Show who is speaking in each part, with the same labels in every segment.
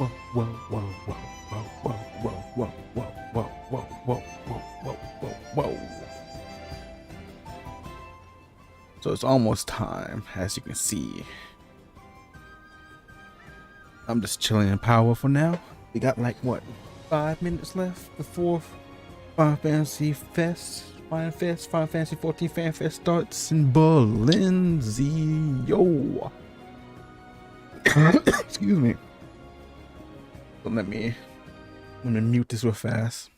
Speaker 1: whoa, whoa, whoa, whoa, whoa, whoa, whoa, whoa, whoa, whoa, whoa, whoa, whoa, whoa. So it's almost time, as you can see. I'm just chilling in power for now. We got like what, 5 minutes left before Final Fantasy Fest, Final Fantasy 14 Fan Fest starts in Berlin. Yo. Excuse me. So let me mute this real fast.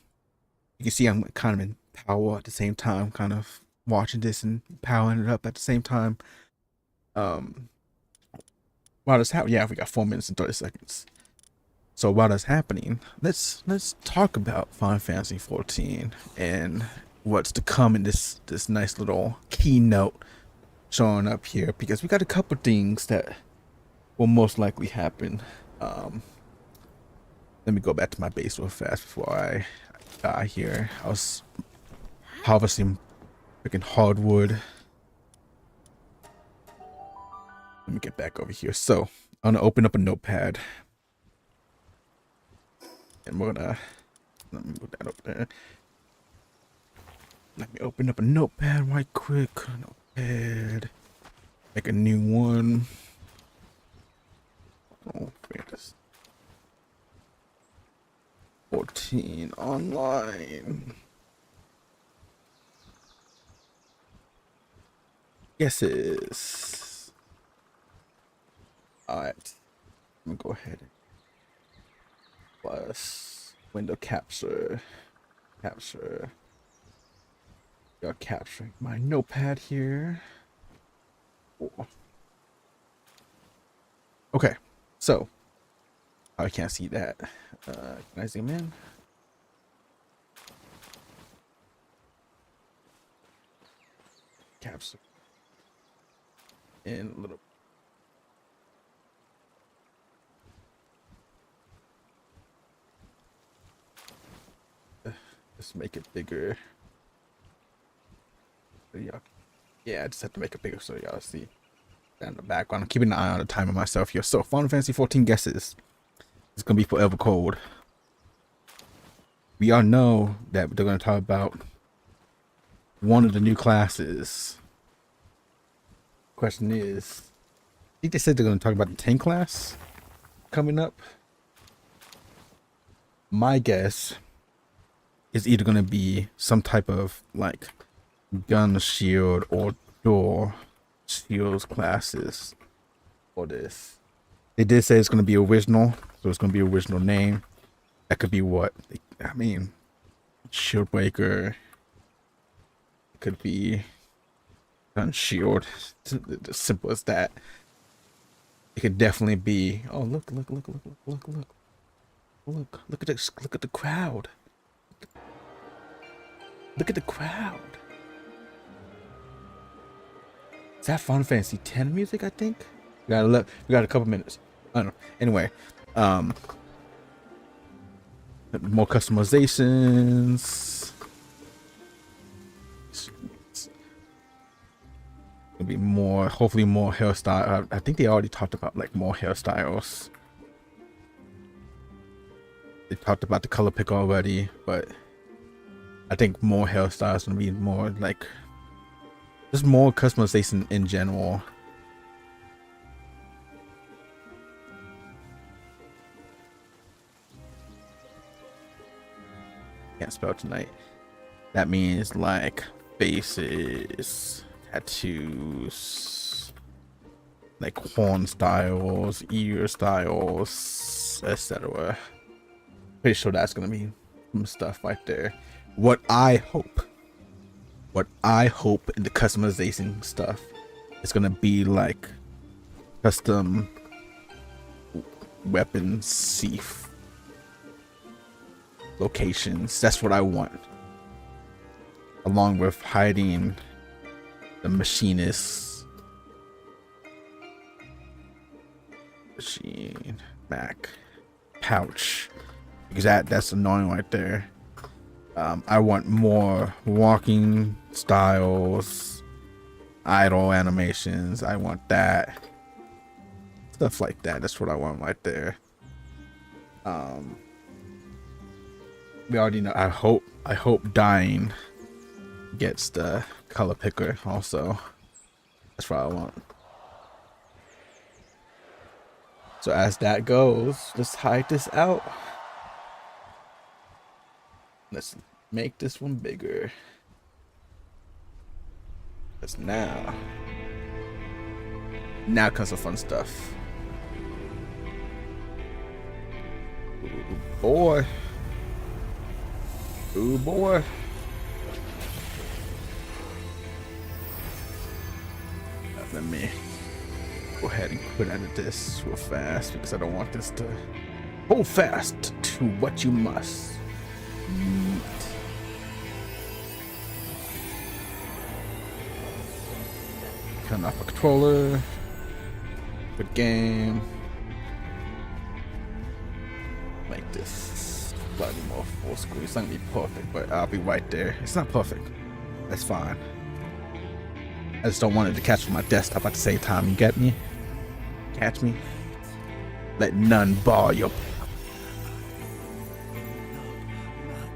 Speaker 1: You can see I'm kind of in power at the same time, kind of watching this and powering it up at the same time. While this happening, yeah, we got 4 minutes and 30 seconds. So while that's happening, let's talk about Final Fantasy 14 and what's to come in this nice little keynote showing up here, because we got a couple things that will most likely happen. Let me go back to my base real fast before I die here. I was harvesting freaking hardwood. Let me get back over here. So I'm gonna open up a notepad, and we're gonna let me move that over there. Let me open up a notepad right quick. Notepad. Make a new one. Oh, this 14 online. Guesses. Alright, let me go ahead and plus window capture. You're capturing my notepad here. Oh. Okay, so I can't see that. Can I zoom in? Capture in a little. Just make it bigger. Yeah, I just have to make it bigger so y'all see that in the background. I'm keeping an eye on the timer myself here. So Final Fantasy 14 guesses. It's gonna be forever cold. We all know that they're gonna talk about one of the new classes. Question is, I think they said they're gonna talk about the 10 class coming up. My guess is either going to be some type of like gun shield or door shields classes for this. They did say it's going to be original, so it's going to be original name. That could be what I mean. Shield breaker. It could be gun shield. As simple as that. It could definitely be. Oh, look at this! Look at the crowd. Look at the crowd. Is that Final Fantasy X music? I think. We got a couple minutes. I don't know. Anyway, more customizations. It'll be more. Hopefully, more hairstyle. I think they already talked about like more hairstyles. They talked about the color pick already, but I think more hairstyles gonna be more like just more customization in general. Can't spell tonight. That means like faces, tattoos, like horn styles, ear styles, etc. Pretty sure that's gonna be some stuff right there. What I hope in the customization stuff is gonna be like custom weapon sheath locations. That's what I want, along with hiding the machine Mac pouch, because that's annoying right there. I want more walking styles, idle animations. I want that. Stuff like that. That's what I want right there. Um, we already know. I hope Dying gets the color picker also. That's what I want. So as that goes, let's hide this out. Let's make this one bigger. Cause now comes the fun stuff. Ooh, boy. Ooh, boy. Let me go ahead and quit out of this real fast because I don't want this to hold fast to what you must. Neat. Turn off a controller. Good game. Make this slightly more full screen. It's not gonna be perfect, but I'll be right there. It's not perfect. That's fine. I just don't want it to catch my desktop at the same time. You get me? Catch me? Let none bar your.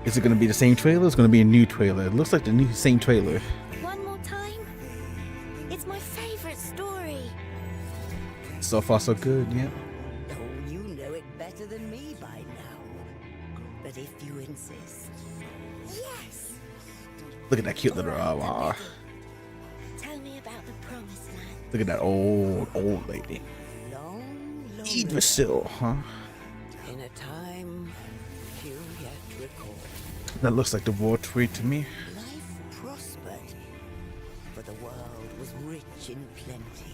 Speaker 1: Is it gonna be the same trailer? It's gonna be a new trailer. It looks like the same trailer.
Speaker 2: One more time. It's my favorite story.
Speaker 1: So far, so good. Yeah.
Speaker 3: Oh, you know it better than me by now. But if you insist.
Speaker 2: Yes.
Speaker 1: Look at that cute little.
Speaker 2: Tell me about the promised land.
Speaker 1: Look at that old lady.
Speaker 3: Long, long
Speaker 1: Idrisil, huh?
Speaker 3: in a time few yet recall.
Speaker 1: That looks like the war tree to me.
Speaker 3: Life prospered, for the world was rich in plenty.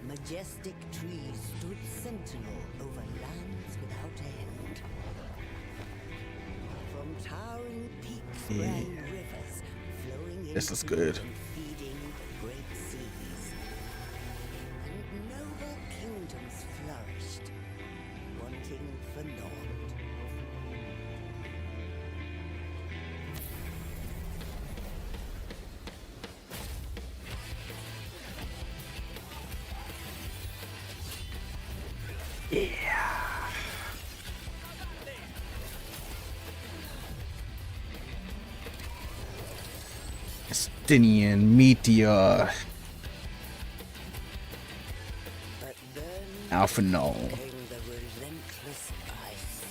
Speaker 3: Majestic trees stood sentinel over lands without end. From towering peaks ran rivers, flowing
Speaker 1: This is
Speaker 3: into
Speaker 1: good.
Speaker 3: and feeding the great seas. And noble kingdoms flourished, wanting for naught.
Speaker 1: Estinian meteor.
Speaker 3: But then
Speaker 1: Alphanol.
Speaker 3: came the relentless ice.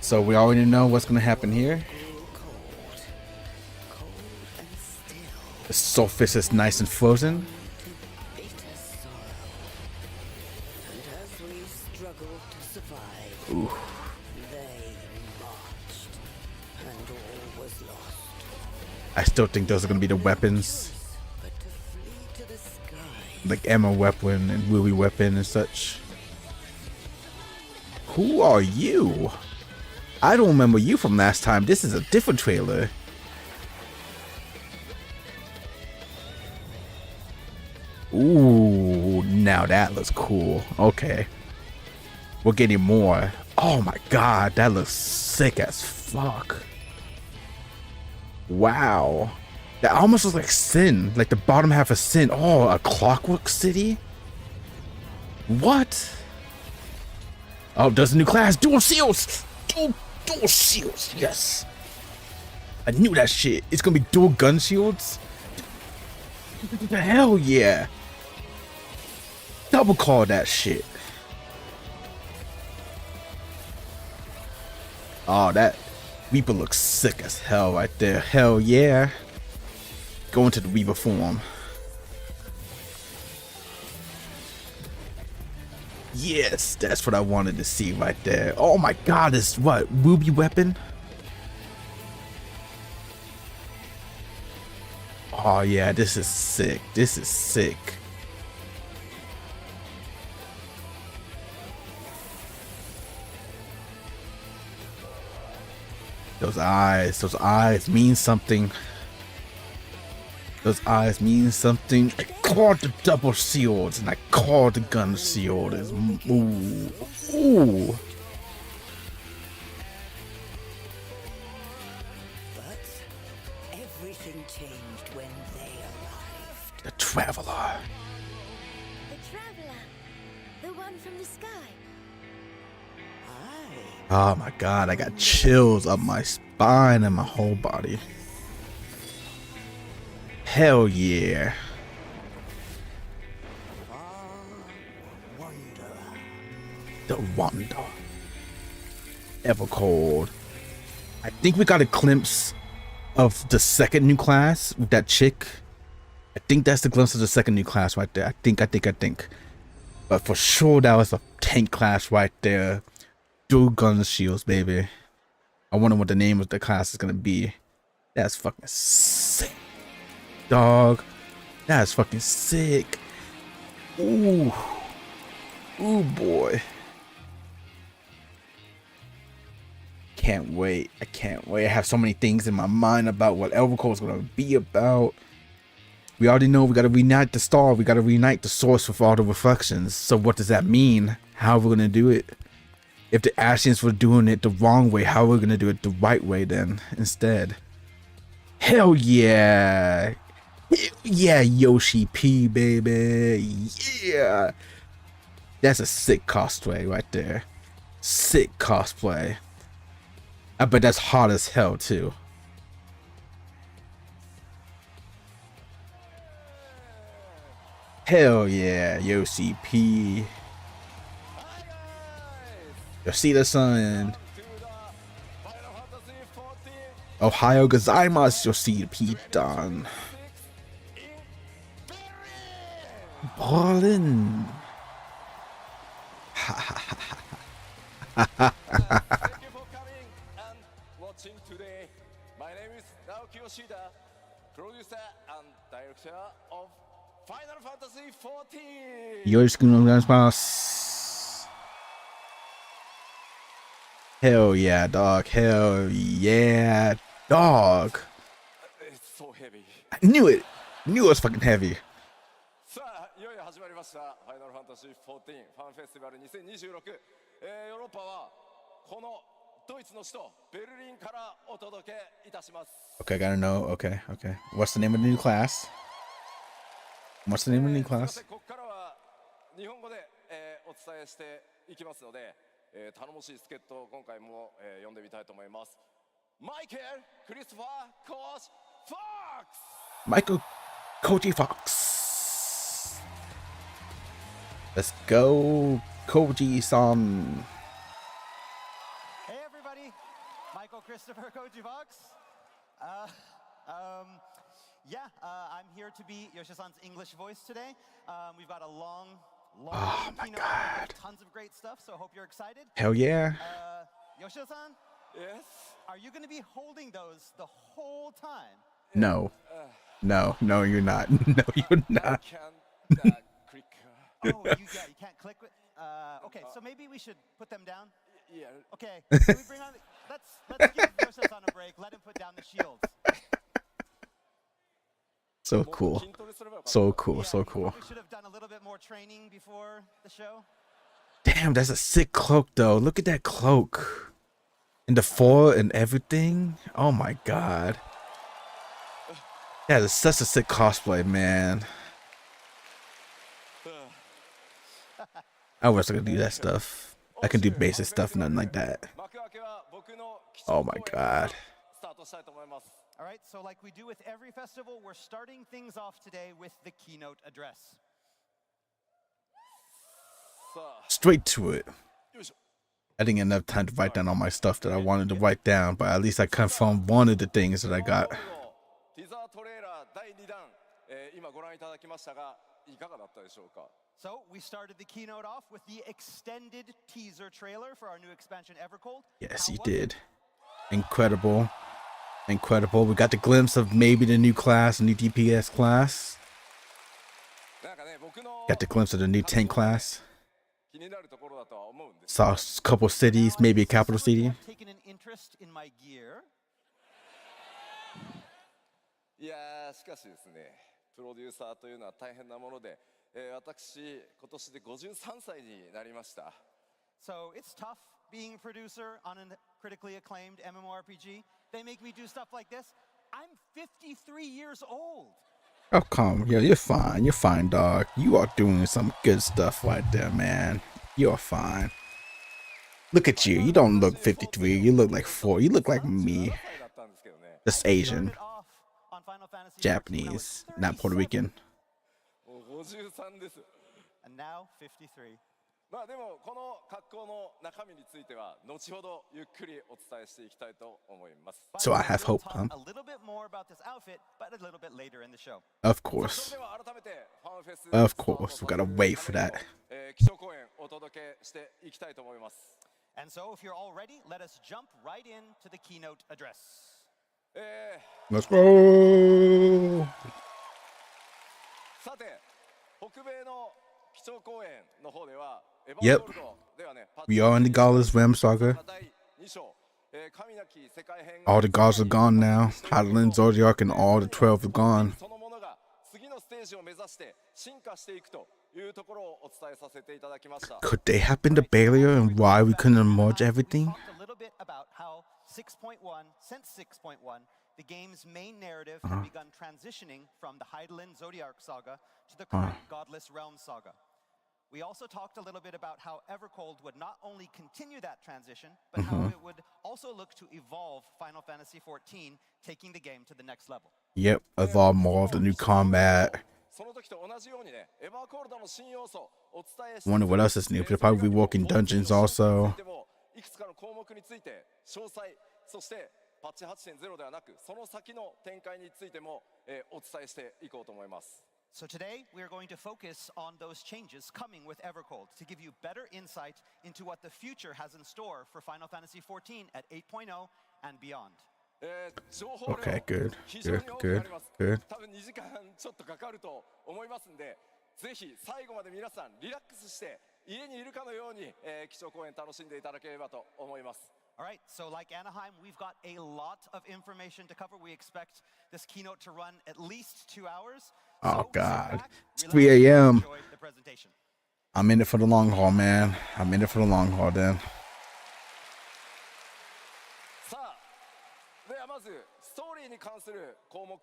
Speaker 1: So we already know what's gonna happen here.
Speaker 3: Grew cold, cold and still.
Speaker 1: The surface is nice and frozen.
Speaker 3: To bitter sorrow. And as we struggled to survive,
Speaker 1: Ooh.
Speaker 3: they marched, and all was lost.
Speaker 1: I still think those are gonna be the weapons,
Speaker 3: But to flee to the sky,
Speaker 1: like ammo weapon and ruby weapon and such. Who are you? I don't remember you from last time. This is a different trailer. Ooh, now that looks cool. Okay. We're getting more. Oh my god, that looks sick as fuck. Wow. That almost looks like Sin. Like the bottom half of Sin. Oh, a Clockwork City? What? Oh, there's a new class. Dual shields. Dual shields. Yes. I knew that shit. It's gonna be dual gun shields? Hell yeah. Double call that shit. Oh, that Reaper looks sick as hell right there. Hell yeah. Go into the Reaper form. Yes, that's what I wanted to see right there. Oh my god, this what? Ruby weapon? Oh yeah, this is sick. This is sick. Those eyes mean something. Those eyes mean something. I called the double shields and I called the gun shield as ooh. Ooh.
Speaker 3: but everything changed when they arrived.
Speaker 1: The Traveler.
Speaker 2: The traveler. The one from the sky.
Speaker 3: Aye.
Speaker 1: Oh my god, I got chills up my spine and my whole body. Hell yeah. The Wonder. Evercold. I think we got a glimpse of the second new class with that chick. I think that's the glimpse of the second new class right there. I think. But for sure, that was a tank class right there. Dual gun shields, baby. I wonder what the name of the class is gonna be. That's fucking sick, dog. That's fucking sick. Ooh. Ooh, boy. Can't wait. I can't wait. I have so many things in my mind about what Evercold is gonna be about. We already know we gotta reunite the star. We gotta reunite the source with all the reflections. So what does that mean? How are we gonna do it? If the Ashians were doing it the wrong way, how are we gonna do it the right way then instead? Hell yeah. Yeah, Yoshi P, baby. Yeah. That's a sick cosplay right there. Sick cosplay. I bet that's hot as hell too. Hell yeah, Yoshi P. Yoshida-san. Ohio gozaimasu, Yoshida P-dan. Ballin'.
Speaker 4: Thank you for coming and watching today. My name is Naoki Yoshida, producer and director of Final Fantasy XIV.
Speaker 1: よろしくお願いします。Hell yeah, dog. Hell yeah, dog.
Speaker 4: It's so heavy.
Speaker 1: I knew it. Knew it was fucking heavy.
Speaker 4: さあ、いよいよ始まりました。ファイナルファンタジー14ファンフェスティバル2026。ヨーロッパはこのドイツの首都ベルリンからお届けいたします。
Speaker 1: Okay, gotta know. Okay. What's the name of the new class? What's the name of the new class?
Speaker 4: ここからは日本語で、お伝えしていきますので、頼もしい助っ人を今回も、呼んでみたいと思います。マイケル・クリストファー・コーチ・フォックス
Speaker 1: Michael Koji Fox. Let's go, Koji-san.
Speaker 5: Hey everybody, Michael Christopher Koji Fox. I'm here to be Yoshi-san's English voice today. We've got a long
Speaker 1: Oh my
Speaker 5: keynote
Speaker 1: God.
Speaker 5: with tons of great stuff, so I hope you're excited.
Speaker 1: Hell yeah.
Speaker 5: Yoshi-san,
Speaker 4: Yes?
Speaker 5: are you going to be holding those the whole time?
Speaker 1: No, you're not. No, you're not.
Speaker 4: Can click.
Speaker 5: Oh, you can't click with. Okay, so maybe we should put them down.
Speaker 4: Yeah.
Speaker 5: Okay, can we bring on? Let's give Yoshi-san a break. Let him put down the shields.
Speaker 1: So cool. So cool. So cool.
Speaker 5: We should have done a little bit more training before the show.
Speaker 1: Damn, that's a sick cloak though. Look at that cloak. And the foil and everything. Oh my god. Yeah, that's such a sick cosplay, man. I wish I could do that stuff. I can do basic stuff, nothing like that. Oh my god.
Speaker 5: All right, so like we do with every festival, we're starting things off today with the keynote address.
Speaker 1: Straight to it. I didn't get enough time to write down all my stuff that I wanted to write down, but at least I confirmed one of the things that I got.
Speaker 5: So we started the keynote off with the extended teaser trailer for our new expansion Evercold.
Speaker 1: Yes,
Speaker 5: How
Speaker 1: you
Speaker 5: was it?
Speaker 1: did. Incredible. Incredible. We got the glimpse of maybe the new class, new DPS class. Got the glimpse of the new tank class. Saw a couple cities, maybe a capital city.
Speaker 5: Taken an interest in my gear.
Speaker 4: いやーしかしですね、プロデューサーというのは大変なもので、私今年で53歳になりました。
Speaker 5: So it's tough being a producer on a critically acclaimed MMORPG. They make me do stuff like this. I'm 53 years old.
Speaker 1: Oh, come. Yeah, you're fine. You're fine, dog. You are doing some good stuff right there, man. You're fine. Look at you. You don't look 53. You look like 4. You look like me.
Speaker 4: 歳だったんですけどね。
Speaker 1: Just Asian.
Speaker 5: Started off on Final Fantasy 14, I was
Speaker 1: Japanese. Not Puerto
Speaker 5: 37,
Speaker 1: Rican.
Speaker 4: もう53です。
Speaker 5: and now 53.
Speaker 4: まあでもこの格好の中身については後ほどゆっくりお伝えしていきたいと思います。
Speaker 1: So I have
Speaker 5: We'll
Speaker 1: hope,
Speaker 5: talk
Speaker 1: huh?
Speaker 5: a little bit more about this outfit, but a little bit later in the show.
Speaker 1: Of
Speaker 4: それ
Speaker 1: course.
Speaker 4: では改めてファンフェス
Speaker 1: Of course. We gotta wait for that.
Speaker 4: 基礎講演お届けしていきたいと思います。
Speaker 5: And so, if you're all ready, let us jump right into the keynote address.
Speaker 1: Let's go.
Speaker 4: さて北米の基調講演の方では
Speaker 1: Yep. We are in the Godless Realm Saga.
Speaker 4: 第2章神なき世界編
Speaker 1: All the gods are gone now. Hydaelyn, Zodiac, and all the 12 are gone.
Speaker 4: そのものが次のステージを目指して進化していくというところをお伝えさせていただきました。
Speaker 1: Could they happen to Baelier and why we couldn't merge
Speaker 5: We
Speaker 1: everything?
Speaker 5: talked a little bit about how 6.1, since 6.1, the game's main narrative had begun transitioning from the Hydaelyn Zodiac saga to the current Godless Realm saga. We also talked a little bit about how Evercold would not only continue that transition, but how it would also look to evolve Final Fantasy XIV, taking the game to the next level.
Speaker 1: Yep, evolve more of the new combat.
Speaker 4: その時と同じようにね、エバーコールドの新要素お伝えして
Speaker 1: Wonder what else is new. They'll probably be working dungeons also.
Speaker 4: いくつかの項目について詳細、そしてパッチ 8.0 ではなくその先の展開についても、お伝えしていこうと思います。
Speaker 5: So today, we are going to focus on those changes coming with Evercold to give you better insight into what the future has in store for Final Fantasy XIV at 8.0 and beyond.
Speaker 4: 情報量
Speaker 1: Okay, good,
Speaker 4: 非常に
Speaker 1: good,
Speaker 4: 多くな
Speaker 1: good,
Speaker 4: ります。
Speaker 1: good.
Speaker 4: 多分2時間ちょっとかかると思いますんで、ぜひ最後まで皆さんリラックスして家にいるかのように、基調講演楽しんでいただければと思います。
Speaker 5: All right, so like Anaheim, we've got a lot of information to cover. We expect this keynote to run at least 2 hours.
Speaker 1: Oh,
Speaker 5: So sit
Speaker 1: God.
Speaker 5: back,
Speaker 1: It's
Speaker 5: relax,
Speaker 1: 3 a.m.
Speaker 5: and enjoy the presentation.
Speaker 1: I'm in it for the long haul, man. I'm in it for the long haul, then.
Speaker 4: さあ、ではまずストーリーに関する項目、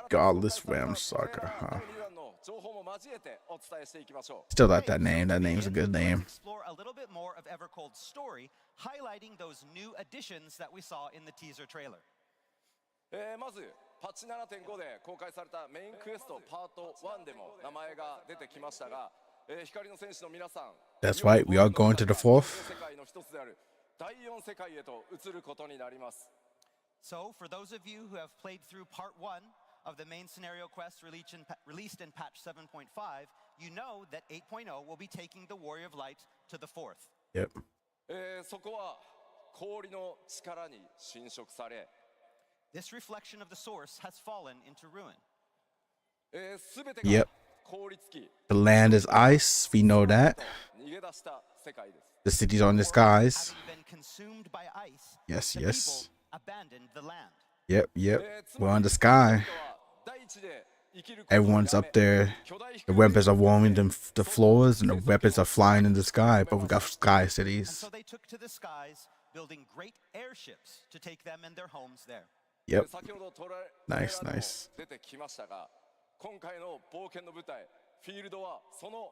Speaker 1: Godless Realm Saga, huh?
Speaker 4: 第2弾の情報も交えてお伝えしていきましょう。
Speaker 1: Still like that name. That name's a good name.
Speaker 5: Let's explore a little bit more of Evercold's story, highlighting those new additions that we saw in the teaser trailer.
Speaker 4: まずパッチ 7.5 で公開されたメインクエストパート1でも名前が出てきましたが、光の戦士の皆さん
Speaker 1: That's right. We are going to the fourth.
Speaker 4: 世界の一つである第4世界へと移ることになります。
Speaker 5: So, for those of you who have played through part 1 of the main scenario quest released in patch 7.5, you know that 8.0 will be taking the Warrior of Light to the 4th.
Speaker 1: Yep.
Speaker 4: そこは氷の力に侵食され、
Speaker 5: This reflection of the source has fallen into ruin.
Speaker 4: すべて
Speaker 1: Yep.
Speaker 4: が凍りつき、
Speaker 1: The land is ice. We know that.
Speaker 4: 逃げ出した世界です。
Speaker 1: The cities are in the skies.
Speaker 5: Having been consumed by ice,
Speaker 1: Yes,
Speaker 5: the
Speaker 1: yes.
Speaker 5: people abandoned the land.
Speaker 1: Yep, yep. We're on the sky.
Speaker 4: 大地で生きることを
Speaker 1: Everyone's
Speaker 4: や
Speaker 1: up
Speaker 4: め
Speaker 1: there.
Speaker 4: 巨大
Speaker 1: The weapons are warming the floors, and the weapons are flying in the sky. But we got sky
Speaker 5: And
Speaker 1: cities.
Speaker 5: so they took to the skies, building great airships to take them and their homes there.
Speaker 1: Yep.
Speaker 4: 先ほどトラ
Speaker 1: Nice,
Speaker 4: トレーラーでも
Speaker 1: nice.
Speaker 4: 出てきましたが、今回の冒険の舞台フィールドはその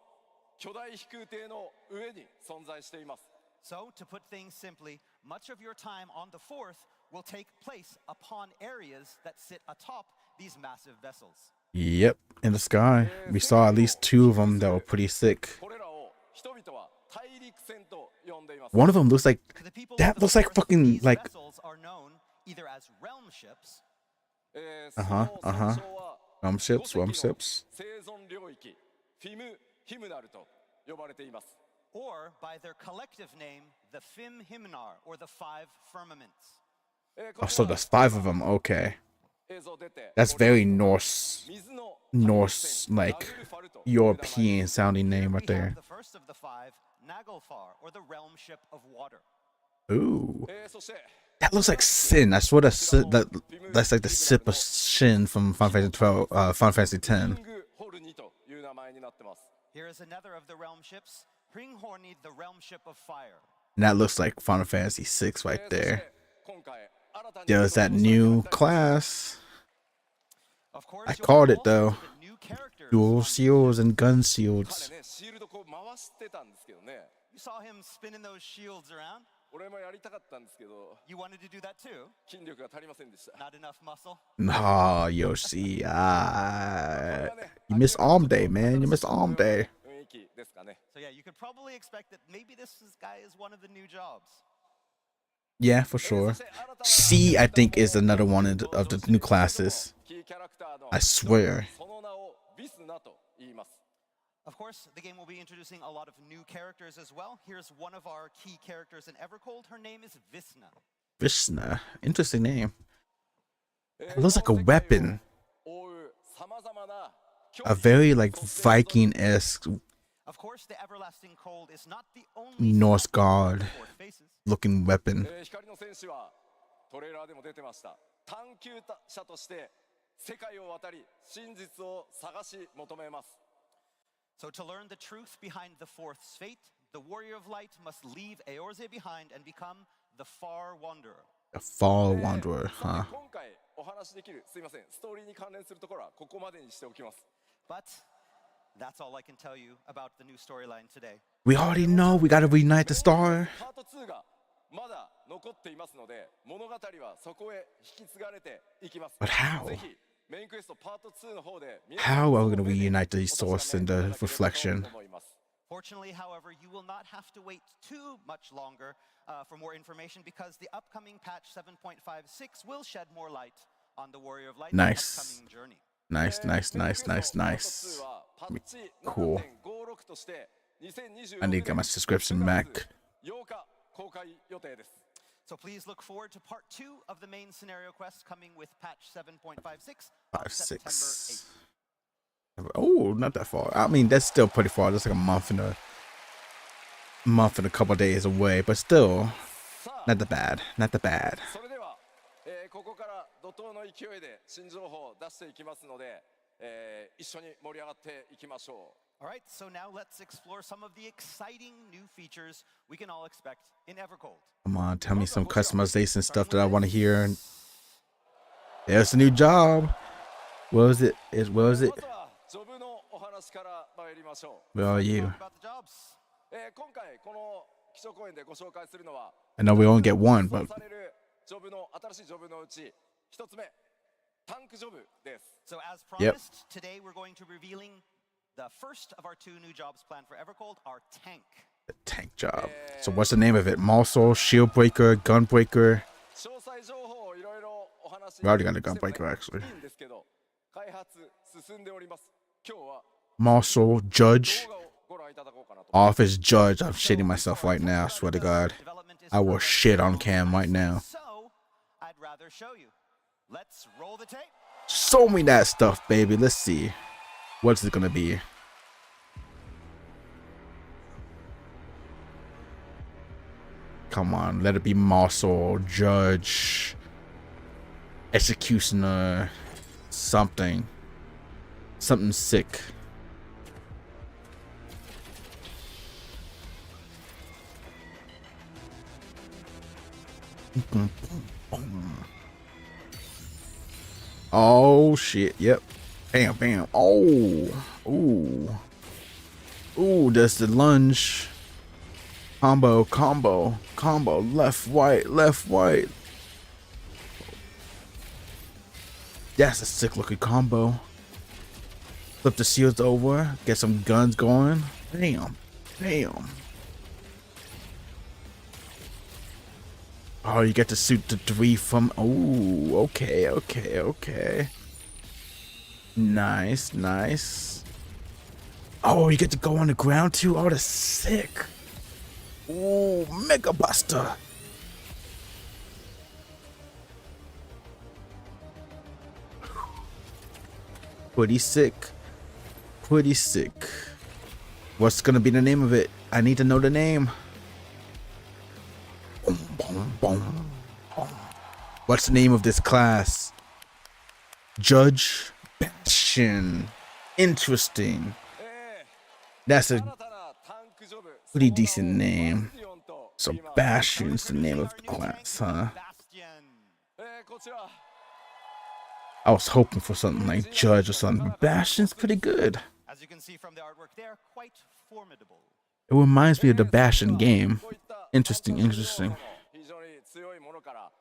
Speaker 4: 巨大飛空艇の上に存在しています。
Speaker 5: So, to put things simply, much of your time on the 4th will take place upon areas that sit atop these massive vessels.
Speaker 1: Yep. In the sky. We saw at least 2 of them that were pretty sick.
Speaker 4: これらを人々は大陸船と呼んでいます。
Speaker 1: One of them looks like
Speaker 5: To the people
Speaker 1: that
Speaker 5: of the
Speaker 1: looks like
Speaker 5: Force,
Speaker 1: fucking
Speaker 5: these
Speaker 1: like
Speaker 5: vessels are known either as realm ships
Speaker 4: その総称は
Speaker 1: realm ships,
Speaker 4: 五隻の
Speaker 1: realm ships.
Speaker 4: 生存領域フィム・ヒムナルと呼ばれています。
Speaker 5: or by their collective name, the Fim Himnar, or the Five Firmaments.
Speaker 1: Oh, so there's 5 of them. Okay.
Speaker 4: 映像出て
Speaker 1: That's very Norse,
Speaker 4: 水の
Speaker 1: Norse, like European sounding name right
Speaker 5: We
Speaker 1: there.
Speaker 5: have the first of the 5, Naglfar, or the realm ship of water.
Speaker 1: Ooh.
Speaker 4: そして
Speaker 1: That looks like Sin. I swear that's like the sip of Shin from Final Fantasy 12, Final Fantasy 10.
Speaker 4: キングホルニという名前になってます。
Speaker 5: Here is another of the realm ships, Hringhorni, the realm ship of fire.
Speaker 1: And that looks like Final Fantasy 6 right
Speaker 4: そし
Speaker 1: there.
Speaker 4: て今回新たに
Speaker 1: There's that new class.
Speaker 5: Of course,
Speaker 1: I
Speaker 5: you'll
Speaker 1: called it,
Speaker 5: also
Speaker 1: though.
Speaker 5: see the new characters
Speaker 1: Dual
Speaker 5: on-
Speaker 1: shields and gun
Speaker 4: 彼
Speaker 1: shields.
Speaker 4: ねシールドこう回してたんですけどね。
Speaker 5: You saw him spinning those shields around.
Speaker 4: 俺もやりたかったんですけど、
Speaker 5: You wanted to do that too?
Speaker 4: 筋力が足りませんでした。
Speaker 5: Not enough muscle?
Speaker 1: Nah, Yoshi. You miss arm day, man. You miss arm day.
Speaker 4: 雰囲気ですかね。
Speaker 5: So yeah, you could probably expect that maybe guy is one of the new jobs.
Speaker 1: Yeah, for sure. C, I think, is another one of the new classes.
Speaker 4: キーキャラクターの
Speaker 1: I swear.
Speaker 4: その名をビスナと言います。
Speaker 5: Of course, the game will be introducing a lot of new characters as well. Here's one of our key characters in Evercold. Her name is Visna.
Speaker 1: Vishna. Interesting name. It looks like a weapon.
Speaker 4: 覆う様々な
Speaker 1: A very, like, Viking-esque
Speaker 5: Of course, the everlasting cold is not the only
Speaker 1: Norse god
Speaker 5: fourth faces.
Speaker 1: looking weapon.
Speaker 4: 光の戦士はトレーラーでも出てました。探求者として世界を渡り真実を探し求めます。
Speaker 5: So to learn the truth behind the fourth's fate, the warrior of light must leave Eorze behind and become the far wanderer.
Speaker 1: A fall wanderer,
Speaker 4: さ
Speaker 1: huh?
Speaker 4: て今回お話しできる、すいません、ストーリーに関連するところはここまでにしておきます。
Speaker 5: But that's all I can tell you about the new storyline today.
Speaker 1: We already know we gotta reunite the star.
Speaker 4: パート2がまだ残っていますので、物語はそこへ引き継がれていきます。
Speaker 1: But how?
Speaker 4: ぜひメインクエストパート2の方で
Speaker 1: How are we gonna reunite the source and the reflection?
Speaker 5: Fortunately, however, you will not have to wait too much longer for more information because the upcoming patch 7.56 will shed more light on the Warrior of Light's
Speaker 1: Nice.
Speaker 5: upcoming journey.
Speaker 1: Nice, nice, nice, nice, nice. Cool. I need to get my subscription back.
Speaker 4: 8日公開予定です。
Speaker 5: So please look forward to part 2 of the main scenario quest coming with patch 7.56 on September
Speaker 1: 5-6.
Speaker 5: 8th.
Speaker 1: Oh, not that far. I mean, that's still pretty far. That's like a month and a couple days away, but still,
Speaker 4: さあ
Speaker 1: not that bad. Not that bad.
Speaker 4: それでは、ここから怒涛の勢いで新情報を出していきますので、一緒に盛り上がっていきましょう。
Speaker 5: All right, so now let's explore some of the exciting new features we can all expect in Evercold.
Speaker 1: Come on, tell me some customization stuff that I want to hear. There's a new job. What was it? What was it?
Speaker 4: まずはジョブのお話から参りましょう。
Speaker 1: Where are you?
Speaker 5: Talk about the jobs.
Speaker 4: 今回この基礎公演でご紹介するのは
Speaker 1: I know we only get one, but
Speaker 4: されるジョブの新しいジョブのうち一つ目、タンクジョブです。
Speaker 5: So as
Speaker 1: Yep.
Speaker 5: promised, today we're going to be revealing the first of our 2 new jobs planned for Evercold, our tank.
Speaker 1: the tank job. So what's the name of it? Muscle, shield breaker, gun breaker.
Speaker 4: 詳細情報をいろいろお話し
Speaker 1: We already got a
Speaker 4: して
Speaker 1: gun
Speaker 4: も
Speaker 1: breaker, actually.
Speaker 4: いいんですけど、開発進んでおります。今日は
Speaker 1: Muscle, judge,
Speaker 4: 動画をご覧いただこうかなと。
Speaker 1: office judge. I'm shitting myself right now. I swear to God.
Speaker 5: Development is
Speaker 1: I will
Speaker 5: progressing
Speaker 1: shit on
Speaker 5: well.
Speaker 1: cam right now.
Speaker 5: So, I'd rather show you. Let's roll the tape.
Speaker 1: Show me that stuff, baby. Let's see. What's it gonna be? Come on, let it be muscle, judge, executioner, something. Something sick. Oh shit, yep. Bam, bam. Oh, ooh. Ooh, that's the lunge. Combo, combo, combo. Left, right, left, right. That's a sick looking combo. Flip the shields over, get some guns going. Bam, bam. Oh, you get to shoot the 3 from. Oh, okay, okay, okay. Nice, nice. Oh, you get to go on the ground too. Oh, that's sick. Ooh, Mega Buster. Pretty sick. Pretty sick. What's gonna be the name of it? I need to know the name. Boom, boom, boom, boom. What's the name of this class? Judge Bastion. Interesting. That's a
Speaker 4: 新たなタンクジョブ
Speaker 1: pretty decent name.
Speaker 4: バスティオンと
Speaker 1: So
Speaker 4: 言います
Speaker 1: Bastion's the name of the class, huh?
Speaker 5: Bastion.
Speaker 4: こちら
Speaker 1: I was hoping for something like Judge or something. But Bastion's pretty good.
Speaker 5: As you can see from the artwork, they are quite formidable.
Speaker 1: It reminds me of the Bastion game.
Speaker 4: こういった
Speaker 1: Interesting, interesting.
Speaker 4: 非常に強いものから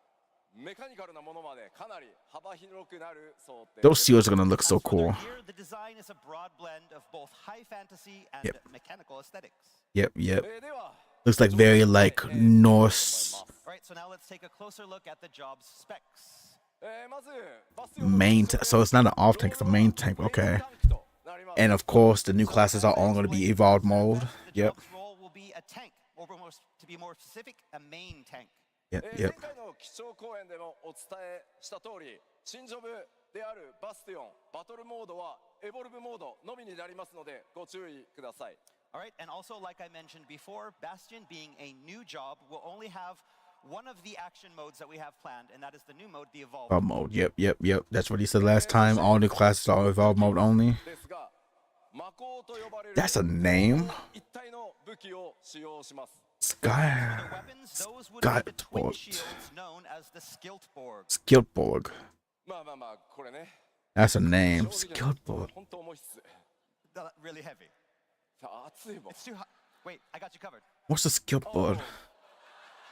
Speaker 4: メカニカルなものまでかなり幅広くなる想定
Speaker 1: Those seals are gonna look so
Speaker 5: As for their
Speaker 1: cool.
Speaker 5: gear, the design is a broad blend of both high fantasy and
Speaker 1: Yep.
Speaker 5: mechanical aesthetics.
Speaker 1: Yep, yep.
Speaker 4: では
Speaker 1: Looks like very like Norse
Speaker 5: All right, so now let's take a closer look at the job's specs.
Speaker 4: まずバスティオンの
Speaker 1: main. So it's not an off tank; it's a main tank. Okay.
Speaker 4: タンクとなります
Speaker 1: And of course, the new classes are all gonna be evolved mode.
Speaker 5: The
Speaker 1: Yep,
Speaker 5: job's role will be a tank, or to be more specific, a main tank.
Speaker 1: yep,
Speaker 4: 前
Speaker 1: yep.
Speaker 4: 回の基調講演でもお伝えした通り新ジョブであるバスティオンバトルモードはエボルブモードのみになりますのでご注意ください
Speaker 5: All right, and also, like I mentioned before, Bastion being a new job will only have one of the action modes that we have planned, and that is the new mode, the Evolve.
Speaker 1: Evolve mode. Yep, yep, yep. That's what he said last time. All new classes are evolve mode only.
Speaker 4: ですが魔鋼と呼ばれる
Speaker 1: That's a name.
Speaker 4: 一体の武器を使用します
Speaker 5: The
Speaker 1: Sky
Speaker 5: weapons, those would be the twin
Speaker 1: Skiltborg.
Speaker 5: shields known as the Skiltborg.
Speaker 1: Skiltborg.
Speaker 4: まあまあまあこれね
Speaker 1: That's a name.
Speaker 4: 正直
Speaker 1: Skiltborg.
Speaker 4: 本当重いっす
Speaker 5: Really heavy.
Speaker 4: さあ熱いもん
Speaker 5: It's too hot. Wait, I got you covered.
Speaker 1: What's a skiltborg?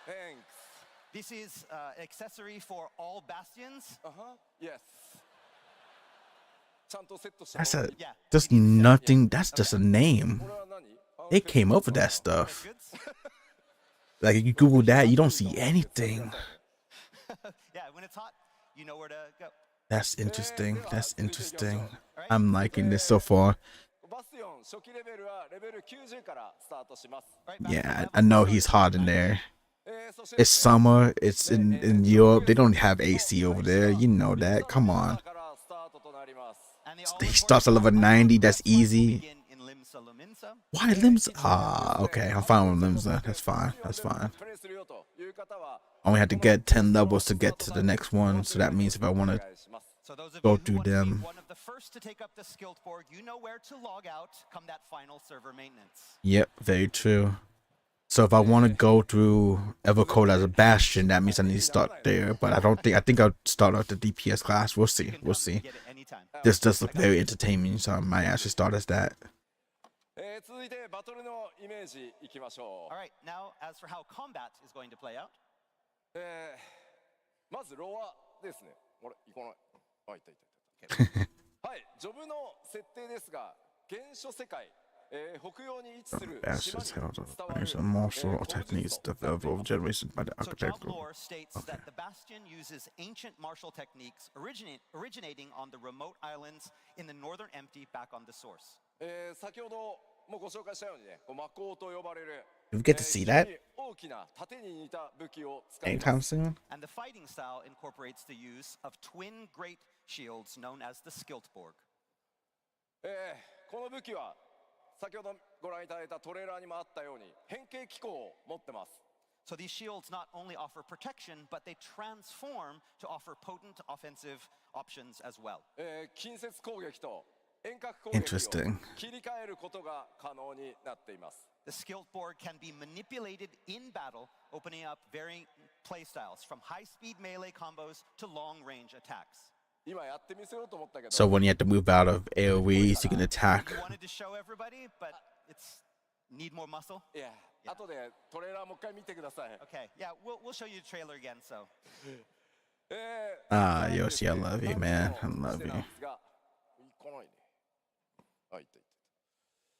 Speaker 4: Thanks
Speaker 5: This is accessory for all Bastions.
Speaker 4: Yes ちゃんとセットした
Speaker 1: That's
Speaker 4: 方
Speaker 1: a.
Speaker 4: がいい
Speaker 5: Yeah.
Speaker 1: Just nothing. That's just a name.
Speaker 4: これは何
Speaker 1: They came up with that stuff.
Speaker 5: Goods?
Speaker 1: Like if you Google that, you don't see anything.
Speaker 5: Yeah, when it's hot, you know where to go.
Speaker 1: That's interesting. That's interesting. I'm liking this so far.
Speaker 4: バスティオン初期レベルはレベル90からスタートします
Speaker 5: All right,
Speaker 1: Yeah,
Speaker 5: Bastion
Speaker 1: I know he's hot in there.
Speaker 4: そして
Speaker 1: It's summer. It's in Europe. They don't have AC over there. You know that. Come on.
Speaker 4: からスタートとなります
Speaker 5: And the
Speaker 1: He
Speaker 5: all-important
Speaker 1: starts at level 90. That's easy.
Speaker 5: begin in Limsa Luminsa.
Speaker 1: Why limbs? Ah, okay. I'm fine with limbs. That's fine. That's fine.
Speaker 4: プレイするよという方は
Speaker 1: Only have to get 10 levels to get to the next one. So that means if I want
Speaker 4: お
Speaker 1: to
Speaker 4: 願いします
Speaker 5: So those of
Speaker 1: Go
Speaker 5: you who
Speaker 1: through
Speaker 5: want to be
Speaker 1: them.
Speaker 5: one of the first to take up the Skiltborg, you know where to log out come that final server maintenance.
Speaker 1: Yep, very true. So if I want to go through Evercode as a Bastion, that means I need to start there. But I think I'll start out the DPS class. We'll see.
Speaker 5: You can
Speaker 1: We'll
Speaker 5: come
Speaker 1: see.
Speaker 5: and get it anytime.
Speaker 1: This does look very entertaining, so I might actually start as that.
Speaker 4: 続いてバトルのイメージいきましょ
Speaker 5: All right, now as for how combat is going to play out,
Speaker 4: うまずロアですねあれ行かないあいたいたいたはいジョブの設定ですが原初世界北洋に位置する島に
Speaker 1: Bastions
Speaker 4: 伝
Speaker 1: held
Speaker 4: わる
Speaker 1: some martial techniques developed over generations by the
Speaker 5: so job
Speaker 1: architect.
Speaker 5: lore states that the Bastion uses ancient martial techniques originating on the remote islands in the northern empty back on the source.
Speaker 4: 先ほどもご紹介したようにねこう魔鋼と呼ばれる
Speaker 1: Do we get to see that
Speaker 4: 非常に大きな盾に似た武器を使います
Speaker 1: anytime soon?
Speaker 5: And the fighting style incorporates the use of twin great shields known as the Skiltborg.
Speaker 4: この武器は先ほどご覧いただいたトレーラーにもあったように変形機構を持ってます
Speaker 5: So these shields not only offer protection, but they transform to offer potent offensive options as well.
Speaker 4: 近接攻撃と遠隔攻撃を
Speaker 1: Interesting.
Speaker 4: 切り替えることが可能になっています
Speaker 5: The Skiltborg can be manipulated in battle, opening up varying playstyles from high-speed melee combos to long-range attacks.
Speaker 4: 今やってみせようと思ったけど
Speaker 1: So when you have to move out of AoEs, you can attack.
Speaker 5: You wanted to show everybody, but it's need more muscle.
Speaker 4: いや後でトレーラーもう一回見てください
Speaker 5: Okay, yeah, we'll show you the trailer again. So
Speaker 1: Ah, Yoshi, I love you, man. I love you.
Speaker 4: なんですが来ないねあいった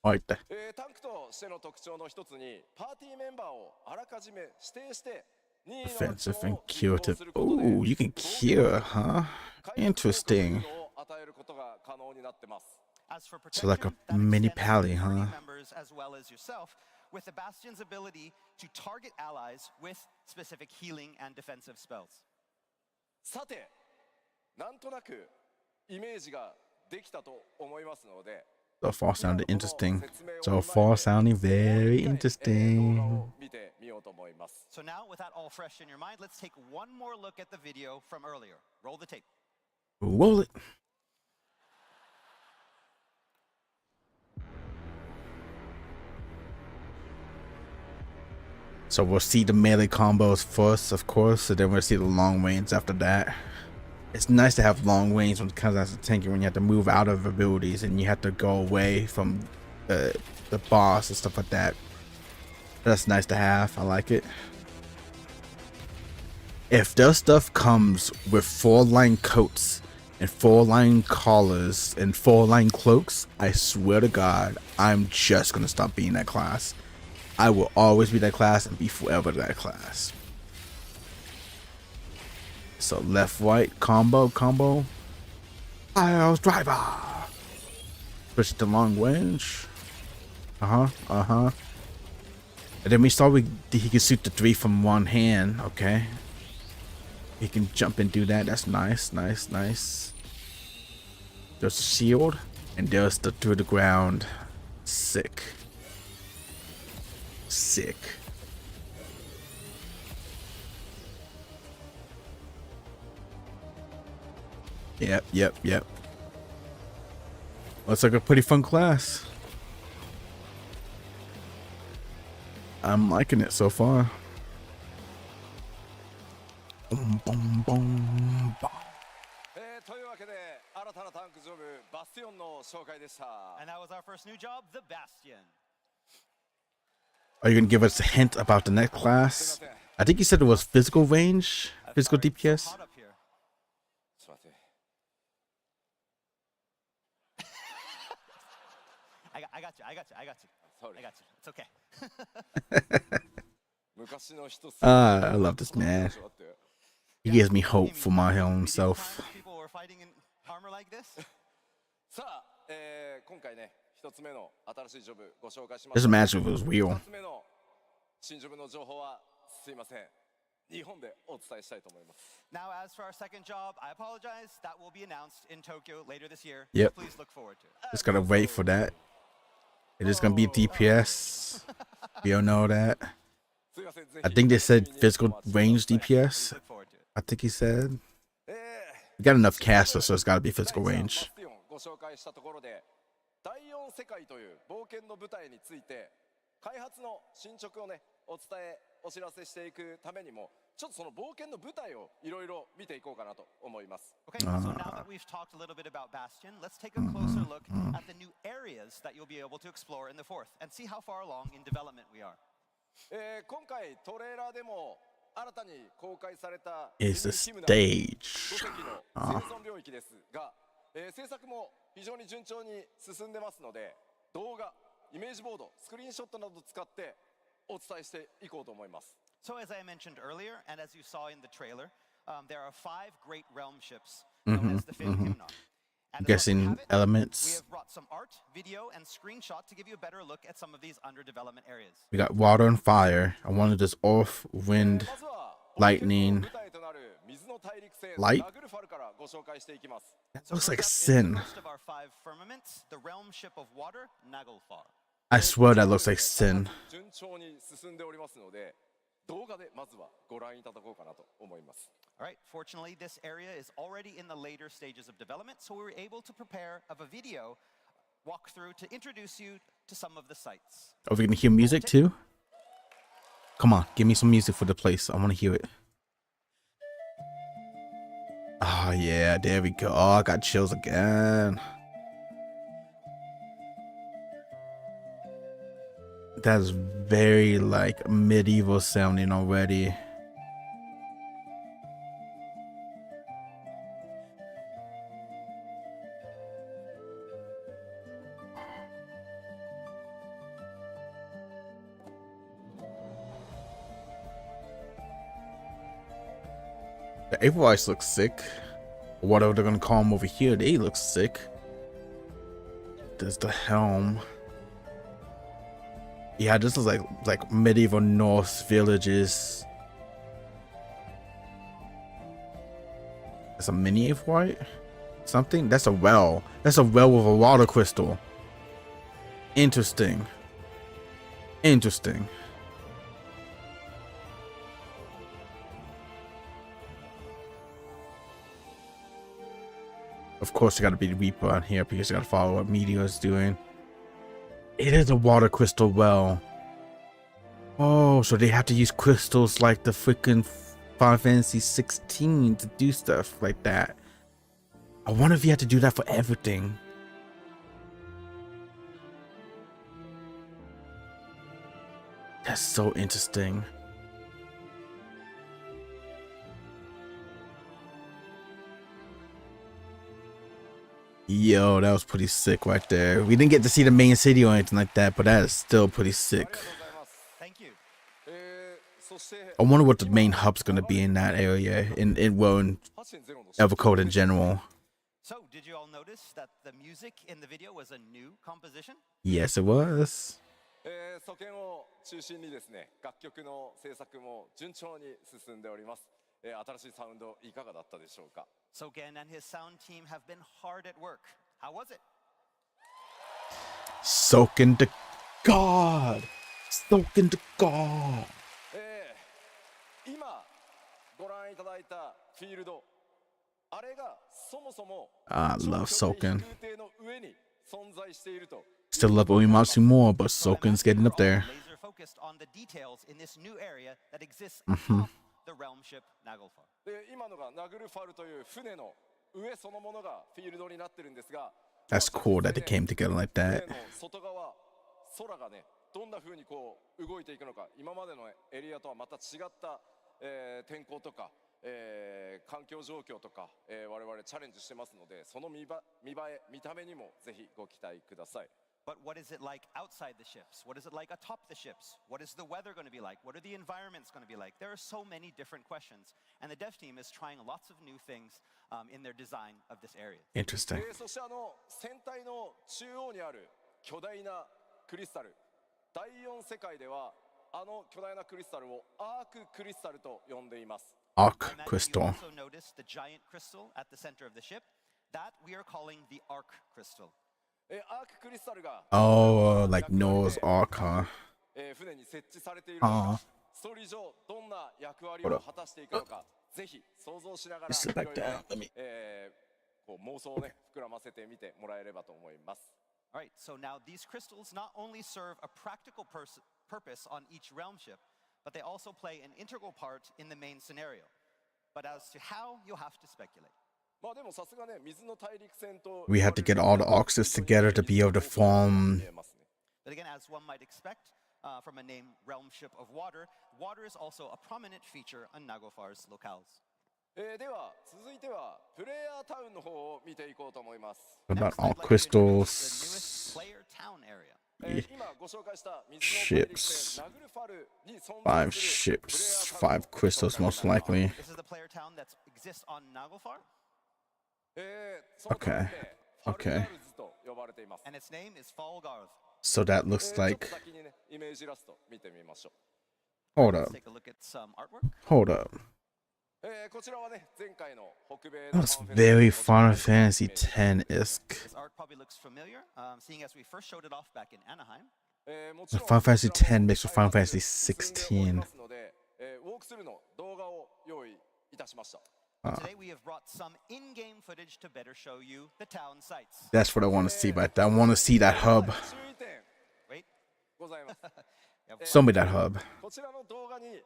Speaker 4: いった
Speaker 1: Right there.
Speaker 4: タンクとしての特徴の一つにパーティーメンバーをあらかじめ指定して任意のアクシ
Speaker 1: Offensive
Speaker 4: ョン
Speaker 1: and
Speaker 4: を実行
Speaker 1: curative.
Speaker 4: することで
Speaker 1: Ooh, you can cure, huh?
Speaker 4: 回復速度
Speaker 1: Interesting.
Speaker 4: を与えることが可能になってます
Speaker 5: as for
Speaker 1: So like a
Speaker 5: protection, that
Speaker 1: mini
Speaker 5: extends to
Speaker 1: pally,
Speaker 5: party
Speaker 1: huh?
Speaker 5: members as well as yourself, with the Bastion's ability to target allies with specific healing and defensive spells.
Speaker 4: さてなんとなくイメージができたと思いますので
Speaker 1: So far sounded interesting. So far sounding very
Speaker 4: 動画
Speaker 1: interesting.
Speaker 4: を見てみようと思います
Speaker 5: So now, with that all fresh in your mind, let's take one more look at the video from earlier. Roll the tape.
Speaker 1: Roll it. So we'll see the melee combos first, of course, and then we'll see the long range after that. It's nice to have long range when it comes down to tanking, when you have to move out of abilities and you have to go away from the boss and stuff like that. That's nice to have. I like it. If their stuff comes with 4-line coats and 4-line collars and 4-line cloaks, I swear to God, I'm just gonna stop being that class. I will always be that class and be forever that class. So left, right, combo. Piles driver. Switch to long range. And then we saw he can shoot the 3 from one hand. Okay. He can jump and do that. That's nice. There's a shield, and there's the through the ground. Sick. Yep. Looks like a pretty fun class. I'm liking it so far. Boom.
Speaker 4: というわけで新たなタンクジョブバスティオンの紹介でした。
Speaker 5: And that was our first new job, the Bastion.
Speaker 1: Are you gonna give us a hint about the next class? I think you said it was physical range, physical
Speaker 5: Sorry, it's so
Speaker 1: DPS.
Speaker 5: hot up here.
Speaker 4: ちょっと待って。
Speaker 5: I got you.
Speaker 4: Sorry.
Speaker 5: I got you. It's okay.
Speaker 4: 昔の人
Speaker 1: I love this man. He gives me hope for my own self.
Speaker 5: People were fighting in armor like this.
Speaker 4: さあ、今回ね、一つ目の新しいジョブご紹介しま
Speaker 1: Just
Speaker 4: す。
Speaker 1: imagine if it was real.
Speaker 4: 二つ目の新ジョブの情報はすいません。日本でお伝えしたいと思います。
Speaker 5: Now, as for our second job, I apologize. That will be announced in Tokyo later this year.
Speaker 1: Yep.
Speaker 5: So please look forward to it.
Speaker 1: Just gotta wait for that. It is gonna be DPS. We all know that.
Speaker 4: すいません。ぜひ
Speaker 1: I think they said physical
Speaker 4: お待ちください
Speaker 1: range
Speaker 5: Please
Speaker 1: DPS.
Speaker 5: look forward to it.
Speaker 1: I think he said.
Speaker 4: え
Speaker 1: We got enough casters, so it's gotta be physical
Speaker 4: 第一弾
Speaker 1: range.
Speaker 4: バスティオンご紹介したところで第4世界という冒険の舞台について開発の進捗をねお知らせしていくためにもちょっとその冒険の舞台をいろいろ見ていこうかなと思います。
Speaker 5: Okay, so now that we've talked a little bit about Bastion, let's take a closer look at the new areas that you'll be able to explore in the fourth and see how far along in development we are.
Speaker 4: 今回トレーラーでも新たに公開された
Speaker 1: It's the
Speaker 4: 5
Speaker 1: stage.
Speaker 4: 隻の生存領域ですが、制作も非常に順調に進んでますので動画、イメージボード、スクリーンショットなどを使ってお伝えしていこうと思います。
Speaker 5: So, as I mentioned earlier, and as you saw in the trailer, there are 5 great realm ships
Speaker 1: Mm-hmm,
Speaker 5: known as the Fifth Hymnon. And as luck would
Speaker 1: Guessing
Speaker 5: have it, we
Speaker 1: elements.
Speaker 5: have brought some art, video, and screenshot to give you a better look at some of these under development areas.
Speaker 1: We got water and fire. I wanted this earth, wind,
Speaker 4: まずは
Speaker 1: lightning.
Speaker 4: 舞台となる水の大陸船
Speaker 1: Light?
Speaker 4: ラグルファルからご紹介していきます。
Speaker 1: That looks like
Speaker 5: First up is the
Speaker 1: sin.
Speaker 5: first of our 5 firmaments, the realm ship of water, Naglfar.
Speaker 1: I swear that looks like sin.
Speaker 4: 順調に進んでおりますので動画でまずはご覧いただこうかなと思います。
Speaker 5: All right, fortunately, this area is already in the later stages of development, so we were able to prepare a video walkthrough to introduce you to some of the sites.
Speaker 1: Are we gonna hear music too? Come on, give me some music for the place. I wanna hear it. Oh yeah, there we go. Oh, I got chills again. That's very like medieval sounding already. The April Ice looks sick. Whatever they're gonna call him over here, they look sick. There's the helm. Yeah, this is like medieval Norse villages. That's a mini April White? Something? That's a well. That's a well with a water crystal. Interesting. Interesting. Of course, you gotta be the Reaper on here because you gotta follow what Meteor is doing. It is a water crystal well. Oh, so they have to use crystals like the freaking Final Fantasy 16 to do stuff like that. I wonder if you have to do that for everything. That's so interesting. Yo, that was pretty sick right there. We didn't get to see the main city or anything like that, but that is still pretty sick.
Speaker 5: Thank you.
Speaker 4: そして
Speaker 1: I wonder what the main hub's gonna be in that area, in Evercode in general.
Speaker 5: So, did you all notice that the music in the video was a new composition?
Speaker 1: Yes, it was.
Speaker 4: 祖権を中心にですね、楽曲の制作も順調に進んでおります。新しいサウンドいかがだったでしょうか。
Speaker 5: Soken and his sound team have been hard at work. How was it?
Speaker 1: Soaking to God. Soaking to God.
Speaker 4: 今ご覧いただいたフィールド、あれがそもそも
Speaker 1: I love
Speaker 4: 超巨大
Speaker 1: Soken.
Speaker 4: 飛空艇の上に存在していると。
Speaker 1: Still love Uematsu more, but Soken's getting up there.
Speaker 5: Laser focused on the details in this new area that exists atop the realm ship Naglfar.
Speaker 4: で今のがナグルファルという船の上そのものがフィールドになってるんですが、
Speaker 1: That's cool that they came together like
Speaker 4: 船
Speaker 1: that.
Speaker 4: の外側、空がね、どんな風にこう動いていくのか、今までのエリアとはまた違った、天候とか、環境状況とか、我々チャレンジしてますので、その見栄え、見た目にもぜひご期待ください。
Speaker 5: But what is it like outside the ships? What is it like atop the ships? What is the weather going to be like? What are the environments going to be like? There are so many different questions. And the dev team is trying lots of new things in their design of this area.
Speaker 1: Interesting.
Speaker 4: そして船体の中央にある巨大なクリスタル、第4世界では巨大なクリスタルをアーククリスタルと呼んでいます。
Speaker 1: Arc
Speaker 5: And then you
Speaker 1: crystal.
Speaker 5: also notice the giant crystal at the center of the ship. That we are calling the arc crystal.
Speaker 4: アーククリスタルが
Speaker 1: Oh, like Noah's Ark, huh?
Speaker 4: 船に設置されているの
Speaker 1: あー
Speaker 4: か、ストーリー上どんな役割を果たしていくのか、ぜひ想像しながら
Speaker 1: Sit back
Speaker 4: いろいろ
Speaker 1: down. Let me.
Speaker 4: こう妄想をね膨らませてみてもらえればと思います。
Speaker 5: All right, so now these crystals not only serve a practical purpose on each realm ship, but they also play an integral part in the main scenario. But as to how, you'll have to speculate.
Speaker 4: まあでもさすがね、水の大陸船と
Speaker 1: We had to get all the Oxes together to be able to form.
Speaker 5: But again, as one might expect from a name realm ship of water, water is also a prominent feature on Naglfar's locales.
Speaker 4: では続いてはプレイヤータウンの方を見ていこうと思います。
Speaker 1: What about
Speaker 5: Next,
Speaker 1: all
Speaker 5: I'd like to introduce the newest
Speaker 1: crystals?
Speaker 5: player town area.
Speaker 4: 今ご紹介した水の大陸
Speaker 1: Ships.
Speaker 4: 船ナグルファルに存
Speaker 1: 5
Speaker 4: 在する
Speaker 1: ships,
Speaker 4: プレイヤータウン
Speaker 1: 5 crystals, most likely.
Speaker 5: This is the player town that exists on Naglfar,
Speaker 4: そのタウン名
Speaker 1: Okay.
Speaker 4: ファルガルズと呼ばれています。
Speaker 5: and its name is Falgarth.
Speaker 1: So that looks
Speaker 4: ちょっと
Speaker 1: like.
Speaker 4: 先にねイメージラスト見てみましょ
Speaker 1: Hold
Speaker 5: Let's
Speaker 1: up.
Speaker 5: take a look at some artwork.
Speaker 1: Hold up.
Speaker 4: う。こちらはね前回の北米
Speaker 1: That
Speaker 4: の
Speaker 1: was
Speaker 4: ファンフェス
Speaker 1: very
Speaker 4: で
Speaker 1: Final Fantasy X-esque.
Speaker 5: This art probably looks familiar, seeing as we first showed it off back in Anaheim.
Speaker 4: もちろん
Speaker 1: Final Fantasy
Speaker 4: こちらも
Speaker 1: X mixed with Final
Speaker 4: 開
Speaker 1: Fantasy
Speaker 4: 発進んでおりま
Speaker 1: XVI.
Speaker 4: すのでウォークスルーの動画を用意いたしました。
Speaker 5: Today we have brought some in-game footage to better show you the town sites.
Speaker 1: That's what I want to see right there. I want to see that hub.
Speaker 4: 注意点
Speaker 5: Wait,
Speaker 4: ございます。
Speaker 1: Show me that hub.
Speaker 4: こちらの動画に流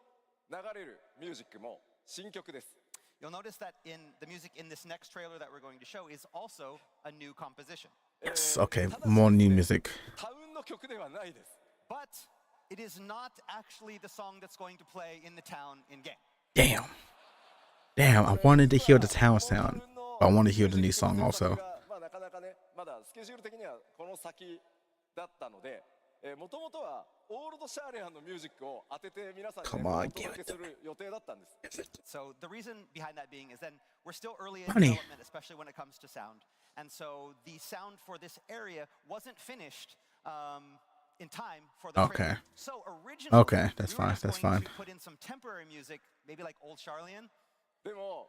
Speaker 4: れるミュージックも新曲です。
Speaker 5: you'll notice that in the music in this next trailer that we're going to show is also a new composition.
Speaker 1: Yes, okay. More new music.
Speaker 4: タウンの曲ではないです。
Speaker 5: But it is not actually the song that's going to play in the town in-game.
Speaker 1: Damn. Damn, I wanted to hear the town sound. But I want to hear the new song also.
Speaker 4: まあなかなかね、まだスケジュール的にはこの先だったので、もともとはオールドシャーレアンのミュージックを当てて皆さんに、ね、
Speaker 1: Come on,
Speaker 4: お届けする予定だったんです。
Speaker 5: So the reason behind that being is then we're still early in
Speaker 1: Funny.
Speaker 5: development, especially when it comes to sound. And so the sound for this area wasn't finished in time for the
Speaker 1: Okay.
Speaker 5: trailer. So originally,
Speaker 1: Okay, that's
Speaker 5: we were
Speaker 1: fine,
Speaker 5: just
Speaker 1: that's
Speaker 5: going
Speaker 1: fine.
Speaker 5: to put in some temporary music, maybe like Old Charlian.
Speaker 4: でも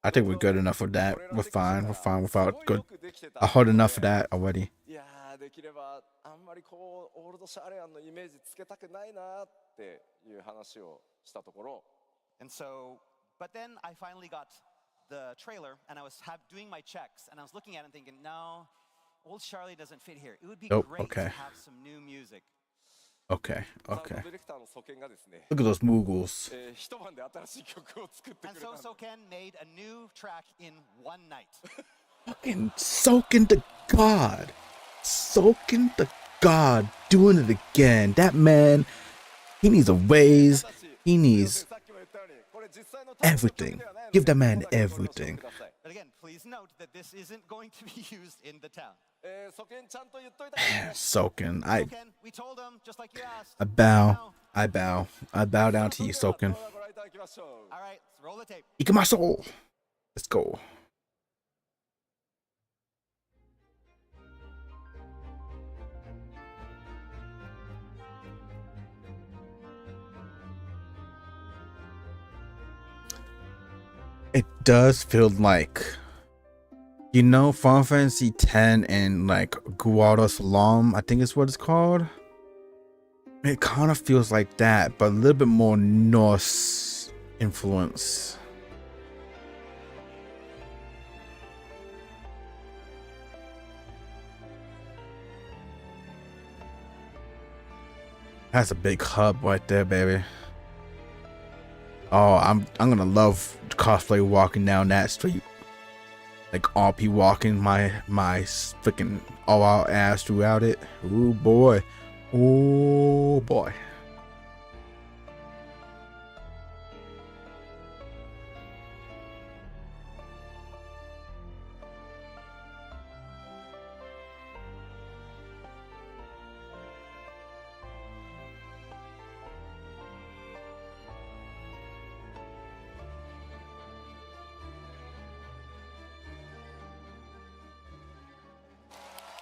Speaker 1: I think we're good enough with that. We're fine. We're fine without
Speaker 4: すごい
Speaker 1: good.
Speaker 4: よくできてた
Speaker 1: I heard enough of that already.
Speaker 4: いやーできればあんまりこうオールドシャーレアンのイメージつけたくないなっていう話をしたところ、
Speaker 5: And so, but then I finally got the trailer and I was doing my checks and I was looking at it and thinking, no, Old Charlie doesn't fit here. It would be
Speaker 1: Nope,
Speaker 5: great
Speaker 1: okay.
Speaker 5: to have some new music.
Speaker 1: Okay,
Speaker 4: サウンド
Speaker 1: okay.
Speaker 4: ディレクターの祖権がですね、
Speaker 1: Look at those Moogles.
Speaker 4: 一晩で新しい曲を作ってく
Speaker 5: And
Speaker 4: れた
Speaker 5: so
Speaker 4: んです。
Speaker 5: Soken made a new track in one night.
Speaker 1: Fucking soaking to God. Soaking to God. Doing it again. That man He needs a raise.
Speaker 4: ただし
Speaker 1: He
Speaker 4: すいませ
Speaker 1: needs
Speaker 4: んさっきも言ったようにこれ実際のタウンの曲
Speaker 1: everything.
Speaker 4: ではないの
Speaker 1: Give
Speaker 4: で
Speaker 1: that man
Speaker 4: ここだけご了承
Speaker 1: everything.
Speaker 4: ください
Speaker 5: But again, please note that this isn't going to be used in the town.
Speaker 4: ソケンちゃんと言っといたからね
Speaker 1: Soken,
Speaker 5: Okay, we told him just like you asked.
Speaker 1: I bow.
Speaker 5: Now.
Speaker 1: I bow. I bow down to you,
Speaker 4: それで
Speaker 1: Soken.
Speaker 4: は動画ご覧いただきましょう
Speaker 5: All right, let's roll the tape.
Speaker 1: Ikemaso. Let's go. It does feel like, you know, Final Fantasy X and like Guado Salam, I think is what it's called. It kind of feels like that, but a little bit more Norse influence. That's a big hub right there, baby. Oh, I'm gonna love cosplay walking down that street. Like RP walking my freaking all out ass throughout it. Ooh boy. Oh boy.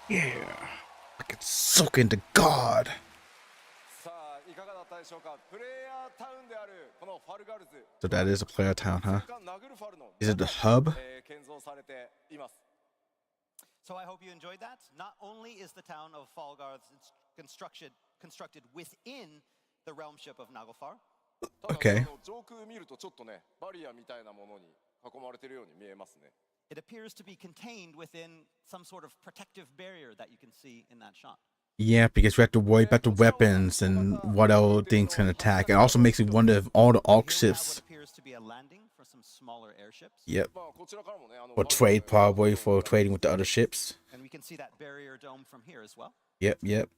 Speaker 1: Yeah. I can soak into God.
Speaker 4: さあいかがだったでしょうかプレイヤータウンであるこのファルガルズ
Speaker 1: So that is a player town, huh?
Speaker 4: ナグルファルの
Speaker 1: Is it the hub?
Speaker 4: 建造されています
Speaker 5: So I hope you enjoyed that. Not only is the town of Falgarth constructed within the realmship of Naglfar,
Speaker 4: ただ
Speaker 1: Okay.
Speaker 4: 上空見るとちょっとねバリアみたいなものに囲まれているように見えますね
Speaker 5: it appears to be contained within some sort of protective barrier that you can see in that shot.
Speaker 1: Yeah, because we have to worry about the weapons and what other things can attack. It also makes me wonder if all the Orc
Speaker 5: We do have
Speaker 1: ships,
Speaker 5: what appears to be a landing for some smaller airships.
Speaker 1: yep,
Speaker 4: まあこちらからもね
Speaker 1: or trade probably for trading with the other ships.
Speaker 5: And we can see that barrier dome from here as well.
Speaker 1: Yep, yep.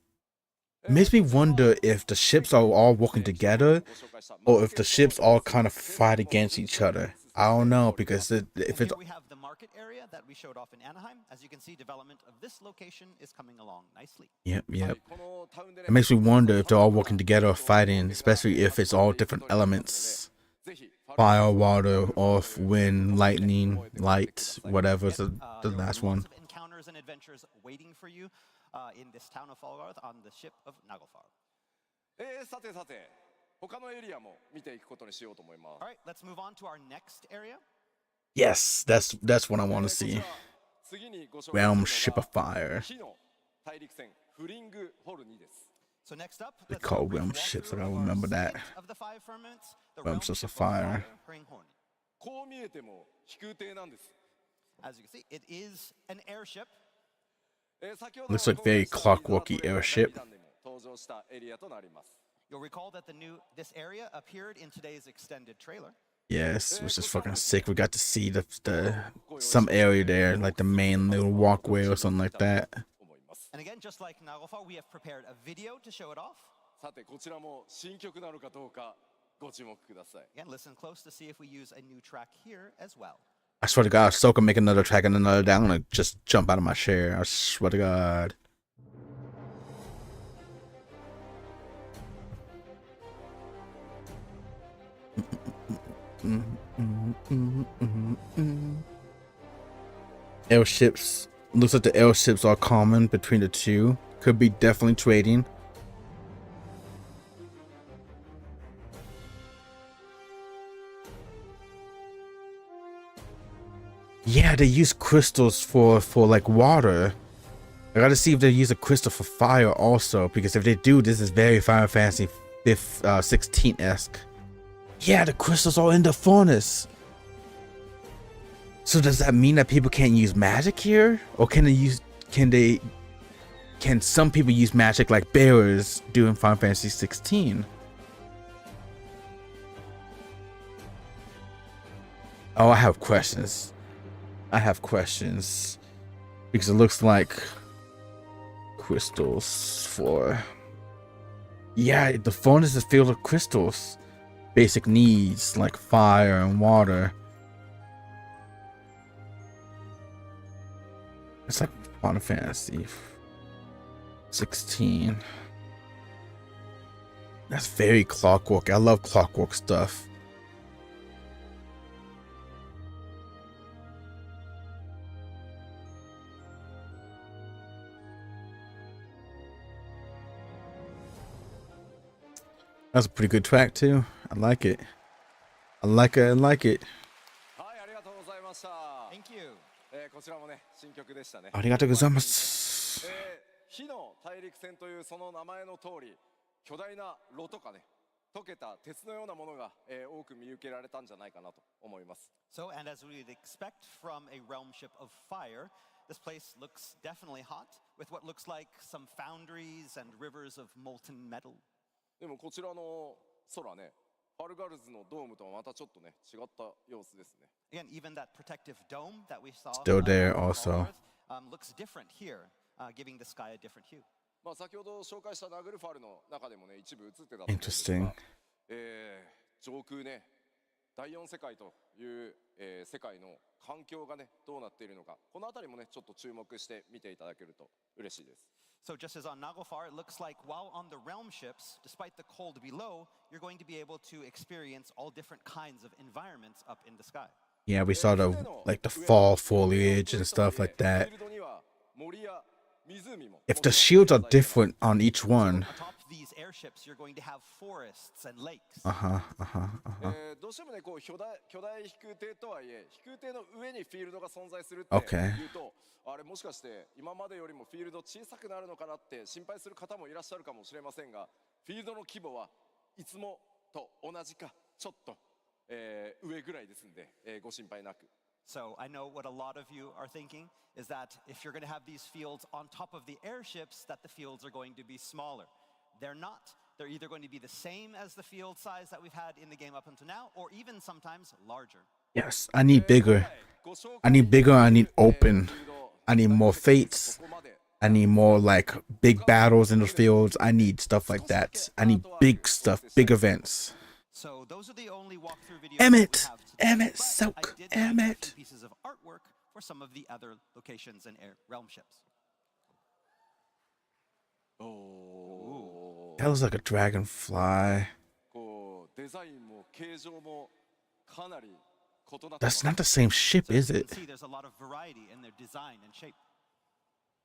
Speaker 1: It makes me wonder if the ships are all working together or if the ships all kind of fight against each other. I don't know because if
Speaker 5: And
Speaker 1: it's
Speaker 5: here we have the market area that we showed off in Anaheim. As you can see, development of this location is coming along nicely.
Speaker 1: yep, yep.
Speaker 4: このタウンでね
Speaker 1: It makes me wonder if they're all working together or fighting, especially if it's all different elements.
Speaker 4: ぜひ
Speaker 1: Fire, water, earth, wind, lightning, light, whatever is the
Speaker 5: There will be
Speaker 1: last one.
Speaker 5: lots of encounters and adventures waiting for you in this town of Falgarth on the ship of Naglfar.
Speaker 4: さてさて他のエリアも見ていくことにしようと思います
Speaker 5: All right, let's move on to our next area.
Speaker 1: Yes, that's what I want to
Speaker 4: こ
Speaker 1: see.
Speaker 4: ちら次にご紹介する
Speaker 1: Realm
Speaker 4: の
Speaker 1: Ship
Speaker 4: が
Speaker 1: of Fire.
Speaker 4: 火の大陸船フリングホルニです
Speaker 5: So next up,
Speaker 1: They
Speaker 5: let's
Speaker 1: call
Speaker 5: do a brief
Speaker 1: realm ships, I
Speaker 5: walkthrough
Speaker 1: gotta
Speaker 5: of our
Speaker 1: remember that.
Speaker 5: second of the five firmaments, the
Speaker 1: Realm
Speaker 5: realm
Speaker 1: ships
Speaker 5: ship
Speaker 1: of
Speaker 5: of
Speaker 1: fire.
Speaker 5: Hringhorni.
Speaker 4: こう見えても飛空艇なんです
Speaker 5: As you can see, it is an airship.
Speaker 4: 先ほど
Speaker 1: Looks like very clockworky airship.
Speaker 4: 登場したエリアとなります
Speaker 5: You'll recall that this area appeared in today's extended trailer.
Speaker 1: Yes, which is fucking sick. We got to see the some area there, like the main little walkway or something like that.
Speaker 4: 思います
Speaker 5: And again, just like Naglfar, we have prepared a video to show it off.
Speaker 4: さてこちらも新曲なのかどうかご注目ください
Speaker 5: Again, listen close to see if we use a new track here as well.
Speaker 1: I swear to God, if Soka make another track and another down, I'm gonna just jump out of my chair. I swear to God. Airships. Looks like the airships are common between the two. Could be definitely trading. Yeah, they use crystals for like water. I gotta see if they use a crystal for fire also, because if they do, this is very Final Fantasy 16-esque. Yeah, the crystals are in the furnace. So does that mean that people can't use magic here? Or can some people use magic like bearers do in Final Fantasy 16? Oh, I have questions. Because it looks like crystals for Yeah, the phone is a field of crystals. Basic needs like fire and water. It's like Final Fantasy 16. That's very clockwork. I love clockwork stuff. That's a pretty good track too. I like it. I like it. I like it.
Speaker 4: はい、ありがとうございました。
Speaker 5: Thank you.
Speaker 4: こちらもね、新曲でしたね。
Speaker 1: ありがとうございます。
Speaker 4: 火の大陸船というその名前の通り、巨大な炉とかね、溶けた鉄のようなものが、多く見受けられたんじゃないかなと思います。
Speaker 5: So, and as we'd expect from a realm ship of fire, this place looks definitely hot, with what looks like some foundries and rivers of molten metal.
Speaker 4: でもこちらの空ね、ファルガルズのドームとはまたちょっとね、違った様子ですね。
Speaker 5: Again, even that protective dome that we saw
Speaker 1: Still there
Speaker 5: on
Speaker 1: also.
Speaker 5: Earth, looks different here, giving the sky a different hue.
Speaker 4: まあ先ほど紹介したナグルファルの中でもね、一部映ってたと思うんですが
Speaker 1: Interesting.
Speaker 4: 上空ね、第4世界という、世界の環境がね、どうなっているのか、このあたりもね、ちょっと注目して見ていただけると嬉しいです。
Speaker 5: So just as on Naglfar, it looks like while on the realm ships, despite the cold below, you're going to be able to experience all different kinds of environments up in the sky.
Speaker 1: Yeah, we saw the like the fall foliage and stuff like that.
Speaker 4: フィールドには森や湖も
Speaker 1: If the shields are different on each one.
Speaker 5: Atop these airships, you're going to have forests and lakes.
Speaker 4: どうしてもね、こう巨大飛空艇とはいえ、飛空艇の上にフィールドが存在するって
Speaker 1: Okay.
Speaker 4: いうと、あれもしかして今までよりもフィールド小さくなるのかなって心配する方もいらっしゃるかもしれませんが、フィールドの規模はいつもと同じかちょっと、上ぐらいですんで、ご心配なく。
Speaker 5: So I know what a lot of you are thinking is that if you're going to have these fields on top of the airships, that the fields are going to be smaller. They're not. They're either going to be the same as the field size that we've had in the game up until now, or even sometimes larger.
Speaker 1: Yes, I need bigger. I need bigger. I need open. I need more fates. I need more like big battles in the fields. I need stuff like that. I need big stuff, big events.
Speaker 5: So those are the only walkthrough videos
Speaker 1: Emmett,
Speaker 5: that we have today,
Speaker 1: Emmett,
Speaker 5: but
Speaker 1: Soak,
Speaker 5: I did have a
Speaker 1: Emmett.
Speaker 5: few pieces of artwork for some of the other locations and realm ships.
Speaker 1: That looks like a dragonfly.
Speaker 4: こうデザインも形状もかなり異なってます
Speaker 1: That's not the same ship,
Speaker 5: So as
Speaker 1: is
Speaker 5: you
Speaker 1: it?
Speaker 5: can see, there's a lot of variety in their design and shape.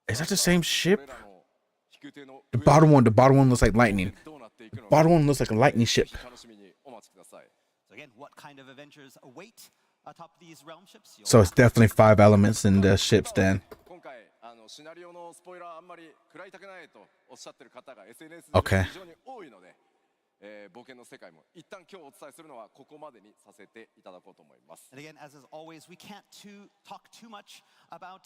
Speaker 1: Is that the same ship?
Speaker 4: これらの飛空艇の
Speaker 1: The bottom one looks like lightning.
Speaker 4: どうなっていくのか
Speaker 1: Bottom one looks like a lightning
Speaker 4: ぜ
Speaker 1: ship.
Speaker 4: ひ楽しみにお待ちください。
Speaker 5: So again, what kind of adventures await atop these realm ships?
Speaker 1: So it's definitely 5 elements in the ships then.
Speaker 4: 今回シナリオのスポイラーあんまり食らいたくないとおっしゃってる方が SNS で
Speaker 1: Okay.
Speaker 4: 非常に多いので、冒険の世界も一旦今日お伝えするのはここまでにさせていただこうと思います。
Speaker 5: And again, as is always, we can't talk too much about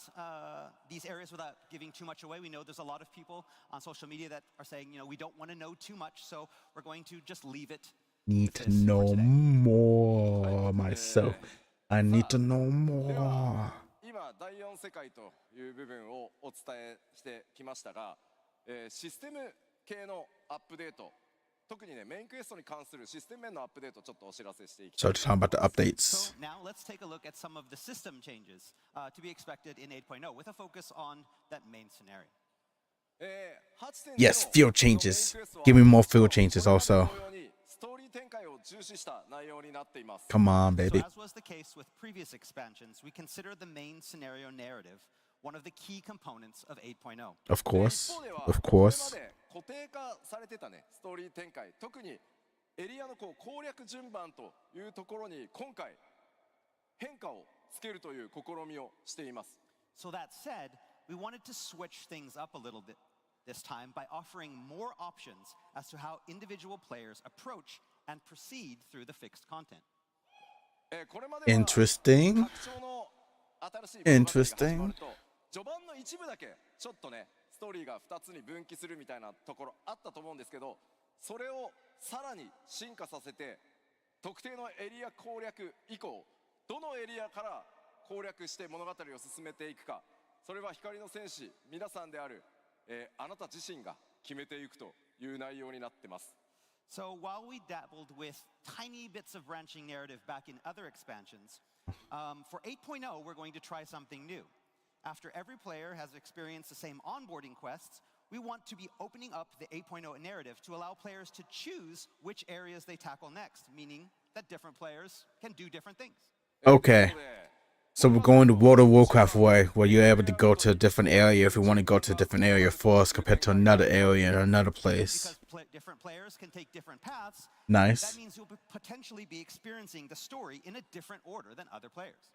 Speaker 5: these areas without giving too much away. We know there's a lot of people on social media that are saying, we don't want to know too much, so we're going to just leave it.
Speaker 1: Need to know more myself. I need to know more.
Speaker 4: 今第4世界という部分をお伝えしてきましたが、システム系のアップデート、特にねメインクエストに関するシステム面のアップデートちょっとお知らせしていきた
Speaker 1: So
Speaker 4: い。
Speaker 1: just talking about the updates.
Speaker 5: So now let's take a look at some of the system changes to be expected in 8.0 with a focus on that main scenario.
Speaker 1: Yes, field changes. Give me more field changes also.
Speaker 4: ストーリー展開を重視した内容になっています。
Speaker 1: Come on,
Speaker 5: So
Speaker 1: baby.
Speaker 5: as was the case with previous expansions, we consider the main scenario narrative one of the key components of 8.0.
Speaker 1: Of
Speaker 4: 一
Speaker 1: course.
Speaker 4: 方では
Speaker 1: Of
Speaker 4: これま
Speaker 1: course.
Speaker 4: で固定化されてたねストーリー展開、特にエリアのこう攻略順番というところに今回変化をつけるという試みをしています。
Speaker 5: So that said, we wanted to switch things up a little bit this time by offering more options as to how individual players approach and proceed through the fixed content.
Speaker 4: これまでは
Speaker 1: Interesting.
Speaker 4: 拡張の新しい物語が始ま
Speaker 1: Interesting.
Speaker 4: ると序盤の一部だけちょっとねストーリーが2つに分岐するみたいなところあったと思うんですけど、それをさらに進化させて特定のエリア攻略以降どのエリアから攻略して物語を進めていくか、それは光の戦士皆さんである、あなた自身が決めていくという内容になってます。
Speaker 5: So while we dabbled with tiny bits of branching narrative back in other expansions, for 8.0 we're going to try something new. After every player has experienced the same onboarding quests, we want to be opening up the 8.0 narrative to allow players to choose which areas they tackle next, meaning that different players can do different things.
Speaker 1: Okay. So we're going the World of Warcraft way, where you're able to go to a different area if you want to go to a different area first compared to another area in another place.
Speaker 5: Because different players can take different paths,
Speaker 1: Nice.
Speaker 5: that means you'll potentially be experiencing the story in a different order than other players.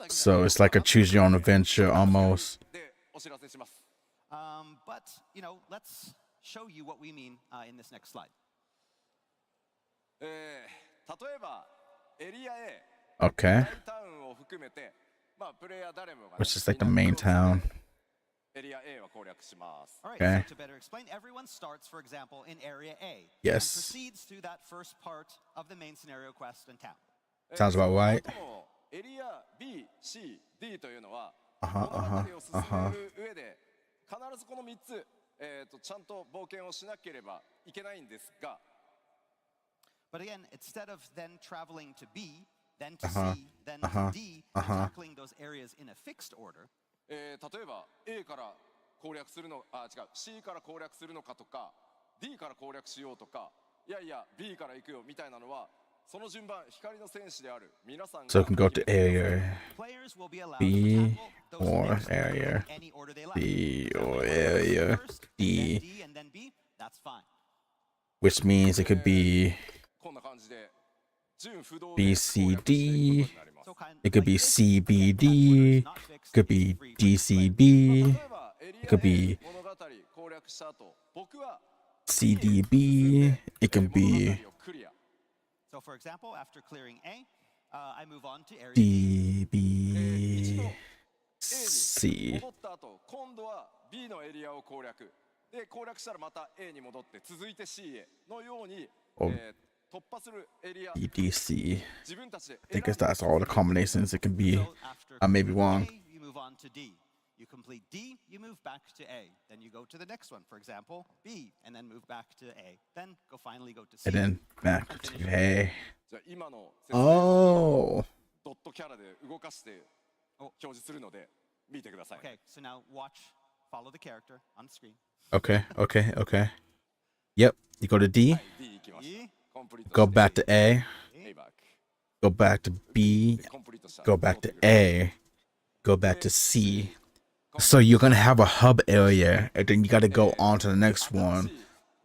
Speaker 1: So it's like a choose your own adventure almost.
Speaker 4: でお知らせします。
Speaker 5: But, let's show you what we mean in this next slide.
Speaker 4: 例えばエリア A
Speaker 1: Okay.
Speaker 4: 大タウンを含めて、プレイヤー誰もがね、
Speaker 1: Which is like the main town.
Speaker 4: エリア A は攻略します。
Speaker 5: All right,
Speaker 1: Okay.
Speaker 5: so to better explain, everyone starts, for example, in Area A.
Speaker 1: Yes.
Speaker 5: And proceeds through that first part of the main scenario quest and town.
Speaker 1: Sounds about right.
Speaker 4: その後のエリア B、C、D というのは、
Speaker 1: Uh-huh,
Speaker 4: 物語を進める上で、必ずこの3つ、ちゃんと冒険をしなければいけないんですが、
Speaker 5: But again, instead of then traveling to B, then to C, then to D, and tackling those areas in a fixed order,
Speaker 4: 例えば A から攻略するの、違う、C から攻略するのかとか、D から攻略しようとか、いやいや B から行くよみたいなのは、その順番、光の戦士である皆さんが
Speaker 1: So it can go to area
Speaker 5: players will be allowed
Speaker 1: B
Speaker 5: to tackle those
Speaker 1: or
Speaker 5: next
Speaker 1: area
Speaker 5: in any order they like.
Speaker 1: B or
Speaker 5: If
Speaker 1: area
Speaker 5: first, then
Speaker 1: D,
Speaker 5: D, and then B, that's fine.
Speaker 1: which means it could be
Speaker 4: こんな感じで順不動
Speaker 1: B
Speaker 4: で
Speaker 1: C
Speaker 4: 攻略していくことになります。
Speaker 5: So
Speaker 1: it could be
Speaker 5: like this,
Speaker 1: CBD,
Speaker 5: not fixed,
Speaker 1: it could
Speaker 5: it's
Speaker 1: be
Speaker 5: free.
Speaker 1: DCB,
Speaker 4: 例えばエリア
Speaker 1: it could be
Speaker 4: A 物語攻略した後、僕は
Speaker 1: CDB, it can
Speaker 4: 物
Speaker 1: be
Speaker 4: 語をクリア。
Speaker 5: So for example, after clearing A, I move on to area B.
Speaker 1: DB
Speaker 4: に
Speaker 1: C.
Speaker 4: 戻った後、今度は B のエリアを攻略。で、攻略したらまた A に戻って続いて C へのように、突破するエリア、
Speaker 1: EDC.
Speaker 4: 自分たちで
Speaker 1: I think that's all the combinations it can be.
Speaker 5: So after
Speaker 1: I may be
Speaker 5: clearing
Speaker 1: wrong.
Speaker 5: A, you move on to D. You complete D, you move back to A. Then you go to the next one, for example, B, and then move back to A. Then finally go to C.
Speaker 1: And then back to A.
Speaker 4: じゃあ今の説明を
Speaker 1: Oh.
Speaker 4: ドットキャラで動かして表示するので見てください。
Speaker 5: Okay, so now follow the character on the screen.
Speaker 1: Okay, okay, okay. Yep. You go to D,
Speaker 4: はい D 行きました。コンプリート
Speaker 1: go
Speaker 4: して
Speaker 1: back to A,
Speaker 4: A バック
Speaker 1: go back to B,
Speaker 4: でコンプリートした
Speaker 1: go back to A, go back to C. So you're gonna have a hub area, and then you gotta go on to the next one,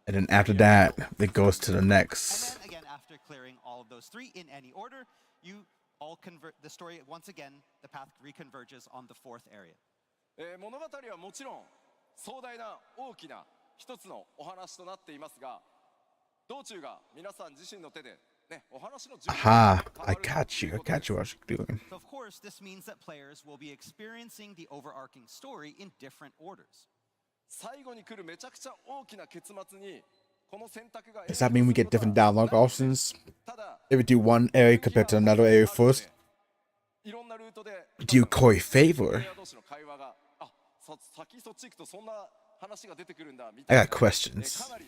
Speaker 1: and then after that, it goes to the
Speaker 5: And
Speaker 1: next.
Speaker 5: then again, after clearing all of those three in any order, you all convert the story once again. The path reconverges on the fourth area.
Speaker 4: 物語はもちろん壮大な大きな一つのお話となっていますが、道中が皆さん自身の手でね、お話の順番
Speaker 1: Aha, I got you. I got you what you're doing.
Speaker 5: So of course, this means that players will be experiencing the overarching story in different orders.
Speaker 4: 最後に来るめちゃくちゃ大きな結末にこの選択が
Speaker 1: Does that mean we get different dialogue options
Speaker 4: ただ
Speaker 1: if we do one area compared to another area first?
Speaker 4: いろんなルートで
Speaker 1: Do you curry
Speaker 4: プレイ
Speaker 1: favor?
Speaker 4: ヤー同士の会話が先そっち行くとそんな話が出てくるんだみ
Speaker 1: I
Speaker 4: たいな
Speaker 1: got questions.
Speaker 4: かなり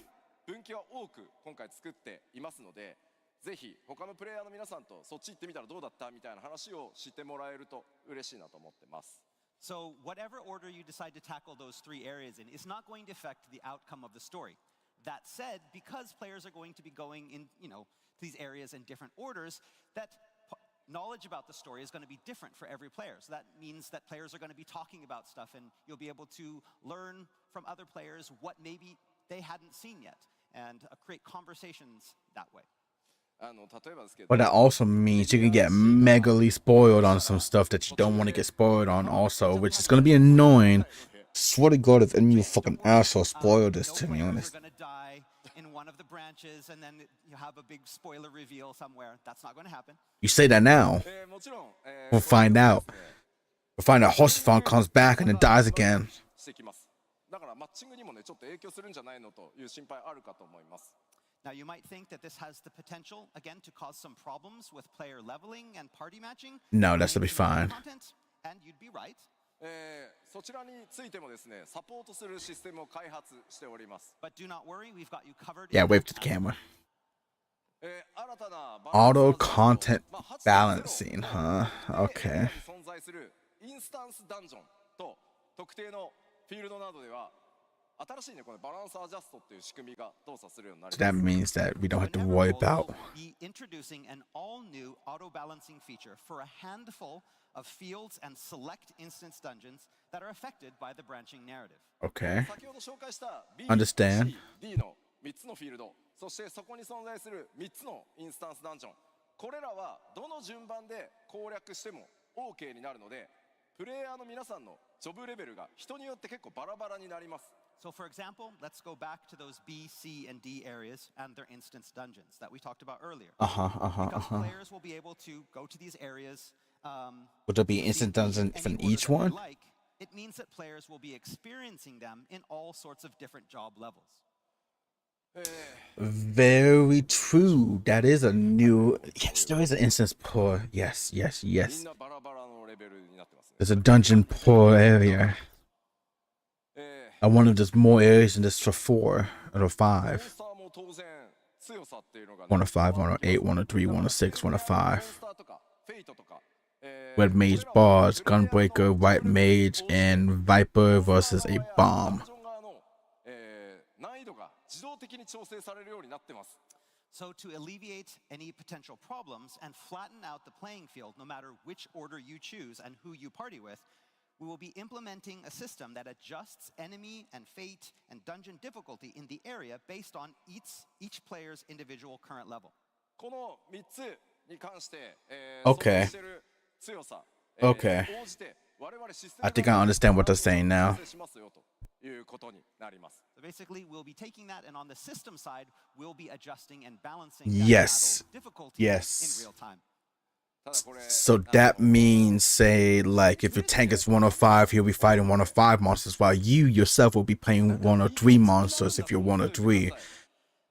Speaker 4: 分岐は多く今回作っていますので、ぜひ他のプレイヤーの皆さんとそっち行ってみたらどうだったみたいな話を知ってもらえると嬉しいなと思ってます。
Speaker 5: So whatever order you decide to tackle those three areas in is not going to affect the outcome of the story. That said, because players are going to be going in, these areas in different orders, that knowledge about the story is going to be different for every player. So that means that players are going to be talking about stuff, and you'll be able to learn from other players what maybe they hadn't seen yet, and create conversations that way.
Speaker 4: 例えばですけど
Speaker 1: But that also means you can get megally spoiled on some stuff that you don't want to get spoiled on also, which is going to be annoying. Swear to God, if any of you fucking assholes spoil this to
Speaker 5: No
Speaker 1: me,
Speaker 5: players
Speaker 1: honest.
Speaker 5: are going to die in one of the branches, and then you have a big spoiler reveal somewhere. That's not going to happen.
Speaker 1: You say that now.
Speaker 4: もちろん、
Speaker 1: We'll find out. We'll find out Horsefon comes back and then dies again.
Speaker 4: してきます。だからマッチングにもねちょっと影響するんじゃないのという心配あるかと思います。
Speaker 5: Now, you might think that this has the potential, again, to cause some problems with player leveling and party matching.
Speaker 1: No, that should be
Speaker 5: in the
Speaker 1: fine.
Speaker 5: content, and you'd be right.
Speaker 4: そちらについてもですね、サポートするシステムを開発しております。
Speaker 5: But do not worry, we've got you covered.
Speaker 1: Yeah,
Speaker 5: in
Speaker 1: wave
Speaker 5: that
Speaker 1: to the
Speaker 5: aspect.
Speaker 1: camera.
Speaker 4: 新たな
Speaker 1: Auto
Speaker 4: バランスアジャスト
Speaker 1: content balancing, huh? Okay.
Speaker 4: 存在するインスタンスダンジョンと特定のフィールドなどでは新しいねこのバランスアジャストっていう仕組みが動作するようになり
Speaker 1: So that
Speaker 4: ます。
Speaker 1: means that we don't have to
Speaker 5: Whenever
Speaker 1: worry
Speaker 5: we'll
Speaker 1: about.
Speaker 5: be introducing an all-new auto-balancing feature for a handful of fields and select instance dungeons that are affected by the branching narrative.
Speaker 1: Okay.
Speaker 4: 先ほど紹介した B、
Speaker 1: Understand.
Speaker 4: C、D の3つのフィールド、そしてそこに存在する3つのインスタンスダンジョン、これらはどの順番で攻略しても OK になるので、プレイヤーの皆さんのジョブレベルが人によって結構バラバラになります。
Speaker 5: So for example, let's go back to those B, C, and D areas and their instance dungeons that we talked about earlier. Because players will be able to go to these areas.
Speaker 1: Would there be instant dungeon
Speaker 5: any
Speaker 1: from
Speaker 5: order
Speaker 1: each
Speaker 5: that they
Speaker 1: one?
Speaker 5: like, it means that players will be experiencing them in all sorts of different job levels.
Speaker 1: Very true. That is a new. Yes, there is an instance per. Yes, yes,
Speaker 4: みん
Speaker 1: yes.
Speaker 4: なバラバラのレベルになってますね。
Speaker 1: There's a dungeon per area. I wonder if there's more areas than this for 4 or 5.
Speaker 4: モンスターも当然強さっていうのがね、
Speaker 1: 1 or 5, 1 or 8, 1 or 3, 1 or 6, 1 or
Speaker 4: モン
Speaker 1: 5.
Speaker 4: スターとかフェイトとか、
Speaker 1: Red Mage Bars, Gunbreaker, White Mage, and Viper versus a Bomb.
Speaker 4: ダンジョン側の、難易度が自動的に調整されるようになってます。
Speaker 5: So to alleviate any potential problems and flatten out the playing field, no matter which order you choose and who you party with, we will be implementing a system that adjusts enemy and fate and dungeon difficulty in the area based on each player's individual current level.
Speaker 4: この3つに関して、存
Speaker 1: Okay.
Speaker 4: 在している強さ、
Speaker 1: Okay.
Speaker 4: 応じて我々システム
Speaker 1: I think I understand what they're saying now.
Speaker 4: 調整しますよということになります。
Speaker 5: So basically, we'll be taking that, and on the system side, we'll be adjusting and balancing
Speaker 1: Yes.
Speaker 5: that battle difficulty
Speaker 1: Yes.
Speaker 5: in real time.
Speaker 4: ただこれ
Speaker 1: So that means, say, like, if your tank is 105, he'll be fighting 105 monsters, while you yourself will be playing 103 monsters if you're 103.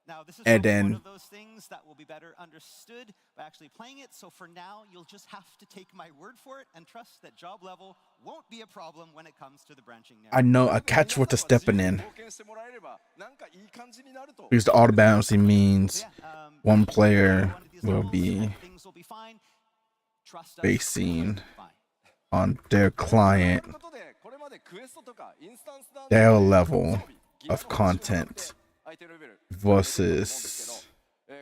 Speaker 5: Now, this is
Speaker 1: And
Speaker 5: probably one
Speaker 1: then-
Speaker 5: of those things that will be better understood by actually playing it. So for now, you'll just have to take my word for it and trust that job level won't be a problem when it comes to the branching
Speaker 1: I
Speaker 5: narrative.
Speaker 1: know, I catch what they're stepping in.
Speaker 4: 冒険してもらえればなんかいい感じになると
Speaker 1: Because the auto balancing means
Speaker 5: Yeah,
Speaker 1: one
Speaker 5: go
Speaker 1: player
Speaker 5: into these
Speaker 1: will
Speaker 5: levels,
Speaker 1: be
Speaker 5: and things will be fine. Trust us,
Speaker 1: facing
Speaker 5: fine.
Speaker 1: on their client
Speaker 4: ということでこれまでクエストとかインスタンスダン
Speaker 1: their
Speaker 4: ジョン
Speaker 1: level of content versus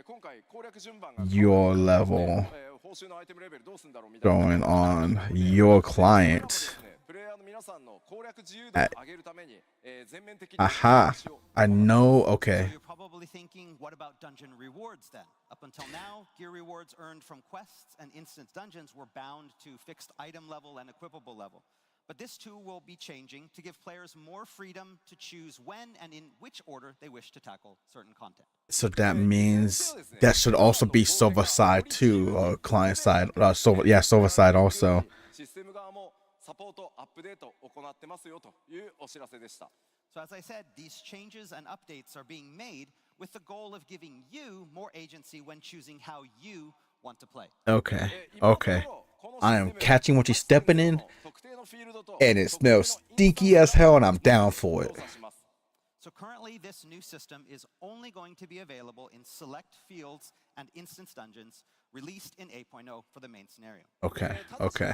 Speaker 4: 今回攻略順番が
Speaker 1: your level
Speaker 4: 報酬のアイテムレベルどうするんだろうみたいな
Speaker 1: going on your client.
Speaker 4: プレイヤーの皆さんの攻略自由度を上げるために全面的に
Speaker 1: Aha. I know,
Speaker 5: So
Speaker 1: okay.
Speaker 5: you're probably thinking, what about dungeon rewards then? Up until now, gear rewards earned from quests and instance dungeons were bound to fixed item level and equipable level. But this too will be changing to give players more freedom to choose when and in which order they wish to tackle certain content.
Speaker 1: So that means that should also be server side too, or client side. Server side also.
Speaker 4: システム側もサポートアップデートを行ってますよというお知らせでした。
Speaker 5: So as I said, these changes and updates are being made with the goal of giving you more agency when choosing how you want to play.
Speaker 1: Okay, okay. I am catching what you're stepping in, and it smells stinky as hell, and I'm down for it.
Speaker 5: So currently, this new system is only going to be available in select fields and instance dungeons released in 8.0 for the main scenario.
Speaker 1: Okay, okay.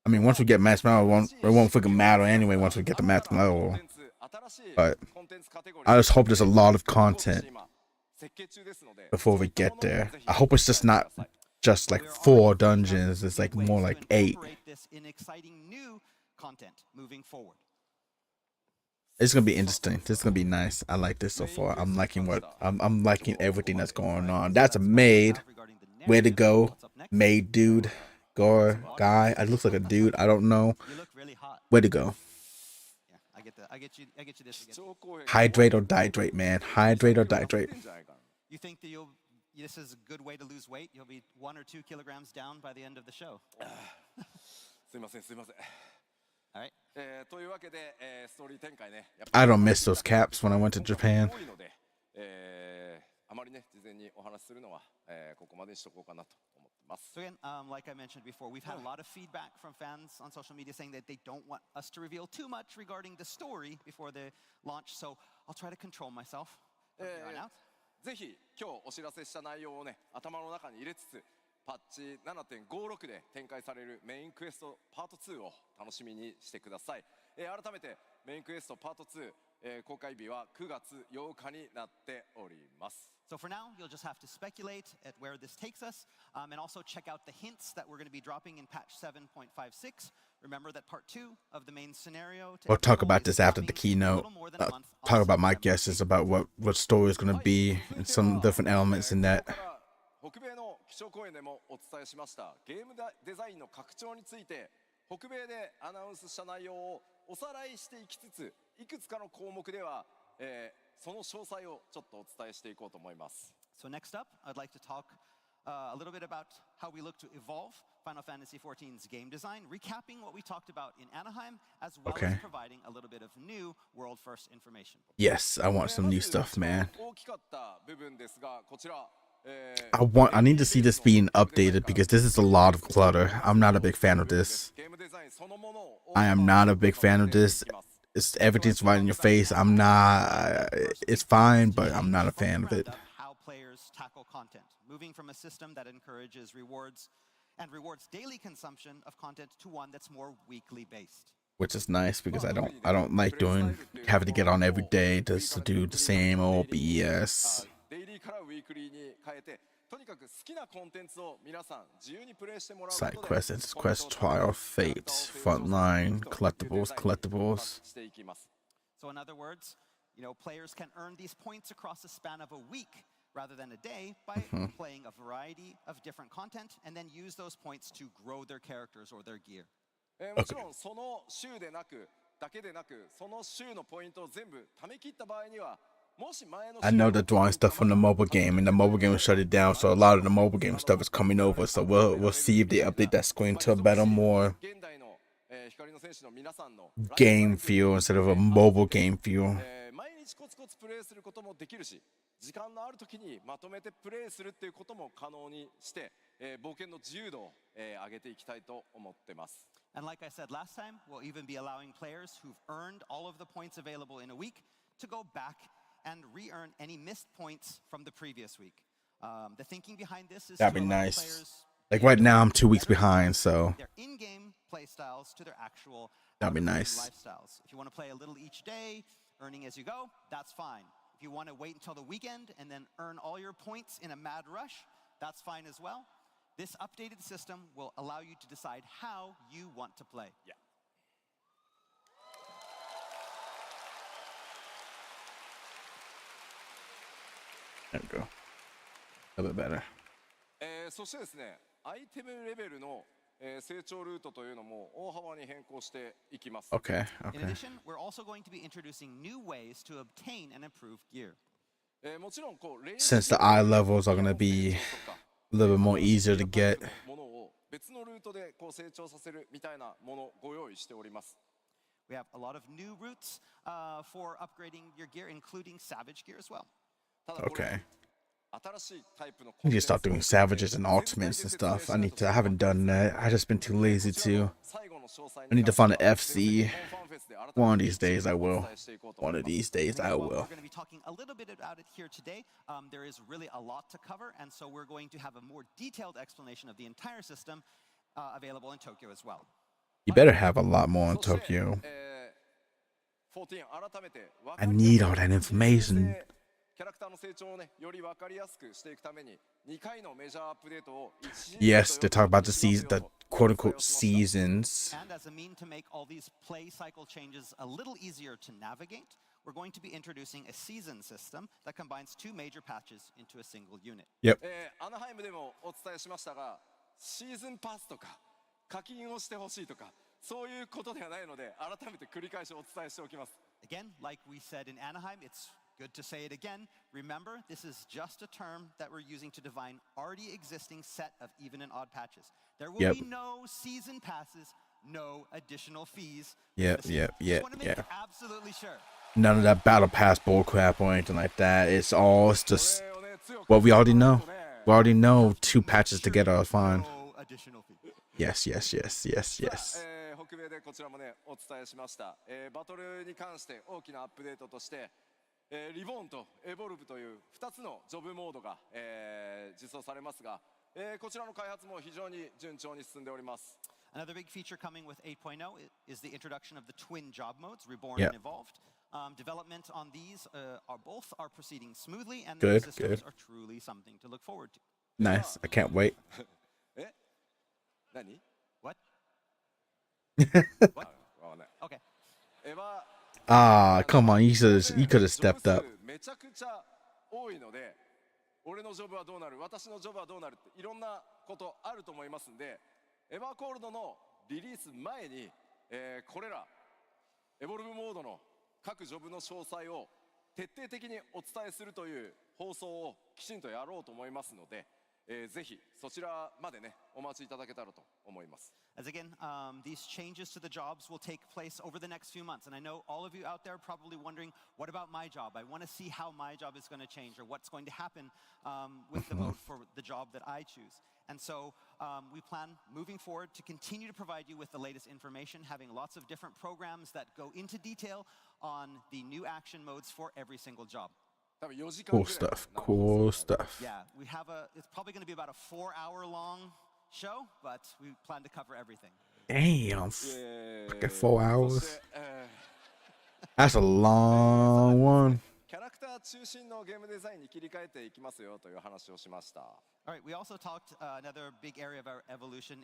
Speaker 1: I mean, once we get max level, it won't freaking matter anyway once we get the max level. But I just hope there's a lot of content before we get there. I hope it's just not just like 4 dungeons. It's like more like 8.
Speaker 5: This in exciting new content moving forward.
Speaker 1: It's gonna be interesting. This is gonna be nice. I like this so far. I'm liking I'm liking everything that's going on. That's a maid. Way to go, maid dude. Gore guy. It looks like a dude. I don't know.
Speaker 5: You look really hot.
Speaker 1: Way to go.
Speaker 5: Yeah, I get that. I get you this again.
Speaker 1: Hydrate or dihydrate, man. Hydrate or dihydrate.
Speaker 5: You think that this is a good way to lose weight? You'll be 1 or 2 kilograms down by the end of the show.
Speaker 4: すいませんすいません。
Speaker 5: All right.
Speaker 4: というわけで、ストーリー展開ね。
Speaker 1: I don't miss those caps when I went to Japan.
Speaker 4: 多いのであまりね事前にお話しするのは、ここまでにしとこうかなと思ってます。ます。
Speaker 5: So again, like I mentioned before, we've had a lot of feedback from fans on social media saying that they don't want us to reveal too much regarding the story before the launch. So I'll try to control myself from here on out.
Speaker 4: ぜひ今日お知らせした内容をね頭の中に入れつつパッチ 7.56 で展開されるメインクエストパート2を楽しみにしてください。改めてメインクエストパート2、公開日は9月8日になっております。
Speaker 5: So for now, you'll just have to speculate at where this takes us, and also check out the hints that we're going to be dropping in patch 7.56. Remember that part 2 of the main scenario.
Speaker 1: We'll talk about this after the keynote. Talk about my guesses about what story is going to be and some different elements in that.
Speaker 4: 北米の基調講演でもお伝えしましたゲームデザインの拡張について北米でアナウンスした内容をおさらいしていきつついくつかの項目では、その詳細をちょっとお伝えしていこうと思います。
Speaker 5: So next up, I'd like to talk a little bit about how we look to evolve Final Fantasy XIV's game design, recapping what we talked about in Anaheim, as well as providing a little bit of new world-first information.
Speaker 1: Yes, I want some new stuff, man.
Speaker 4: 大きかった部分ですがこちら
Speaker 1: I need to see this being updated because this is a lot of clutter. I'm not a big fan of this. I am not a big fan of this. Everything's right in your face. I'm not. It's fine, but I'm not a fan of it.
Speaker 5: How players tackle content, moving from a system that encourages rewards daily consumption of content to one that's more weekly based.
Speaker 1: Which is nice because I don't like having to get on every day just to do the same old BS.
Speaker 4: デイリーからウィークリーに変えてとにかく好きなコンテンツを皆さん自由にプレイしてもらうことで
Speaker 1: Side quests, quest trial, fate, frontline, collectibles.
Speaker 5: So in other words, players can earn these points across the span of a week rather than a day by playing a variety of different content and then use those points to grow their characters or their gear.
Speaker 4: もちろんその週だけでなくその週のポイントを全部貯め切った場合には
Speaker 1: I know they're drawing stuff from the mobile game, and the mobile game shut it down, so a lot of the mobile game stuff is coming over. So we'll see if they update that screen to a better, more game feel instead of a mobile game feel.
Speaker 4: 毎日コツコツプレイすることもできるし、時間のある時にまとめてプレイするっていうことも可能にして、冒険の自由度を上げていきたいと思ってます。
Speaker 5: And like I said last time, we'll even be allowing players who've earned all of the points available in a week to go back and re-earn any missed points from the previous week. The thinking behind this is
Speaker 1: that'd be nice. Like right now, I'm 2 weeks behind, so
Speaker 5: their in-game play styles to their actual
Speaker 1: that'd be nice.
Speaker 5: Lifestyles. If you want to play a little each day, earning as you go, that's fine. If you want to wait until the weekend and then earn all your points in a mad rush, that's fine as well. This updated system will allow you to decide how you want to play.
Speaker 4: Yeah.
Speaker 1: There we go. A little bit better.
Speaker 4: そしてですね、アイテムレベルの成長ルートというのも大幅に変更していきます。
Speaker 1: Okay,
Speaker 5: In
Speaker 1: okay.
Speaker 5: addition, we're also going to be introducing new ways to obtain and improve gear.
Speaker 4: もちろんこう
Speaker 1: Since the eye levels are gonna be a little bit more easier to get.
Speaker 4: ものを別のルートでこう成長させるみたいなものをご用意しております。
Speaker 5: We have a lot of new routes for upgrading your gear, including Savage gear as well.
Speaker 1: Okay.
Speaker 4: 新しいタイプの
Speaker 1: I need to start doing savages and ultimates and stuff. I haven't done that. I just been too lazy to. I need to find an FC. One of these days I will. One of these days I will.
Speaker 5: We're going to be talking a little bit about it here today. There is really a lot to cover, and so we're going to have a more detailed explanation of the entire system available in Tokyo as well.
Speaker 1: You better have a lot more in Tokyo. I need all that information.
Speaker 4: キャラクターの成長をね、より分かりやすくしていくために2回のメジャーアップデートを
Speaker 1: Yes, they talk about the season, the quote-unquote seasons.
Speaker 5: And as a mean to make all these play cycle changes a little easier to navigate, we're going to be introducing a season system that combines 2 major patches into a single unit.
Speaker 1: Yep.
Speaker 4: アナハイムでもお伝えしましたが、シーズンパスとか課金をしてほしいとか、そういうことではないので、改めて繰り返しお伝えしておきます。
Speaker 5: Again, like we said in Anaheim, it's good to say it again. Remember, this is just a term that we're using to define already existing set of even and odd patches. There will be no season passes, no additional fees.
Speaker 1: Yep.
Speaker 5: Just want to make it absolutely sure.
Speaker 1: None of that battle pass bullcrap or anything like that. It's just what we already know. We already know 2 patches together are fine.
Speaker 5: No additional fee.
Speaker 1: Yes, yes, yes, yes,
Speaker 4: さあ
Speaker 1: yes.
Speaker 4: 北米でこちらもねお伝えしました、バトルに関して大きなアップデートとして、リボーンとエボルブという2つのジョブモードが、実装されますが、こちらの開発も非常に順調に進んでおります。
Speaker 5: Another big feature coming with 8.0 is the introduction of the twin job modes, Reborn
Speaker 1: Yep.
Speaker 5: and Evolved. Development on these are proceeding smoothly, and
Speaker 1: Good,
Speaker 5: the systems
Speaker 1: good.
Speaker 5: are truly something to look forward to.
Speaker 1: Nice. I can't wait.
Speaker 4: 何
Speaker 5: What?
Speaker 4: わかんない
Speaker 5: Okay.
Speaker 4: エヴァ
Speaker 1: Ah, come on. You could have stepped up.
Speaker 4: めちゃくちゃ多いので、俺のジョブはどうなる、私のジョブはどうなるっていろんなことあると思いますんで、エヴァコールドのリリース前に、これらエボルブモードの各ジョブの詳細を徹底的にお伝えするという放送をきちんとやろうと思いますので、ぜひそちらまでねお待ちいただけたらと思います。
Speaker 5: As again, these changes to the jobs will take place over the next few months. And I know all of you out there are probably wondering, what about my job? I want to see how my job is going to change or what's going to happen with the mode for the job that I choose. And so we plan moving forward to continue to provide you with the latest information, having lots of different programs that go into detail on the new action modes for every single job.
Speaker 4: 多分4時間
Speaker 1: Cool
Speaker 4: ぐらい
Speaker 1: stuff. Cool stuff.
Speaker 5: Yeah, it's probably going to be about a 4-hour long show, but we plan to cover everything.
Speaker 1: Damn.
Speaker 4: えー
Speaker 1: Fucking 4 hours.
Speaker 4: そして、
Speaker 1: That's a long one.
Speaker 4: キャラクター中心のゲームデザインに切り替えていきますよという話をしました。
Speaker 5: All right, we also talked, another big area of our evolution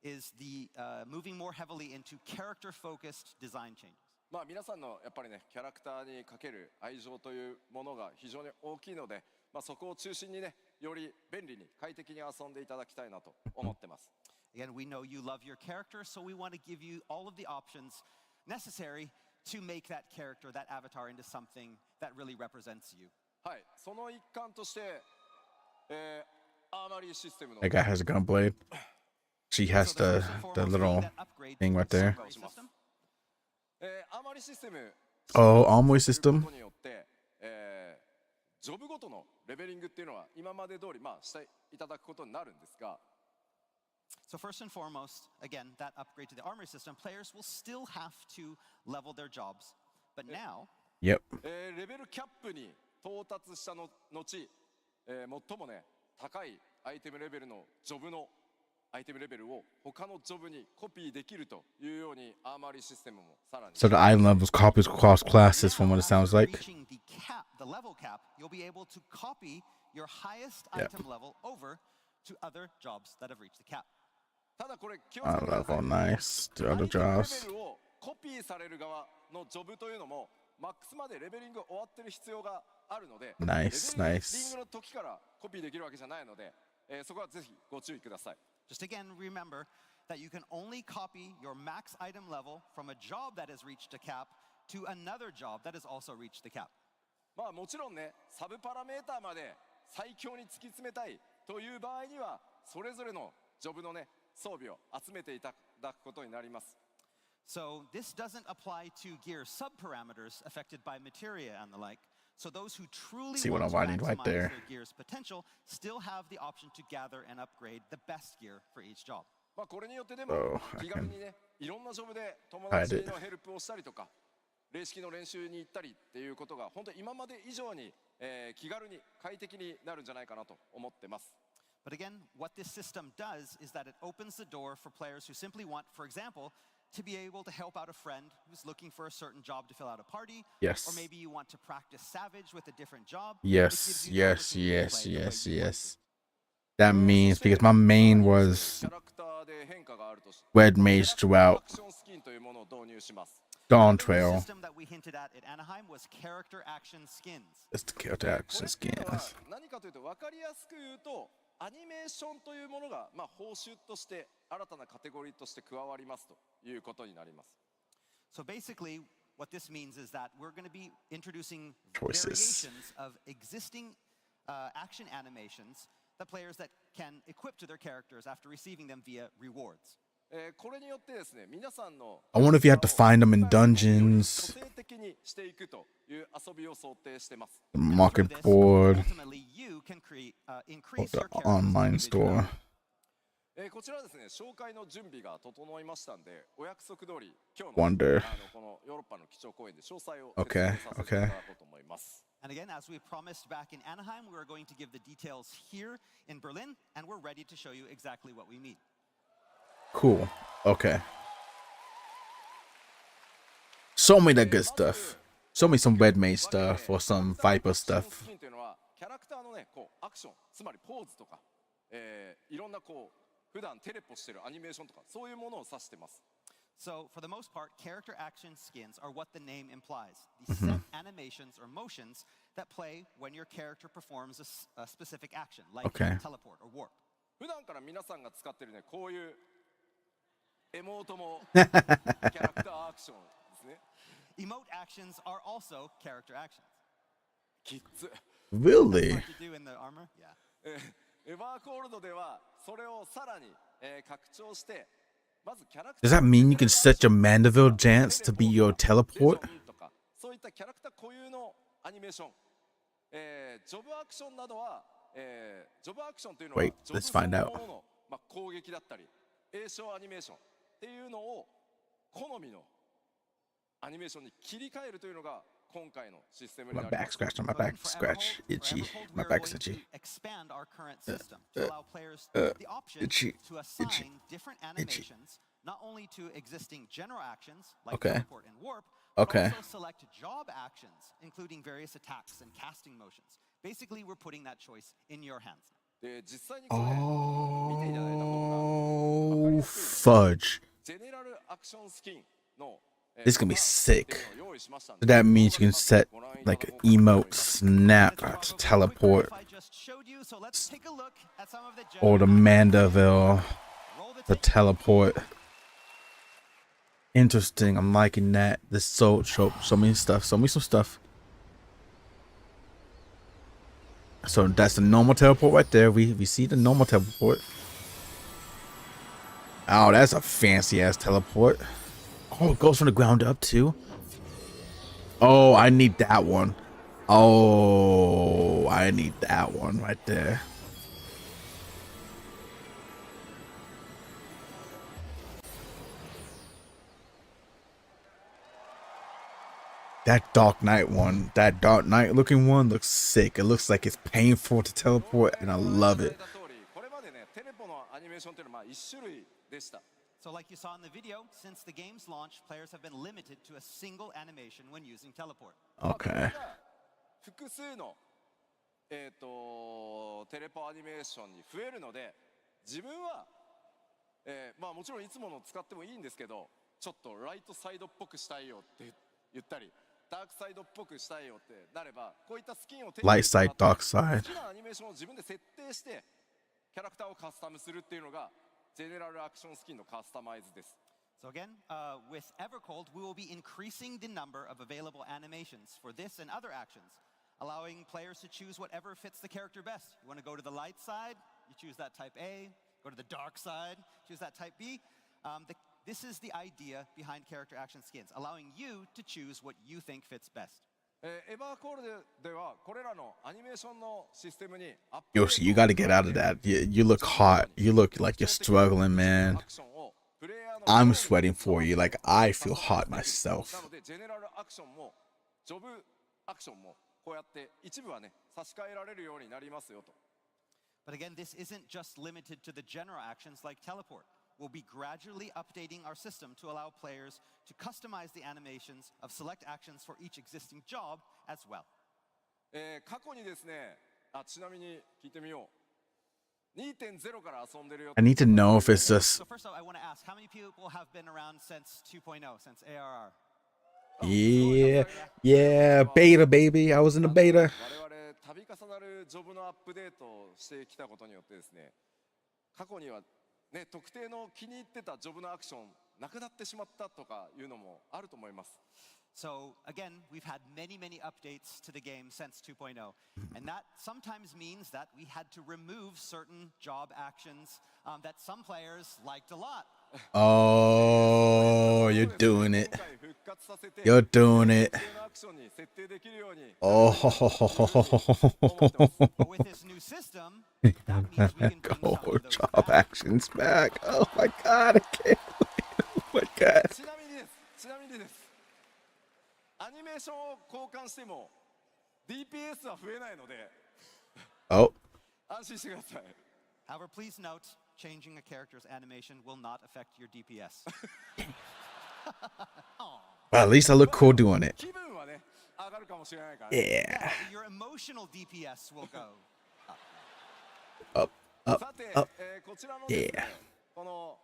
Speaker 5: is the moving more heavily into character-focused design changes.
Speaker 4: まあ皆さんのやっぱりねキャラクターにかける愛情というものが非常に大きいので、まあ、そこを中心にねより便利に快適に遊んでいただきたいなと思ってます。
Speaker 5: Again, we know you love your character, so we want to give you all of the options necessary to make that character, that avatar, into something that really represents you.
Speaker 4: はい、その一環として、アーマリーシステムの
Speaker 1: That guy has a gun blade. She has
Speaker 5: So the
Speaker 1: the
Speaker 5: first and
Speaker 1: the
Speaker 5: foremost
Speaker 1: little
Speaker 5: that upgrade
Speaker 1: thing
Speaker 5: to
Speaker 1: right
Speaker 5: the
Speaker 1: there.
Speaker 5: summary system.
Speaker 4: アーマリーシステム
Speaker 1: Oh, armory
Speaker 4: する
Speaker 1: system.
Speaker 4: ことによって、ジョブごとのレベリングっていうのは今まで通りまあしていただくことになるんですが、
Speaker 5: So first and foremost, again, that upgrade to the armory system, players will still have to level their jobs. But now,
Speaker 1: Yep.
Speaker 4: レベルキャップに到達したの後、最もね高いアイテムレベルのジョブのアイテムレベルを他のジョブにコピーできるというようにアーマリーシステムもさらに
Speaker 1: So the item levels copies across classes from what it sounds
Speaker 5: after
Speaker 1: like.
Speaker 5: reaching the level cap, you'll be able to copy your highest
Speaker 1: Yep.
Speaker 5: item level over to other jobs that have reached the cap.
Speaker 4: ただこれ気をつけてくださ
Speaker 1: Level
Speaker 4: い。
Speaker 1: nice. The other
Speaker 4: アイテムレ
Speaker 1: jobs.
Speaker 4: ベルをコピーされる側のジョブというのもマックスまでレベリング終わってる必要があるので、
Speaker 1: Nice,
Speaker 4: レベリン
Speaker 1: nice.
Speaker 4: グの時からコピーできるわけじゃないので、そこはぜひご注意ください。
Speaker 5: Just again, remember that you can only copy your max item level from a job that has reached a cap to another job that has also reached the cap.
Speaker 4: まあもちろんねサブパラメーターまで最強に突き詰めたいという場合にはそれぞれのジョブのね装備を集めていただくことになります。
Speaker 5: So this doesn't apply to gear subparameters affected by materia and the like. So those who truly
Speaker 1: See what
Speaker 5: want
Speaker 1: I'm
Speaker 5: to
Speaker 1: writing right
Speaker 5: maximize
Speaker 1: there.
Speaker 5: their gear's potential still have the option to gather and upgrade the best gear for each job.
Speaker 4: まあこれによってでも
Speaker 1: Oh, I
Speaker 4: 気軽にねいろんなジョブで友
Speaker 1: hide
Speaker 4: 達
Speaker 1: it.
Speaker 4: のヘルプをしたりとか霊式の練習に行ったりっていうことが本当に今まで以上に、気軽に快適になるんじゃないかなと思ってます。
Speaker 5: But again, what this system does is that it opens the door for players who simply want, for example, to be able to help out a friend who's looking for a certain job to fill out a party.
Speaker 1: Yes.
Speaker 5: Or maybe you want to practice Savage with a different job.
Speaker 1: Yes,
Speaker 5: It gives you the
Speaker 1: yes,
Speaker 5: opportunity to
Speaker 1: yes,
Speaker 5: play the way
Speaker 1: yes,
Speaker 5: you want
Speaker 1: yes. That means because my main was
Speaker 4: キャラクターで変化があるとし
Speaker 1: Red Mage
Speaker 4: キャラ
Speaker 1: throughout
Speaker 4: クターアクションスキンというものを導入します。
Speaker 1: Dawn
Speaker 5: The
Speaker 1: Trail.
Speaker 5: system that we hinted at Anaheim was character action skins.
Speaker 1: It's the character
Speaker 4: こ
Speaker 1: action
Speaker 4: れっていうのは
Speaker 1: skins.
Speaker 4: 何かというと分かりやすく言うとアニメーションというものが、まあ、報酬として新たなカテゴリーとして加わりますということになります。
Speaker 5: So basically, what this means is that we're going to be introducing
Speaker 1: Choices.
Speaker 5: variations of existing action animations that players that can equip to their characters after receiving them via rewards.
Speaker 4: これによってですね、皆さんの
Speaker 1: I wonder if you have to find them in
Speaker 4: 個
Speaker 1: dungeons,
Speaker 4: 性的にしていくという遊びを想定してます。
Speaker 1: the
Speaker 5: And through
Speaker 1: market
Speaker 5: this,
Speaker 1: board,
Speaker 5: ultimately, you can
Speaker 1: or
Speaker 5: increase
Speaker 1: the
Speaker 5: your character's
Speaker 1: online
Speaker 5: individuality.
Speaker 1: store.
Speaker 4: こちらはですね、紹介の準備が整いましたんで、お約束通り今日の
Speaker 1: Wonder.
Speaker 4: このヨーロッパの基調講演で詳細を
Speaker 1: Okay,
Speaker 4: 説明させていただこうと思います。
Speaker 5: And again, as we promised back in Anaheim, we are going to give the details here in Berlin, and we're ready to show you exactly what we mean.
Speaker 1: Cool. Okay. Show me that good stuff. Show me some red-made stuff or some Viper
Speaker 4: アクション
Speaker 1: stuff.
Speaker 4: スキンというのはキャラクターのね、こうアクション、つまりポーズとか、いろんなこう普段テレポしてるアニメーションとかそういうものを指してます。
Speaker 5: So, for the most part, character action skins are what the name implies. These set animations or motions that play when your character performs a specific action, like
Speaker 1: Okay.
Speaker 5: teleport or warp.
Speaker 4: 普段から皆さんが使ってるね、こういうエモートもキャラクターアクションですね。
Speaker 5: Emote actions are also character actions.
Speaker 4: キッズ。
Speaker 1: Really?
Speaker 5: Hard to do in the armor? Yeah.
Speaker 4: エヴァーコールドではそれをさらに、拡張して、まずキャラク
Speaker 1: Does
Speaker 4: ター
Speaker 1: that mean you can set your Mandeville dance to be your teleport?
Speaker 4: とかそういったキャラクター固有のアニメーション、ジョブアクションなどは、ジョブアクションというのは
Speaker 1: Wait,
Speaker 4: ジョブ
Speaker 1: let's
Speaker 4: そ
Speaker 1: find
Speaker 4: の
Speaker 1: out.
Speaker 4: ものの、攻撃だったり栄唱アニメーションっていうのを好みのアニメーションに切り替えるというのが今回のシステムに
Speaker 1: My
Speaker 4: なりま
Speaker 1: back
Speaker 4: す。
Speaker 1: scratch on my
Speaker 5: So
Speaker 1: back
Speaker 5: in for
Speaker 1: scratch.
Speaker 5: Everhold-
Speaker 1: Itchy.
Speaker 5: for Everhold,
Speaker 1: My
Speaker 5: we're
Speaker 1: back's
Speaker 5: going
Speaker 1: itchy.
Speaker 5: to expand our current system to allow players the option
Speaker 1: itchy,
Speaker 5: to assign
Speaker 1: itchy,
Speaker 5: different
Speaker 1: itchy.
Speaker 5: animations, not only to existing general actions like
Speaker 1: Okay.
Speaker 5: teleport and warp, but
Speaker 1: Okay.
Speaker 5: also select job actions, including various attacks and casting motions. Basically, we're putting that choice in your hands.
Speaker 4: で実際にこれ見ていただいた方が
Speaker 1: Oh, fudge.
Speaker 4: ジェネラルアクションスキンの
Speaker 1: This is gonna be sick.
Speaker 4: っていうのを用意しましたんで
Speaker 1: That means you can set like emote, snap, to teleport,
Speaker 5: If I just showed you, so let's take a look at some of the
Speaker 1: or the
Speaker 5: general
Speaker 1: Mandeville,
Speaker 5: roll the
Speaker 1: the
Speaker 5: tape.
Speaker 1: teleport. Interesting. I'm liking that. This show me stuff. Show me some stuff. So that's the normal teleport right there. We see the normal teleport. Oh, that's a fancy ass teleport. Oh, it goes from the ground up too. Oh, I need that one. Oh, I need that one right there. That Dark Knight one, that Dark Knight looking one looks sick. It looks like it's painful to teleport, and I love it.
Speaker 4: これまでねテレポのアニメーションというのは一種類でした。
Speaker 5: So like you saw in the video, since the game's launch, players have been limited to a single animation when using teleport.
Speaker 1: Okay.
Speaker 4: 複数のテレポアニメーションに増えるので自分は、もちろんいつもの使ってもいいんですけどちょっとライトサイドっぽくしたいよって言ったりダークサイドっぽくしたいよってなればこういったスキンを手に入れ
Speaker 1: Light
Speaker 4: てもら
Speaker 1: side,
Speaker 4: って
Speaker 1: dark side.
Speaker 4: 好きなアニメーションを自分で設定してキャラクターをカスタムするっていうのがジェネラルアクションスキンのカスタマイズです。
Speaker 5: So again, with Evercold, we will be increasing the number of available animations for this and other actions, allowing players to choose whatever fits the character best. You want to go to the light side, you choose that type A. Go to the dark side, choose that type B. This is the idea behind character action skins, allowing you to choose what you think fits best.
Speaker 4: エヴァーコールではこれらのアニメーションのシステムにアップデート
Speaker 1: Yoshi, you got to get out of that. You look hot. You look like you're struggling, man.
Speaker 4: アクションをプレイヤーの
Speaker 1: I'm sweating for you. Like I feel hot
Speaker 4: な
Speaker 1: myself.
Speaker 4: のでジェネラルアクションもジョブアクションもこうやって一部はね差し替えられるようになりますよと。
Speaker 5: But again, this isn't just limited to the general actions like teleport. We'll be gradually updating our system to allow players to customize the animations of select actions for each existing job as well.
Speaker 4: 過去にですねちなみに聞いてみよう。2.0 から遊んでるよ。
Speaker 1: I need to know if it's just
Speaker 5: So first off, I want to ask, how many people have been around since 2.0, since ARR?
Speaker 1: yeah, beta baby. I was in the beta.
Speaker 4: 我々度重なるジョブのアップデートをしてきたことによってですね過去にはね特定の気に入ってたジョブのアクションなくなってしまったとかいうのもあると思います。
Speaker 5: So again, we've had many updates to the game since 2.0, and that sometimes means that we had to remove certain job actions that some players liked a lot.
Speaker 1: Oh, you're doing it.
Speaker 4: 今回復活させて
Speaker 1: You're doing it.
Speaker 4: 一定のアクションに設定できるように
Speaker 1: Oh,
Speaker 4: 思ってます。
Speaker 5: But with this new system, that means we can bring some
Speaker 1: go
Speaker 5: of those
Speaker 1: job
Speaker 5: back.
Speaker 1: actions back. Oh my god, I can't wait. Oh my god.
Speaker 4: ちなみにです。アニメーションを交換しても DPS は増えないので
Speaker 1: Oh,
Speaker 4: 安心してください。
Speaker 5: However, please note, changing a character's animation will not affect your DPS.
Speaker 1: well, at least I look cool doing it.
Speaker 4: 気分はね上がるかもしれないから、ね。
Speaker 1: Yeah.
Speaker 5: Your emotional DPS will go.
Speaker 1: Up, up,
Speaker 4: さて、
Speaker 1: up.
Speaker 4: こちらのですね
Speaker 1: Yeah.
Speaker 4: この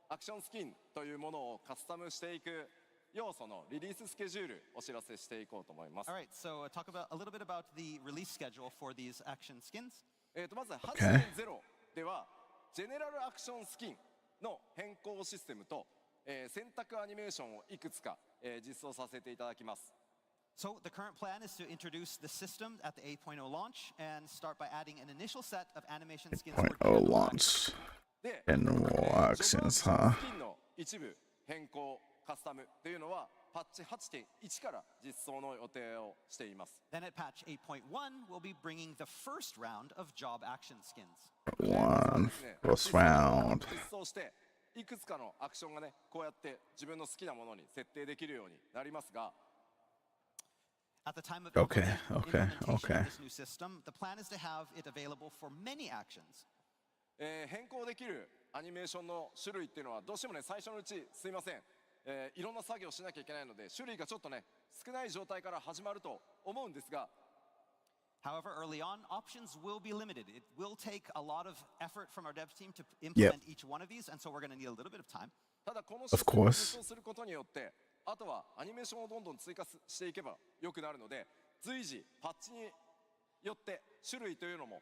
Speaker 4: アクションスキンというものをカスタムしていく要素のリリーススケジュールお知らせしていこうと思います。
Speaker 5: All right, so talk about a little bit about the release schedule for these action skins.
Speaker 4: まず
Speaker 1: Okay.
Speaker 4: 8.0 ではジェネラルアクションスキンの変更システムと、選択アニメーションをいくつか、実装させていただきます。
Speaker 5: So the current plan is to introduce the system at the 8.0 launch and start by adding an initial set of animation skins for
Speaker 1: Oh,
Speaker 5: general
Speaker 1: launch.
Speaker 4: で、
Speaker 1: General actions,
Speaker 4: ジョブ
Speaker 1: huh?
Speaker 4: アクションスキンの一部変更カスタムというのはパッチ 8.1 から実装の予定をしています。
Speaker 5: Then at patch 8.1, we'll be bringing the first round of job action skins.
Speaker 1: One first round.
Speaker 4: 実装していくつかのアクションがねこうやって自分の好きなものに設定できるようになりますが
Speaker 5: At the time of
Speaker 1: Okay,
Speaker 5: implementation
Speaker 1: okay.
Speaker 5: of this new system, the plan is to have it available for many actions.
Speaker 4: 変更できるアニメーションの種類っていうのはどうしてもね最初のうちすいません、いろんな作業をしなきゃいけないので種類がちょっとね少ない状態から始まると思うんですが
Speaker 5: However, early on, options will be limited. It will take a lot of effort from our dev team to implement each one of these, and so we're going to need a little bit of time.
Speaker 4: ただこのシステムを実装することによってあとはアニメーションをどんどん追加していけば良くなるので随時パッチによって種類というのも、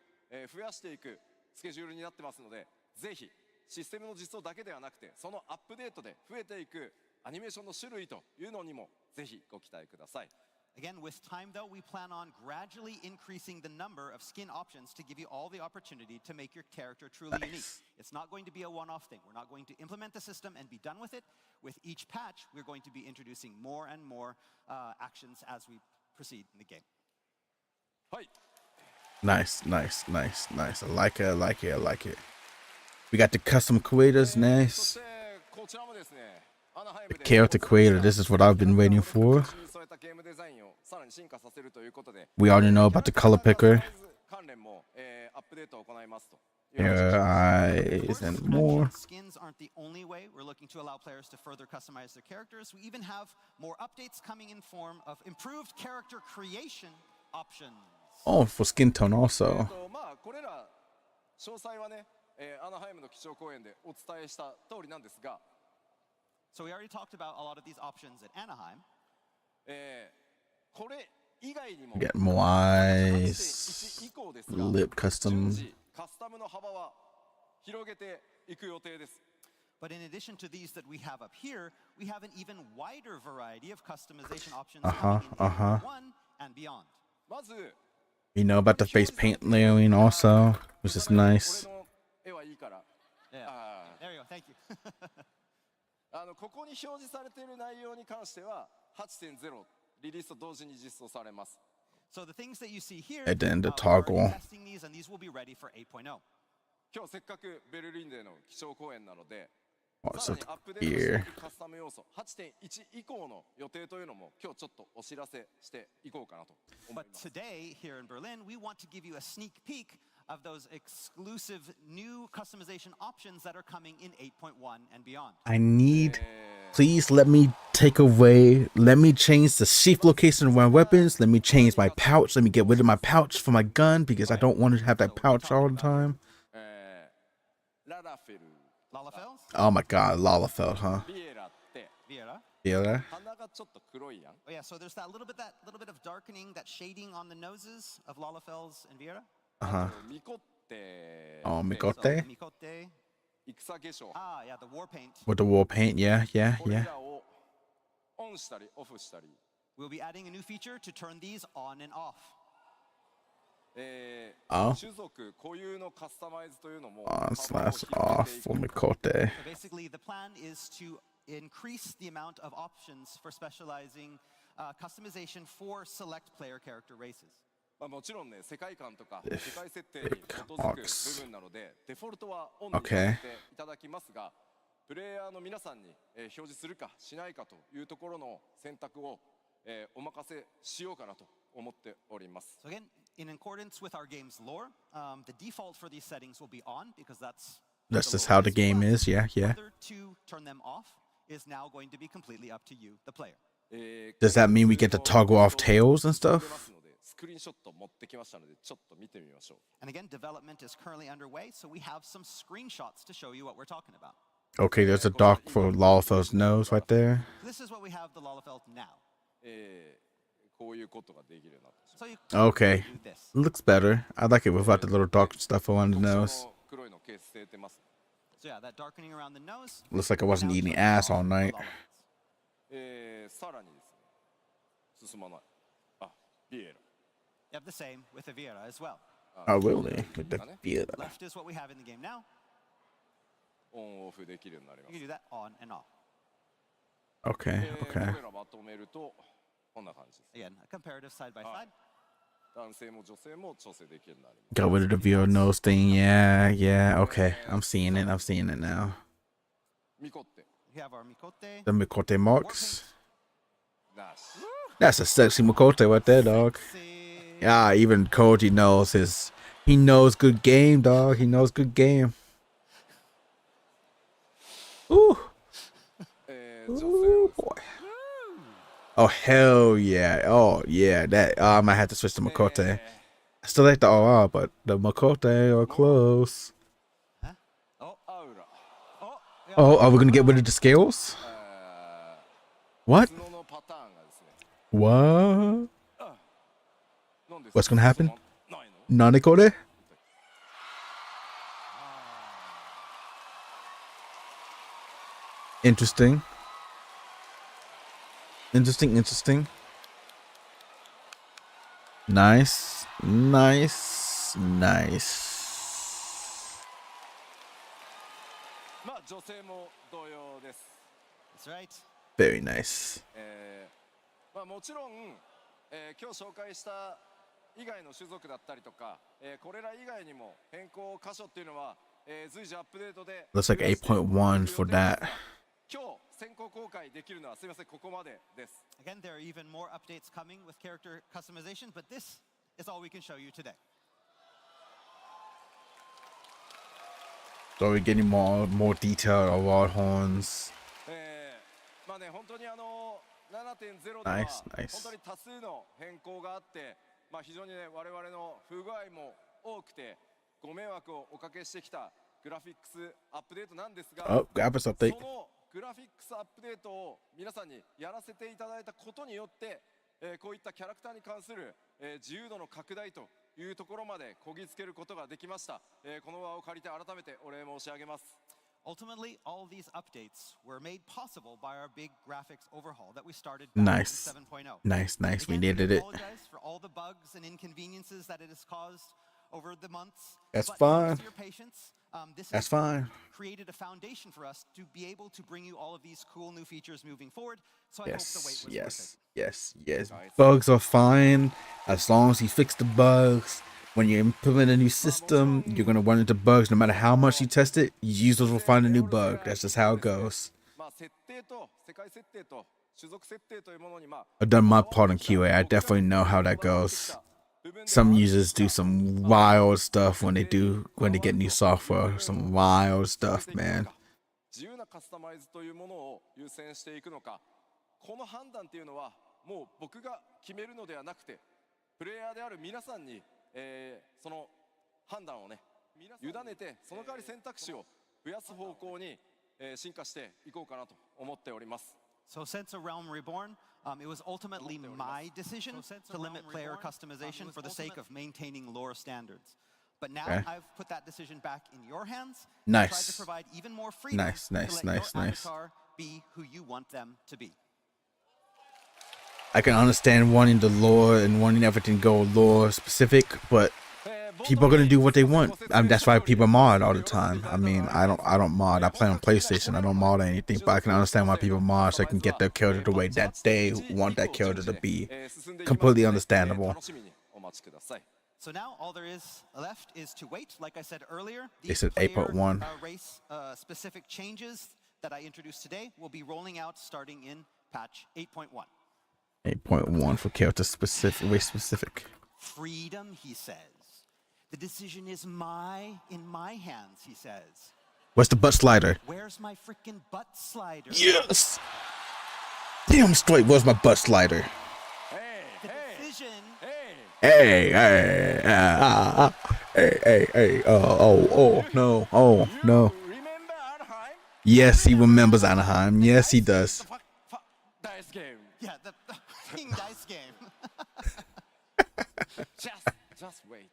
Speaker 4: 増やしていくスケジュールになってますのでぜひシステムの実装だけではなくてそのアップデートで増えていくアニメーションの種類というのにもぜひご期待ください。
Speaker 5: Again, with time though, we plan on gradually increasing the number of skin options to give you all the opportunity to make your character truly unique. It's not going to be a one-off thing. We're not going to implement the system and be done with it. With each patch, we're going to be introducing more and more actions as we proceed in the game.
Speaker 4: はい
Speaker 1: Nice, nice, nice, nice. I like it, I like it, I like it. We got the custom creators,
Speaker 4: そ
Speaker 1: nice.
Speaker 4: してこちらもですねアナハイムで
Speaker 1: Character creator, this is what I've been waiting for.
Speaker 4: そういったゲームデザインをさらに進化させるということで
Speaker 1: We already know about the color picker.
Speaker 4: 関連も、アップデートを行いますと。
Speaker 1: Hair,
Speaker 5: Of
Speaker 1: eyes,
Speaker 5: course,
Speaker 1: and more.
Speaker 5: action skins aren't the only way we're looking to allow players to further customize their characters. We even have more updates coming in form of improved character creation options.
Speaker 1: Oh, for skin tone also.
Speaker 4: まあこれら詳細はね、アナハイムの基調講演でお伝えした通りなんですが、
Speaker 5: So we already talked about a lot of these options at Anaheim.
Speaker 4: これ以外にも
Speaker 1: We got more eyes,
Speaker 4: 8.1以降ですが
Speaker 1: lip custom.
Speaker 4: 順次カスタムの幅は広げていく予定です。
Speaker 5: But in addition to these that we have up here, we have an even wider variety of customization options
Speaker 1: Uh-huh,
Speaker 5: coming in
Speaker 1: uh-huh.
Speaker 5: 1 and beyond.
Speaker 4: まず
Speaker 1: You know about the face paint layering also, which is nice.
Speaker 4: 俺の絵はいいから。
Speaker 5: Yeah.
Speaker 4: あ
Speaker 5: There you go. Thank you.
Speaker 4: ここに表示されている内容に関しては 8.0 リリースと同時に実装されます。
Speaker 5: So the things that you see here,
Speaker 1: And then the
Speaker 5: we're
Speaker 1: toggle.
Speaker 5: already testing these, and these will be ready for 8.0.
Speaker 4: 今日せっかくベルリンでの基調講演なので、
Speaker 1: Oh,
Speaker 4: さ
Speaker 1: so
Speaker 4: らにアップデートしてい
Speaker 1: here.
Speaker 4: くカスタム要素 8.1 以降の予定というのも今日ちょっとお知らせしていこうかなと思い
Speaker 5: But
Speaker 4: ます。
Speaker 5: today, here in Berlin, we want to give you a sneak peek of those exclusive new customization options that are coming in 8.1 and beyond.
Speaker 1: I need. Please let me take away. Let me change the sheath location of my weapons. Let me change my pouch. Let me get rid of my pouch for my gun because I don't want to have that pouch all the time.
Speaker 4: ララフェル、
Speaker 5: Lalafels?
Speaker 1: Oh my god, Lalafeld, huh?
Speaker 4: ビエラって
Speaker 5: Vieira?
Speaker 1: Yeah.
Speaker 4: 鼻がちょっと黒いやん。
Speaker 5: Oh yeah, so there's that little bit of darkening, that shading on the noses of Lalafels and Vieira.
Speaker 1: Uh huh.
Speaker 4: ミコって
Speaker 1: Oh,
Speaker 5: So,
Speaker 1: Mikote
Speaker 5: Mikote.
Speaker 4: 戦化粧
Speaker 5: Ah, yeah, the war paint.
Speaker 1: with the war paint. Yeah, yeah,
Speaker 4: これ
Speaker 1: yeah.
Speaker 4: らをオンしたりオフしたり
Speaker 5: We'll be adding a new feature to turn these on and off.
Speaker 1: Oh.
Speaker 4: 種族固有のカスタマイズというのも
Speaker 1: On
Speaker 4: 幅を
Speaker 1: slash
Speaker 4: 広げ
Speaker 1: off
Speaker 4: ていく
Speaker 1: for Mikote.
Speaker 5: So basically, the plan is to increase the amount of options for specializing customization for select player character races.
Speaker 4: まあもちろんね、世界観とか
Speaker 1: If
Speaker 4: 世界設定に基づく
Speaker 1: X
Speaker 4: 部分なので、デフォルトはオンにさ
Speaker 1: Okay.
Speaker 4: せていただきますが、プレイヤーの皆さんに表示するかしないかというところの選択をお任せしようかなと思っております。
Speaker 5: So again, in accordance with our game's lore, the default for these settings will be on because that's
Speaker 1: That's
Speaker 5: the
Speaker 1: just
Speaker 5: lore
Speaker 1: how the
Speaker 5: is.
Speaker 1: game
Speaker 5: But
Speaker 1: is. Yeah, yeah.
Speaker 5: whether to turn them off is now going to be completely up to you, the player.
Speaker 1: Does that mean we get to toggle off tails and stuff?
Speaker 4: スクリーンショット持ってきましたので、ちょっと見てみましょう。
Speaker 5: And again, development is currently underway, so we have some screenshots to show you what we're talking about.
Speaker 1: Okay, there's a dock for Lawfel's nose right there.
Speaker 5: So this is what we have the Lalafeld now.
Speaker 4: こういうことができるようになってしま
Speaker 5: So you
Speaker 1: Okay.
Speaker 5: do this.
Speaker 1: Looks better. I like it without the little dark stuff on the
Speaker 4: う。
Speaker 1: nose.
Speaker 4: 黒いのケース据えてます。
Speaker 5: So yeah, that darkening around the nose.
Speaker 1: Looks like I wasn't
Speaker 5: now
Speaker 1: eating
Speaker 5: shows
Speaker 1: ass
Speaker 5: off
Speaker 1: all
Speaker 5: the
Speaker 1: night.
Speaker 5: Lalafels.
Speaker 4: さらにですね、進まない。あ、ビエラ。
Speaker 5: You have the same with Avira as well.
Speaker 1: Oh, really? With the theater.
Speaker 5: Left is what we have in the game now.
Speaker 4: オンオフできるようになりま
Speaker 5: You
Speaker 4: す。
Speaker 5: can do that on and off.
Speaker 1: Okay,
Speaker 4: こ
Speaker 1: okay.
Speaker 4: れらまとめるとこんな感じです。
Speaker 5: Again, a comparative side by side.
Speaker 4: 男性も女性も調整できるようになります。
Speaker 1: Got rid of the VO nose thing. Yeah, yeah. Okay, I'm seeing it. I'm seeing it now.
Speaker 4: ミコって
Speaker 5: We have our Mikote.
Speaker 1: The Mikote marks.
Speaker 4: なし。
Speaker 1: That's a sexy Mikote right there, dog.
Speaker 5: See,
Speaker 1: Yeah, even Koji knows his. He knows good game, dog. He knows good game. Ooh,
Speaker 4: 女性
Speaker 1: ooh, boy. Oh hell yeah! Oh yeah, that I might have to switch to Makote. I still like the OR, but the Makote are close.
Speaker 5: oh,
Speaker 4: アウラ。
Speaker 5: oh, yeah.
Speaker 1: Oh, are we gonna get rid of the scales? What?
Speaker 4: 角のパターンがですね。
Speaker 1: What?
Speaker 4: なんですか
Speaker 1: What's gonna happen?
Speaker 4: ないの？
Speaker 1: Nanikore? Interesting. Interesting. Nice.
Speaker 4: まあ女性も同様です。
Speaker 5: That's right.
Speaker 1: Very nice.
Speaker 4: まあもちろん、今日紹介した以外の種族だったりとか、これら以外にも変更箇所っていうのは、随時アップデートで
Speaker 1: Looks like 8.1 for that.
Speaker 4: 今日先行公開できるのはすみませんここまでです。
Speaker 5: Again, there are even more updates coming with character customization, but this is all we can show you today.
Speaker 1: So we're getting more detailed on wild horns.
Speaker 4: まあね本当に7.0 では
Speaker 1: Nice, nice.
Speaker 4: 本当に多数の変更があって、まあ非常にね我々の不具合も多くてご迷惑をおかけしてきたグラフィックスアップデートなんですが、
Speaker 1: Oh, graphics
Speaker 4: そ
Speaker 1: update.
Speaker 4: のグラフィックスアップデートを皆さんにやらせていただいたことによって、こういったキャラクターに関する、自由度の拡大というところまでこぎつけることができました。この場を借りて改めてお礼申し上げます。
Speaker 5: Ultimately, all these updates were made possible by our big graphics overhaul that we started back
Speaker 1: Nice.
Speaker 5: in 7.0.
Speaker 1: Nice. We
Speaker 5: Again,
Speaker 1: needed it.
Speaker 5: apologize for all the bugs and inconveniences that it has caused over the months.
Speaker 1: That's
Speaker 5: but
Speaker 1: fine.
Speaker 5: thanks to your patience, this
Speaker 1: That's
Speaker 5: has
Speaker 1: fine.
Speaker 5: created a foundation for us to be able to bring you all of these cool new features moving forward. So I hope the wait was worth it.
Speaker 1: Yes. Bugs are fine as long as you fix the bugs. When you implement a new system, you're gonna run into bugs no matter how much you test it. Users will find a new bug. That's just how it goes.
Speaker 4: まあ設定と世界設定と種族設定というものにまあ
Speaker 1: I've done my part in QA. I definitely know how that goes. Some users do some wild stuff when they get new software. Some wild stuff, man.
Speaker 4: 自由なカスタマイズというものを優先していくのか、この判断っていうのはもう僕が決めるのではなくて、プレイヤーである皆さんに、その判断をね委ねて、その代わり選択肢を増やす方向に、進化していこうかなと思っております。
Speaker 5: So since A Realm Reborn, it was ultimately my decision to limit player customization for the sake of maintaining lore standards. But now
Speaker 1: Okay.
Speaker 5: I've put that decision back in your hands.
Speaker 1: Nice.
Speaker 5: And tried to provide even more freedom
Speaker 1: Nice.
Speaker 5: to let your
Speaker 1: Nice.
Speaker 5: avatar be who you want them to be.
Speaker 1: I can understand wanting the lore and wanting everything to go lore specific, but people are gonna do what they want. I mean, that's why people mod all the time. I mean, I don't mod. I play on PlayStation. I don't mod anything, but I can understand why people mod so they can get their character the way that they want that character to be. Completely understandable.
Speaker 5: So now all there is left is to wait. Like I said earlier,
Speaker 1: They said 8.1.
Speaker 5: race specific changes that I introduced today will be rolling out starting in patch 8.1.
Speaker 1: 8.1 for character specific, race specific.
Speaker 5: Freedom, he says. The decision is in my hands, he says.
Speaker 1: Where's the butt slider?
Speaker 5: Where's my freaking butt slider?
Speaker 1: Yes! Damn straight, where's my butt slider?
Speaker 5: The decision.
Speaker 1: Hey, oh, no, oh, no.
Speaker 4: Remember Anaheim?
Speaker 1: Yes, he remembers Anaheim. Yes, he does.
Speaker 4: Dice game.
Speaker 5: Yeah, the fucking dice game.
Speaker 4: Just wait.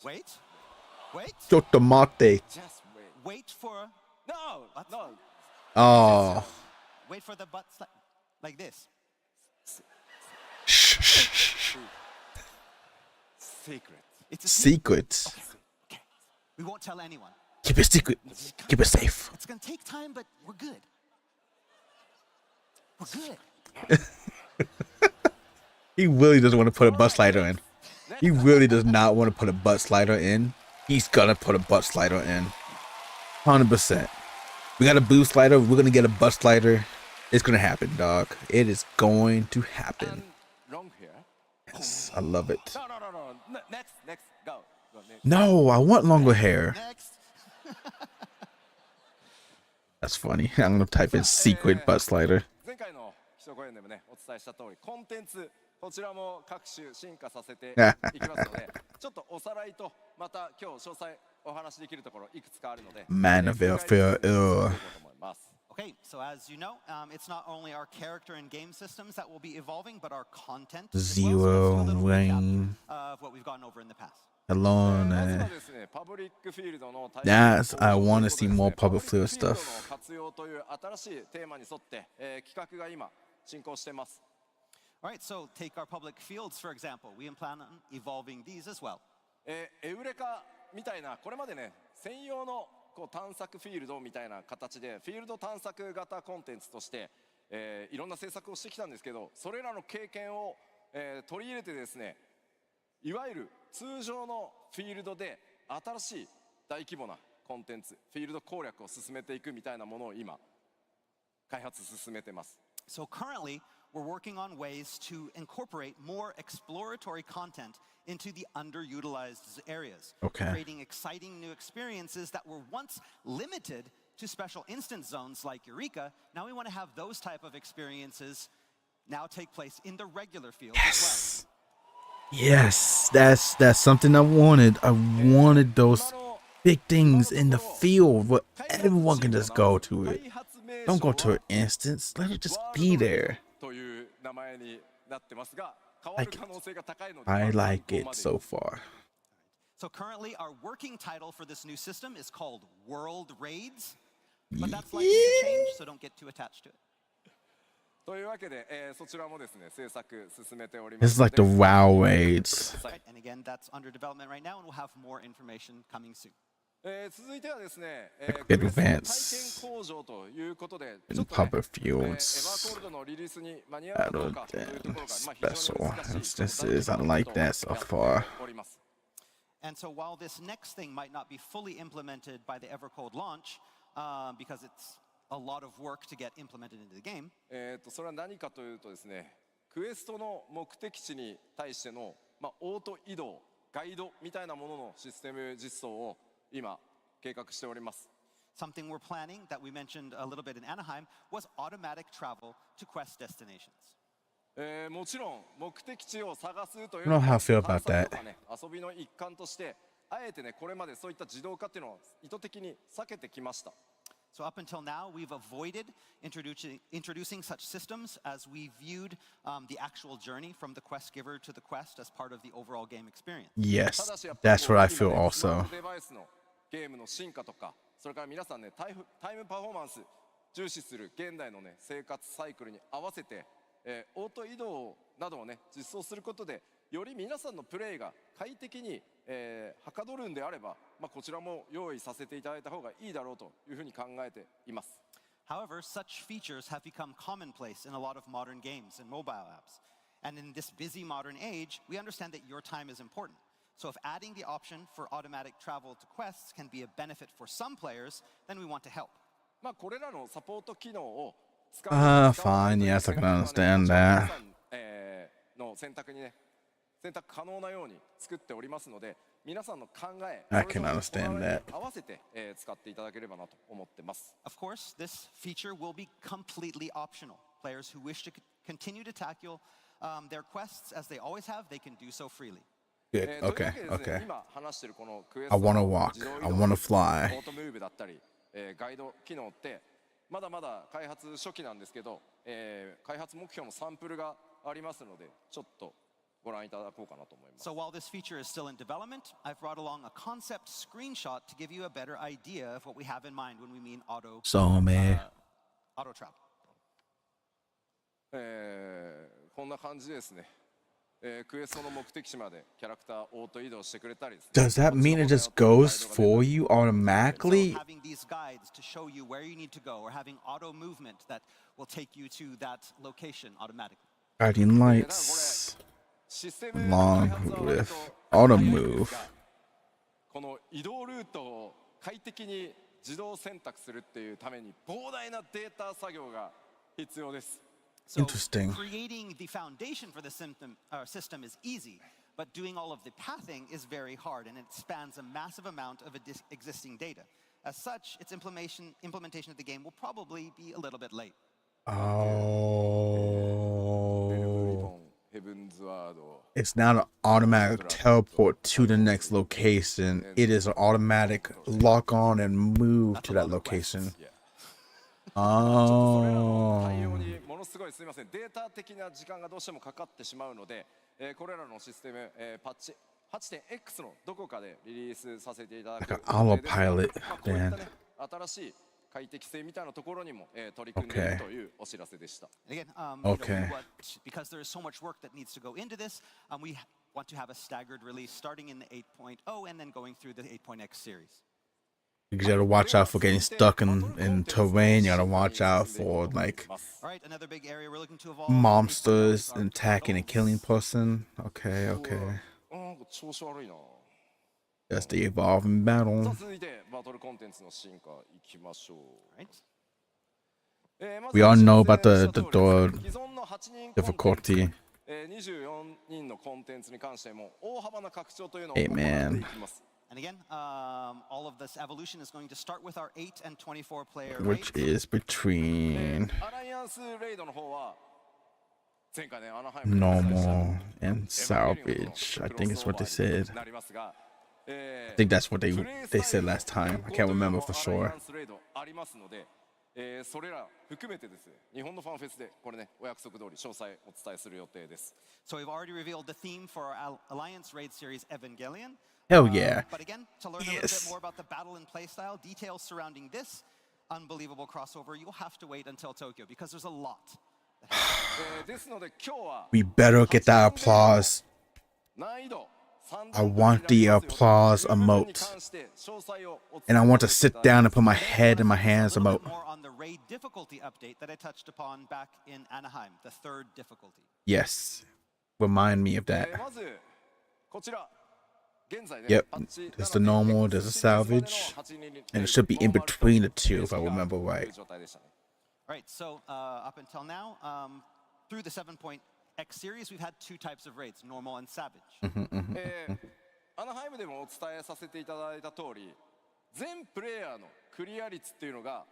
Speaker 5: Wait.
Speaker 1: Chotomate.
Speaker 4: Just wait.
Speaker 5: Wait for.
Speaker 4: No.
Speaker 1: Oh.
Speaker 5: Wait for the butt slide. Like this.
Speaker 4: Secret.
Speaker 5: It's a
Speaker 1: Secrets.
Speaker 5: Okay. We won't tell anyone.
Speaker 1: Keep it secret. Keep it safe.
Speaker 5: It's gonna take time, but we're good. We're good.
Speaker 1: He really doesn't want to put a butt slider in. He really does not want to put a butt slider in. He's gonna put a butt slider in. 100%. We got a boost slider. We're gonna get a butt slider. It's gonna happen, dog. It is going to happen.
Speaker 4: Wrong here.
Speaker 1: Yes, I love it.
Speaker 4: No. Next. Go. Next.
Speaker 1: No, I want longer hair.
Speaker 5: Next.
Speaker 1: That's funny. I'm gonna type in secret butt slider.
Speaker 4: 前回の基礎講演でもねお伝えした通りコンテンツこちらも各種進化させていきますのでちょっとおさらいとまた今日詳細お話しできるところいくつかあるので
Speaker 1: Man of Welfare.
Speaker 5: Okay, so as you know, it's not only our character and game systems that will be evolving, but our content as well. So let's do a
Speaker 1: Zero,
Speaker 5: little recap
Speaker 1: Rain,
Speaker 5: of what we've gone over in the past.
Speaker 1: Alone.
Speaker 4: まずはですねパブリックフィールドの
Speaker 1: Yes, I want to see more public field
Speaker 4: パブリックフィールドの
Speaker 1: stuff.
Speaker 4: 活用という新しいテーマに沿って企画が今進行しています
Speaker 5: All right, so take our public fields, for example. We plan on evolving these as well.
Speaker 4: エウレカみたいなこれまでね専用のこう探索フィールドみたいな形でフィールド探索型コンテンツとして、いろんな制作をしてきたんですけどそれらの経験を、取り入れてですねいわゆる通常のフィールドで新しい大規模なコンテンツフィールド攻略を進めていくみたいなものを今開発進めてます
Speaker 5: So currently, we're working on ways to incorporate more exploratory content into the underutilized areas,
Speaker 1: Okay.
Speaker 5: creating exciting new experiences that were once limited to special instance zones like Eureka. Now we want to have those type of experiences now take place in the regular field as
Speaker 1: Yes, that's something I wanted. I wanted those big things in the field where everyone can just go to it. Don't go to an instance. Let it just be there.
Speaker 4: という名前になってますが変わ
Speaker 1: I
Speaker 4: る
Speaker 1: like
Speaker 4: 可能性が高いの
Speaker 1: it.
Speaker 4: で
Speaker 1: I like
Speaker 4: ま
Speaker 1: it
Speaker 4: あ
Speaker 1: so far.
Speaker 5: well. So currently, our working title for this new system is called World Raids, but that's likely to change, so don't get too attached to it.
Speaker 4: というわけで、そちらもですね制作進めておりま
Speaker 1: This
Speaker 4: す
Speaker 1: is like the WoW raids.
Speaker 5: Right, and again, that's under development right now, and we'll have more information coming soon.
Speaker 4: 続いてはですね、
Speaker 1: Big
Speaker 4: クエスト
Speaker 1: events
Speaker 4: 体験工場ということで
Speaker 1: in
Speaker 4: ちょっとね
Speaker 1: public
Speaker 4: エバー
Speaker 1: fields.
Speaker 4: コールドのリリースに間に合うかどう
Speaker 1: Battle
Speaker 4: かというところが、
Speaker 1: and
Speaker 4: まあ、非常に
Speaker 1: special
Speaker 4: 難しい
Speaker 1: instances. I like that so far.
Speaker 4: おります
Speaker 5: And so while this next thing might not be fully implemented by the Evercold launch, because it's a lot of work to get implemented into the game,
Speaker 4: それは何かというとですねクエストの目的地に対しての、まあ、オート移動ガイドみたいなもののシステム実装を今計画しております
Speaker 5: something we're planning that we mentioned a little bit in Anaheim was automatic travel to quest destinations.
Speaker 4: もちろん目的地を探すとい
Speaker 1: I don't know how I feel
Speaker 4: 探
Speaker 1: about
Speaker 4: 索
Speaker 1: that.
Speaker 4: とかね遊びの一環としてあえてねこれまでそういった自動化っていうのを意図的に避けてきました
Speaker 5: So up until now, we've avoided introducing such systems as we viewed the actual journey from the quest giver to the quest as part of the overall game experience.
Speaker 4: た
Speaker 1: Yes,
Speaker 4: だしやっぱり
Speaker 1: that's what I feel
Speaker 4: 今ねスマ
Speaker 1: also.
Speaker 4: ートデバイスのゲームの進化とかそれから皆さんねタイムパフォーマンス重視する現代のね生活サイクルに合わせて、オート移動などをね実装することでより皆さんのプレイが快適に、はかどるんであれば、こちらも用意させていただいた方がいいだろうというふうに考えています。
Speaker 5: However, such features have become commonplace in a lot of modern games and mobile apps. And in this busy modern age, we understand that your time is important. So if adding the option for automatic travel to quests can be a benefit for some players, then we want to help.
Speaker 4: これらのサポート機能を使う
Speaker 1: Fine, yes, I can understand that.
Speaker 4: の選択にね、選択可能なように作っておりますので、皆さんの考え、
Speaker 1: I can understand that.
Speaker 4: 合わせて、使っていただければなと思ってます。
Speaker 5: Of course, this feature will be completely optional. Players who wish to continue to tackle their quests as they always have, they can do so freely.
Speaker 1: Good. Okay.
Speaker 4: というわけでですね、
Speaker 1: Okay.
Speaker 4: 今話しているこのクエス
Speaker 1: I
Speaker 4: ト
Speaker 1: wanna
Speaker 4: の
Speaker 1: walk.
Speaker 4: 自動移
Speaker 1: I
Speaker 4: 動
Speaker 1: wanna
Speaker 4: オ
Speaker 1: fly.
Speaker 4: ートムーブだったり、ガイド機能ってまだまだ開発初期なんですけど、開発目標のサンプルがありますので、ちょっとご覧いただこうかなと思います。
Speaker 5: So while this feature is still in development, I've brought along a concept screenshot to give you a better idea of what we have in mind when we mean auto travel.
Speaker 4: こんな感じですね。クエストの目的地までキャラクターオート移動してくれたりですね。
Speaker 1: Does that mean it just goes for you automatically?
Speaker 5: So having these guides to show you where you need to go, or having auto movement that will take you to that location automatically.
Speaker 1: Guiding lights
Speaker 4: システム
Speaker 1: along
Speaker 4: 開発は
Speaker 1: with
Speaker 4: 割と
Speaker 1: auto
Speaker 4: 早いんです
Speaker 1: move.
Speaker 4: が、この移動ルートを快適に自動選択するっていうために膨大なデータ作業が必要です。
Speaker 5: So
Speaker 1: Interesting.
Speaker 5: creating the foundation for the system is easy, but doing all of the pathing is very hard, and it spans a massive amount of existing data. As such, its implementation of the game will probably be a little bit late.
Speaker 1: Oh.
Speaker 4: ヘブンズワード
Speaker 1: It's not an automatic teleport to the next location. It is an automatic lock on and move to that location.
Speaker 4: それらの
Speaker 1: Oh.
Speaker 4: 対応にものすごいすみません、データ的な時間がどうしてもかかってしまうので、これらのシステム、パッチ 8.x のどこかでリリースさせていただく
Speaker 1: Like an
Speaker 4: 予定ですが、
Speaker 1: autopilot
Speaker 4: こういった
Speaker 1: then.
Speaker 4: ね、新しい快適性みたいなところにも、取り組んでいるというお知らせでした。
Speaker 5: And again,
Speaker 1: Okay.
Speaker 5: because there is so much work that needs to go into this, we want to have a staggered release starting in the 8.0 and then going through the 8.x series.
Speaker 1: You gotta watch out for getting stuck in terrain. You gotta watch out for like
Speaker 5: All right, another big area we're looking to evolve.
Speaker 1: monsters attacking and killing person. Okay, okay.
Speaker 4: なんか調子悪いな。
Speaker 1: That's the evolving
Speaker 4: さ
Speaker 1: battle.
Speaker 4: あ続いてバトルコンテンツの進化いきましょう。
Speaker 5: Right?
Speaker 1: We all know about the door
Speaker 4: 既存の8人
Speaker 1: difficulty.
Speaker 4: 24人のコンテンツに関しても大幅な拡張というのを
Speaker 1: Hey,
Speaker 4: 行って
Speaker 1: man.
Speaker 4: いきます。
Speaker 5: And again, all of this evolution is going to start with our 8 and 24 player
Speaker 1: Which
Speaker 5: raids.
Speaker 1: is between
Speaker 4: アライアンスレイドの方は前回ねアナハイムで開催した
Speaker 1: normal and salvage. I think it's what they said. I think that's what they said last time. I can't remember for sure.
Speaker 4: ありますので、それら含めてですね、日本のファンフェスでこれねお約束通り詳細お伝えする予定です。
Speaker 5: So we've already revealed the theme for our Alliance raid series, Evangelion.
Speaker 1: Hell yeah.
Speaker 5: But again, to learn a little
Speaker 1: Yes.
Speaker 5: bit more about the battle and playstyle, details surrounding this unbelievable crossover, you'll have to wait until Tokyo because there's a lot.
Speaker 4: ですので今日は
Speaker 1: We better get that applause.
Speaker 4: 難易度
Speaker 1: I want the applause emote. And I want to sit down and put my head in my hands
Speaker 5: A little
Speaker 1: emote.
Speaker 5: bit more on the raid difficulty update that I touched upon back in Anaheim, the 3rd difficulty.
Speaker 1: Yes. Remind me of that.
Speaker 4: まずこちら現在ね
Speaker 1: Yep.
Speaker 4: パッチ
Speaker 1: There's the normal, there's the salvage, and it should be in between the two if I remember right.
Speaker 5: All right, so up until now, through the 7.x series, we've had 2 types of raids, normal and savage.
Speaker 4: アナハイムでもお伝えさせていただいた通り全プレイヤーのクリア率っていうのが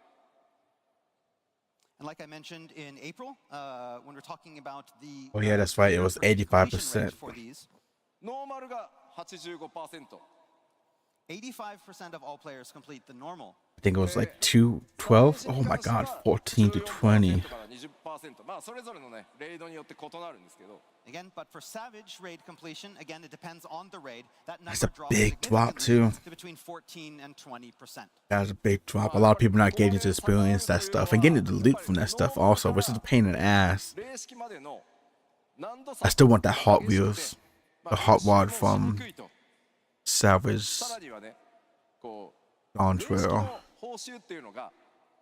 Speaker 5: And like I mentioned in April, when we're talking about the
Speaker 1: Oh yeah, that's right. It was
Speaker 5: completion
Speaker 1: 85%.
Speaker 5: rate for these,
Speaker 4: ノーマルが 85%。
Speaker 5: 85% of all players complete the normal.
Speaker 1: I think it was like 12. Oh my god, 14 to 20.
Speaker 4: 20%まあそれぞれのねレイドによって異なるんですけど
Speaker 5: Again, but for savage raid completion, again, it depends on the raid. That number
Speaker 1: That's a
Speaker 5: drops
Speaker 1: big drop, too.
Speaker 5: significantly to between 14 and 20%.
Speaker 1: That's a big drop. A lot of people not getting to experience that stuff and getting the loot from that stuff also, which is a pain in the ass.
Speaker 4: 例式までの難度差
Speaker 1: I still want that Hot Wheels. the hot rod from
Speaker 4: さ
Speaker 1: Savage
Speaker 4: らにはねこう
Speaker 1: on
Speaker 4: レース機
Speaker 1: trail.
Speaker 4: の報酬っていうのが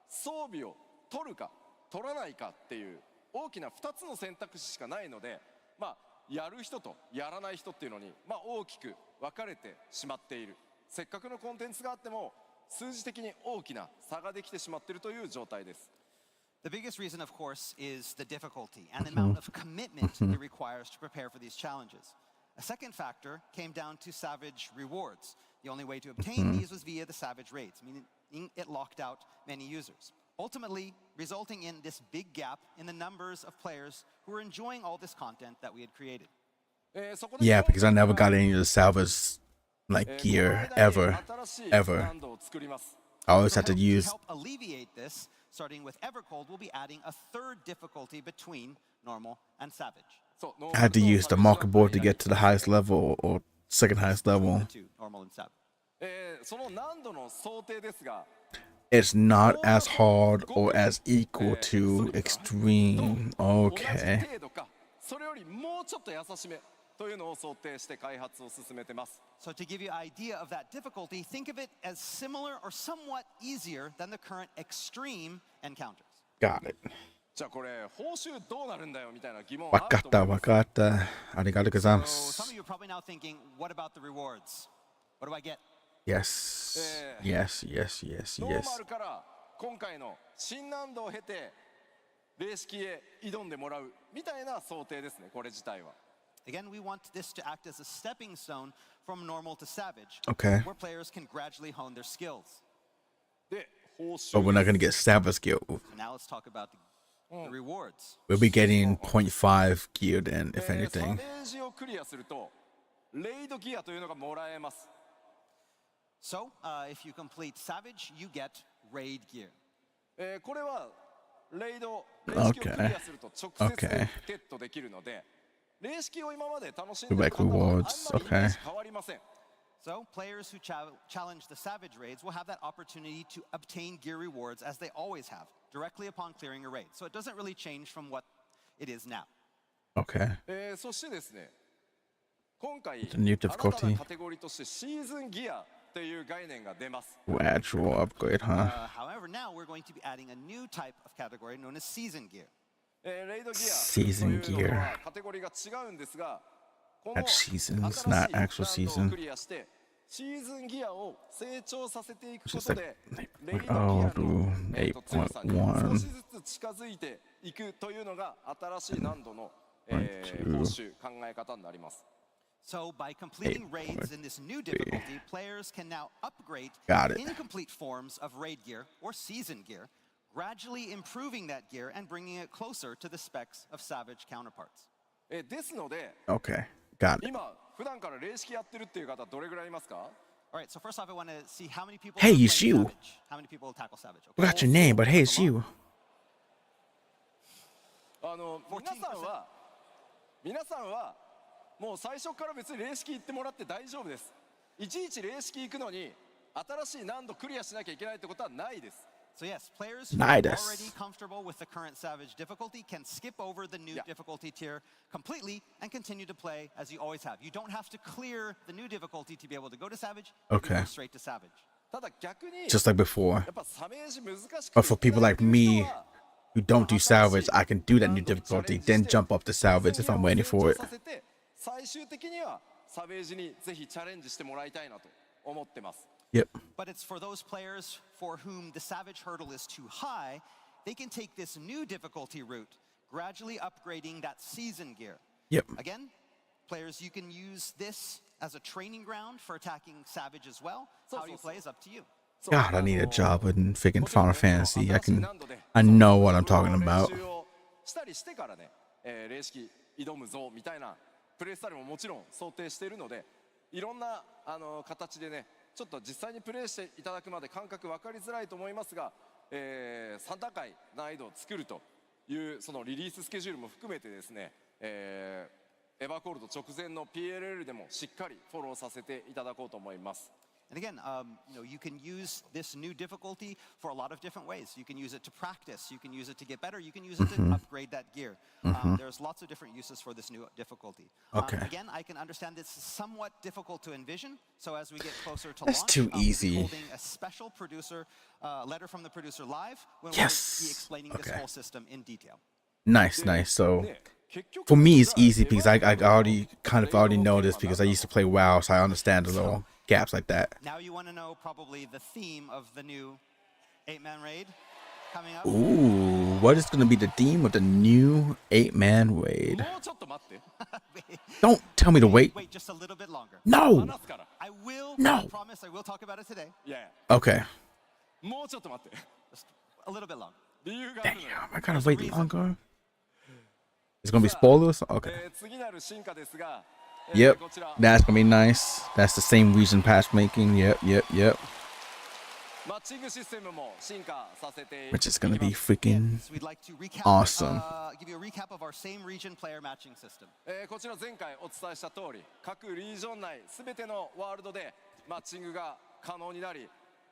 Speaker 4: 装備を取るか取らないかっていう大きな2つの選択肢しかないので、まあ、やる人とやらない人っていうのに、まあ、大きく分かれてしまっている。せっかくのコンテンツがあっても数字的に大きな差ができてしまっているという状態です。
Speaker 5: The biggest reason, of course, is the difficulty and the amount of commitment it requires to prepare for these challenges. A second factor came down to Savage rewards. The only way to obtain these was via the Savage raids, meaning it locked out many users, ultimately resulting in this big gap in the numbers of players who were enjoying all this content that we had created.
Speaker 1: Yeah, because I never got any of the Salvage like gear ever. I always had to
Speaker 5: To
Speaker 1: use.
Speaker 5: help alleviate this, starting with Evercold, we'll be adding a third difficulty between normal and Savage.
Speaker 1: I had to use the market board to get to the highest level or second highest level.
Speaker 5: The two, normal and Savage.
Speaker 4: その難度の想定ですが
Speaker 1: It's not as hard or as equal to extreme.
Speaker 4: 同じ
Speaker 1: Okay.
Speaker 4: 程度かそれよりもうちょっと優しめというのを想定して開発を進めてます。
Speaker 5: So to give you an idea of that difficulty, think of it as similar or somewhat easier than the current extreme encounters.
Speaker 1: Got it.
Speaker 4: じゃあこれ報酬どうなるんだよみたいな疑問あると思い
Speaker 1: Wakata,
Speaker 4: ます。
Speaker 1: wakata. Arigato
Speaker 5: So some of
Speaker 1: gozaimasu.
Speaker 5: you are probably now thinking, what about the rewards? What do I get?
Speaker 1: Yes. Yes, yes, yes,
Speaker 4: ノーマ
Speaker 1: yes.
Speaker 4: ルから今回の新難度を経て霊式へ挑んでもらうみたいな想定ですね、これ自体は。
Speaker 5: Again, we want this to act as a stepping stone from normal to savage,
Speaker 1: Okay.
Speaker 5: where players can gradually hone their skills.
Speaker 4: で、報酬
Speaker 1: But we're not
Speaker 4: です
Speaker 1: gonna get Savage gear.
Speaker 5: So now let's talk about the rewards.
Speaker 1: We'll be getting 0.5 gear then, if
Speaker 4: サ
Speaker 1: anything.
Speaker 4: ベージをクリアするとレイドギアというのがもらえます。
Speaker 5: So, if you complete Savage, you get Raid Gear.
Speaker 4: これはレイド霊式をクリアすると直接
Speaker 1: Okay.
Speaker 4: ゲットできるので、霊式を今まで楽しん
Speaker 1: We
Speaker 4: でい
Speaker 1: like
Speaker 4: る方はあんまり
Speaker 1: rewards.
Speaker 4: イメージ変わりません。
Speaker 5: So, players who challenge the Savage Raids will have that opportunity to obtain gear rewards as they always have, directly upon clearing a raid. So, it doesn't really change from what it is now.
Speaker 1: Okay.
Speaker 4: そしてですね、今回
Speaker 1: The new
Speaker 4: 新た
Speaker 1: difficulty.
Speaker 4: なカテゴリーとしてシーズンギアという概念が出ます。
Speaker 1: Gradual upgrade, huh?
Speaker 5: However, now we're going to be adding a new type of category known as Season Gear.
Speaker 4: レイドギア
Speaker 1: Season
Speaker 4: というの
Speaker 1: gear.
Speaker 4: はカテゴリーが違うんですが、この
Speaker 1: That's
Speaker 4: 新し
Speaker 1: seasons,
Speaker 4: い
Speaker 1: not
Speaker 4: 難
Speaker 1: actual
Speaker 4: 度を
Speaker 1: season.
Speaker 4: クリアしてシーズンギアを成長させていく
Speaker 1: It's
Speaker 4: こ
Speaker 1: just
Speaker 4: と
Speaker 1: like
Speaker 4: でレイドギ
Speaker 1: 8.0
Speaker 4: ア
Speaker 1: to
Speaker 4: の強さに少し
Speaker 1: 8.1.
Speaker 4: ずつ近づいていくというのが新しい難度の、
Speaker 1: 2
Speaker 4: 報酬考え方になります。
Speaker 5: So, by completing raids in this new difficulty, players can now upgrade
Speaker 1: Got it.
Speaker 5: incomplete forms of raid gear or season gear, gradually improving that gear and bringing it closer to the specs of Savage counterparts.
Speaker 4: ですので
Speaker 1: Okay. Got it.
Speaker 4: 今普段から霊式やってるっていう方どれぐらいいますか？
Speaker 5: All right, so first off, I want to see how many people
Speaker 1: Hey,
Speaker 5: are playing
Speaker 1: it's you.
Speaker 5: Savage. How many people will tackle Savage? Okay.
Speaker 1: Forgot your name, but hey, it's you.
Speaker 4: 皆さんはもう最初から別に霊式行ってもらって大丈夫です。いちいち霊式行くのに新しい難度クリアしなきゃいけないってことはないです。
Speaker 5: So yes, players who are
Speaker 1: Nice.
Speaker 5: already comfortable with the current Savage difficulty can skip over the new
Speaker 4: Yeah.
Speaker 5: difficulty tier completely and continue to play as you always have. You don't have to clear the new difficulty to be able to go to Savage. You
Speaker 1: Okay.
Speaker 5: go straight to Savage.
Speaker 4: ただ逆に
Speaker 1: Just like before.
Speaker 4: やっぱサメージ難しく
Speaker 1: But for people like me
Speaker 4: は
Speaker 1: who don't do salvage, I can do that new difficulty, then jump up to salvage if I'm waiting for it.
Speaker 4: 最終的にはサベージにぜひチャレンジしてもらいたいなと思ってます。
Speaker 1: Yep.
Speaker 5: But it's for those players for whom the Savage hurdle is too high, they can take this new difficulty route, gradually upgrading that season gear.
Speaker 1: Yep.
Speaker 5: Again, players, you can use this as a training ground for attacking Savage as well. How you play is up to you.
Speaker 1: God, I need a job in freaking Final Fantasy. I know what I'm talking about.
Speaker 4: 練習をしたりしてからね、霊式挑むぞみたいなプレイスタイルももちろん想定しているので、いろんな形でね、ちょっと実際にプレイしていただくまで感覚分かりづらいと思いますが、3段階難易度を作るというそのリリーススケジュールも含めてですね、エヴァーコールド直前の PLL でもしっかりフォローさせていただこうと思います。
Speaker 5: And again, you can use this new difficulty for a lot of different ways. You can use it to practice. You can use it to get better. You can use it to upgrade that gear. There's lots of different uses for this new difficulty.
Speaker 1: Okay.
Speaker 5: Again, I can understand it's somewhat difficult to envision. So as we get closer to
Speaker 1: That's
Speaker 5: launch,
Speaker 1: too
Speaker 5: we'll be
Speaker 1: easy.
Speaker 5: holding a special producer letter from the producer live when
Speaker 1: Yes.
Speaker 5: we'll be explaining this
Speaker 1: Okay.
Speaker 5: whole system in detail.
Speaker 1: Nice. So for me, it's easy because I already already know this because I used to play WoW, so I understand the little gaps like that.
Speaker 5: Now you want to know probably the theme of the new 8-man raid coming up.
Speaker 1: Ooh, what is gonna be the theme of the new 8-man raid?
Speaker 4: もうちょっと待って
Speaker 1: Don't tell me to wait.
Speaker 5: Wait just a little bit longer.
Speaker 1: No.
Speaker 4: 話すから
Speaker 5: I will.
Speaker 1: No.
Speaker 5: I promise I will talk about it today.
Speaker 4: いやいや
Speaker 1: Okay.
Speaker 4: もうちょっと待って
Speaker 5: Just a little bit longer.
Speaker 4: 理由があるのよ
Speaker 1: Damn, I gotta wait longer. It's gonna be spoilers. Okay.
Speaker 4: 次なる進化ですが、
Speaker 1: Yep.
Speaker 4: こちら
Speaker 1: That's gonna be nice. That's the same reason patchmaking. Yep.
Speaker 4: マッチングシステムも進化させて
Speaker 1: Which is gonna be
Speaker 4: いきます
Speaker 1: freaking
Speaker 5: So we'd like to recap.
Speaker 1: awesome.
Speaker 5: Give you a recap of our same region player matching system.
Speaker 4: こちら前回お伝えした通り各リージョン内すべてのワールドでマッチングが可能になり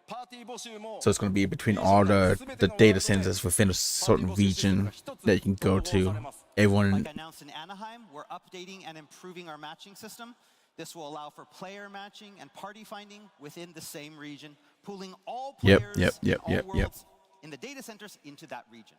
Speaker 4: パーティー募集も
Speaker 1: So it's gonna be between all the data centers within a certain region that you can go to. Everyone.
Speaker 5: Like announced in Anaheim, we're updating and improving our matching system. This will allow for player matching and party finding within the same region, pooling all
Speaker 1: Yep,
Speaker 5: players
Speaker 1: yep,
Speaker 5: in all
Speaker 1: yep.
Speaker 5: worlds in the data centers into that region.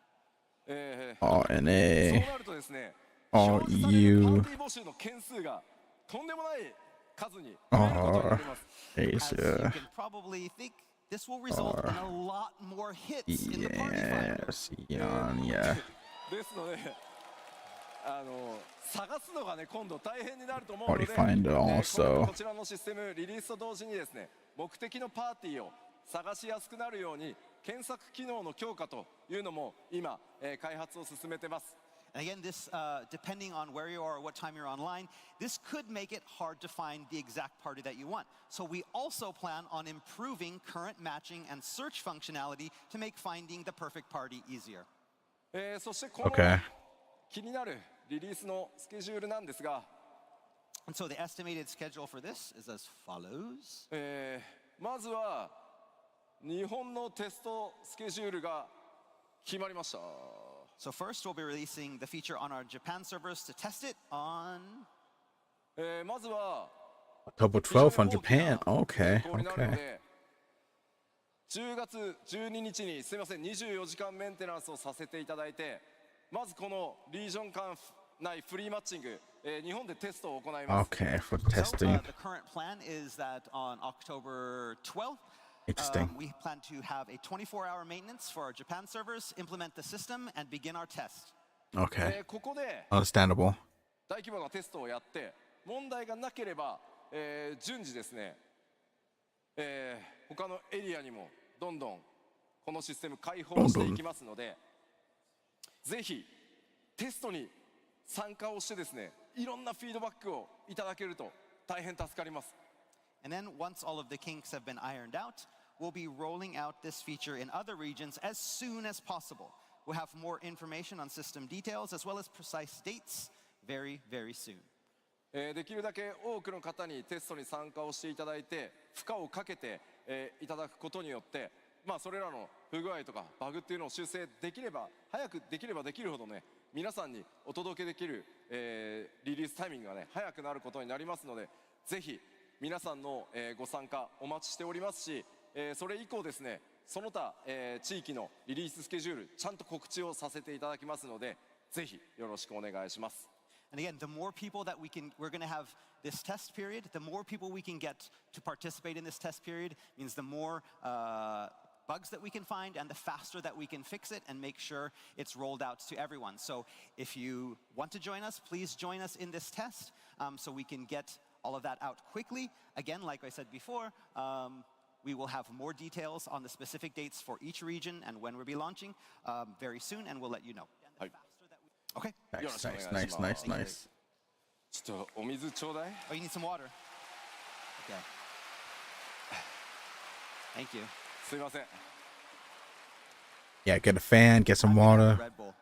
Speaker 1: RNA.
Speaker 4: そうなるとですね
Speaker 1: Are
Speaker 4: 表示される
Speaker 1: you
Speaker 4: パーティー募集の件数がとんでもない数に増えることになります
Speaker 5: As you
Speaker 1: Asia?
Speaker 5: can probably think, this will result in a lot more hits in the party finder.
Speaker 1: Yes. Yeah.
Speaker 4: ですので探すのがね今度大変になると思うので
Speaker 1: Party finder
Speaker 4: 今
Speaker 1: also.
Speaker 4: 度こちらのシステムリリースと同時にですね目的のパーティーを探しやすくなるように検索機能の強化というのも今、開発を進めてます
Speaker 5: And again, this, depending on where you are or what time you're online, this could make it hard to find the exact party that you want. So we also plan on improving current matching and search functionality to make finding the perfect party easier.
Speaker 4: そしてこの
Speaker 1: Okay.
Speaker 4: 気になるリリースのスケジュールなんですが、
Speaker 5: And so the estimated schedule for this is as follows.
Speaker 4: まずは日本のテストスケジュールが決まりました
Speaker 5: So first, we'll be releasing the feature on our Japan servers to test it on
Speaker 4: まずは
Speaker 1: October 12th on Japan.
Speaker 4: こ
Speaker 1: Okay.
Speaker 4: こになるの
Speaker 1: Okay.
Speaker 4: で10月12日にすみません24時間メンテナンスをさせていただいてまずこのリージョン間内フリーマッチング、日本でテストを行います
Speaker 1: Okay. For
Speaker 5: So
Speaker 1: testing.
Speaker 5: the current plan is that on October 12th,
Speaker 1: Interesting.
Speaker 5: we plan to have a 24-hour maintenance for our Japan servers, implement the system, and begin our test.
Speaker 1: Okay.
Speaker 4: ここで
Speaker 1: Understandable.
Speaker 4: 大規模なテストをやって問題がなければ、順次ですね、他のエリアにもどんどんこのシステム開放していきますのでぜひテストに参加をしてですねいろんなフィードバックをいただけると大変助かります
Speaker 5: And then once all of the kinks have been ironed out, we'll be rolling out this feature in other regions as soon as possible. We'll have more information on system details as well as precise dates very, very soon.
Speaker 4: できるだけ多くの方にテストに参加をしていただいて負荷をかけて、いただくことによってまあそれらの不具合とかバグっていうのを修正できれば早くできればできるほどね皆さんにお届けできる、リリースタイミングがね早くなることになりますのでぜひ皆さんの、ご参加お待ちしておりますし、それ以降ですねその他、地域のリリーススケジュールちゃんと告知をさせていただきますのでぜひよろしくお願いします
Speaker 5: And again, the more people that we're going to have this test period, the more people we can get to participate in this test period means the more bugs that we can find and the faster that we can fix it and make sure it's rolled out to everyone. So if you want to join us, please join us in this test so we can get all of that out quickly. Again, like I said before, we will have more details on the specific dates for each region and when we'll be launching very soon, and we'll let you know.
Speaker 4: Hi.
Speaker 5: Okay.
Speaker 1: Nice.
Speaker 4: ちょっとお水ちょうだい
Speaker 5: Oh, you need some water? Okay. Thank you.
Speaker 4: すいません
Speaker 1: Yeah, get a fan, get some
Speaker 5: I'm gonna
Speaker 1: water.
Speaker 5: have a Red Bull.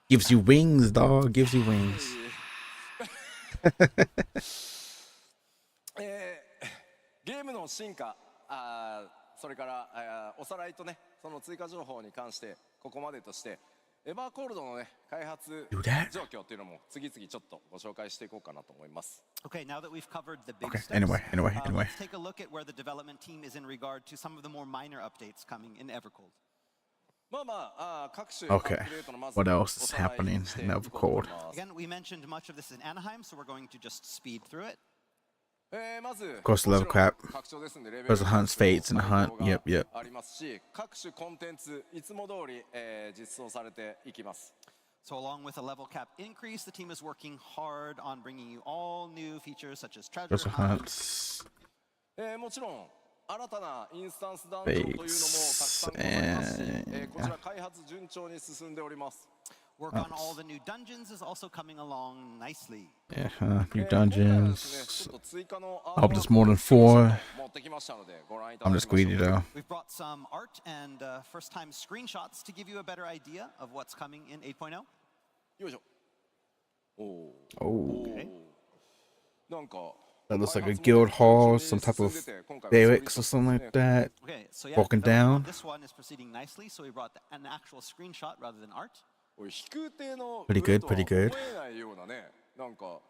Speaker 1: Gives you wings, dog. Gives you wings.
Speaker 4: ゲームの進化、それからおさらいとね、その追加情報に関してここまでとして、エバーコールドのね開発
Speaker 1: Do that?
Speaker 4: 状況っていうのも次々ちょっとご紹介していこうかなと思います。
Speaker 5: Okay, now that we've covered the big
Speaker 1: Okay,
Speaker 5: steps,
Speaker 1: anyway.
Speaker 5: let's take a look at where the development team is in regard to some of the more minor updates coming in Evercold.
Speaker 4: まあまあ、各種
Speaker 1: Okay.
Speaker 4: アップデートのまず
Speaker 1: What else
Speaker 4: お
Speaker 1: is
Speaker 4: さらい
Speaker 1: happening
Speaker 4: して
Speaker 1: in
Speaker 4: いこうと思い
Speaker 1: Evercold?
Speaker 4: ます。
Speaker 5: Again, we mentioned much of this in Anaheim, so we're going to just speed through it.
Speaker 4: まず
Speaker 1: course, level cap.
Speaker 4: 拡張ですんでレベル
Speaker 1: There's a hunt, fates, and a hunt. Yep, yep.
Speaker 4: ありますし、各種コンテンツいつも通り、実装されていきます。
Speaker 5: So along with a level cap increase, the team is working hard on bringing you all new features such as treasure
Speaker 1: There's a
Speaker 5: hunts.
Speaker 1: hunt.
Speaker 4: もちろん新たなインスタンスダンジョンというのもたくさんございますし、こちら開発順調に進んでおります。
Speaker 5: Work on all the new dungeons is also coming along nicely.
Speaker 1: Yeah, new dungeons.
Speaker 4: ちょっと追加の
Speaker 1: I hope there's more than 4.
Speaker 4: 持ってきましたのでご覧いただ
Speaker 1: I'm
Speaker 4: き
Speaker 1: just
Speaker 4: ましょう。
Speaker 1: greedy though.
Speaker 5: We've brought some art and first-time screenshots to give you a better idea of what's coming in 8.0.
Speaker 4: よいしょ。お
Speaker 1: Oh,
Speaker 4: ーなんか
Speaker 1: that looks like a guild hall, some type of barracks or something like that.
Speaker 5: Okay, so yeah,
Speaker 1: Broken down.
Speaker 5: this one is proceeding nicely, so we brought an actual screenshot rather than art.
Speaker 4: おい飛空艇の
Speaker 1: Pretty good,
Speaker 4: 上とは
Speaker 1: pretty good.
Speaker 4: 思えないようなね、なんか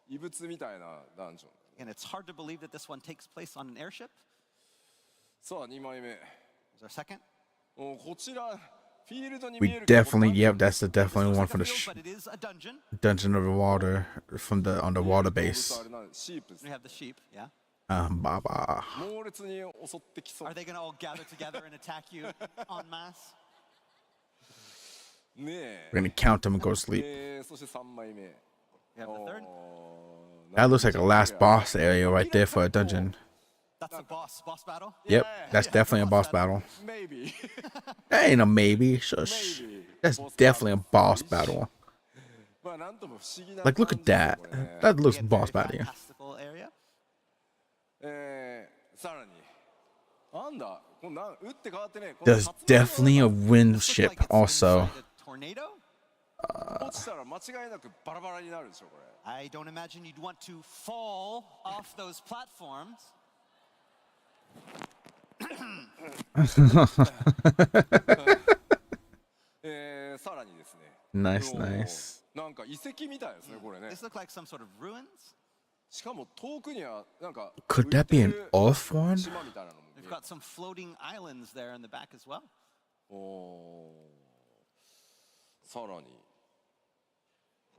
Speaker 4: 異物みたいなダンジョン。
Speaker 5: And it's hard to believe that this one takes place on an airship.
Speaker 4: さあ2枚目。
Speaker 5: There's our second.
Speaker 4: おこちらフィールドに
Speaker 1: We
Speaker 4: 見えるけど
Speaker 1: definitely, yep, that's the
Speaker 5: This
Speaker 1: definitely
Speaker 5: looks
Speaker 1: one
Speaker 5: like
Speaker 1: from
Speaker 5: a
Speaker 1: the
Speaker 5: field, but it is a dungeon.
Speaker 1: dungeon underwater from the underwater
Speaker 4: 動物
Speaker 1: base.
Speaker 4: あれなんシープです
Speaker 5: We have the sheep, yeah.
Speaker 1: Baba.
Speaker 4: 猛烈に襲ってきそう
Speaker 5: Are they going to all gather together and attack you en masse?
Speaker 4: ねえ
Speaker 1: We're gonna count them and go to sleep.
Speaker 4: そして3枚目
Speaker 5: We have the third.
Speaker 1: That looks like a last boss area right there for a dungeon.
Speaker 5: That's a boss battle.
Speaker 1: Yep, that's definitely a boss battle.
Speaker 4: Maybe
Speaker 1: That ain't a maybe. Shush. That's definitely a boss battle.
Speaker 4: まあなんとも不思議な
Speaker 1: Like, look at
Speaker 4: 感
Speaker 1: that.
Speaker 4: じですねこれね
Speaker 1: That looks
Speaker 5: Again,
Speaker 1: boss
Speaker 5: very
Speaker 1: battle.
Speaker 5: fantastical area.
Speaker 4: さらになんだこんなん打って変わってねこの
Speaker 1: There's
Speaker 4: 竜巻
Speaker 1: definitely a wind
Speaker 5: This looks
Speaker 1: ship
Speaker 5: like it's
Speaker 1: also.
Speaker 5: inside a tornado.
Speaker 4: 落ちたら間違いなくバラバラになるでしょこれ
Speaker 5: I don't imagine you'd want to fall off those platforms.
Speaker 4: さらにですね
Speaker 1: Nice,
Speaker 4: もう
Speaker 1: nice.
Speaker 4: なんか遺跡みたいですねこれね
Speaker 5: This looked like some sort of ruins.
Speaker 4: しかも遠くにはなんか
Speaker 1: Could that be an off one?
Speaker 4: 島みたいなのも見え
Speaker 5: We've
Speaker 4: る
Speaker 5: got some floating islands there in the back as well.
Speaker 4: おーさらに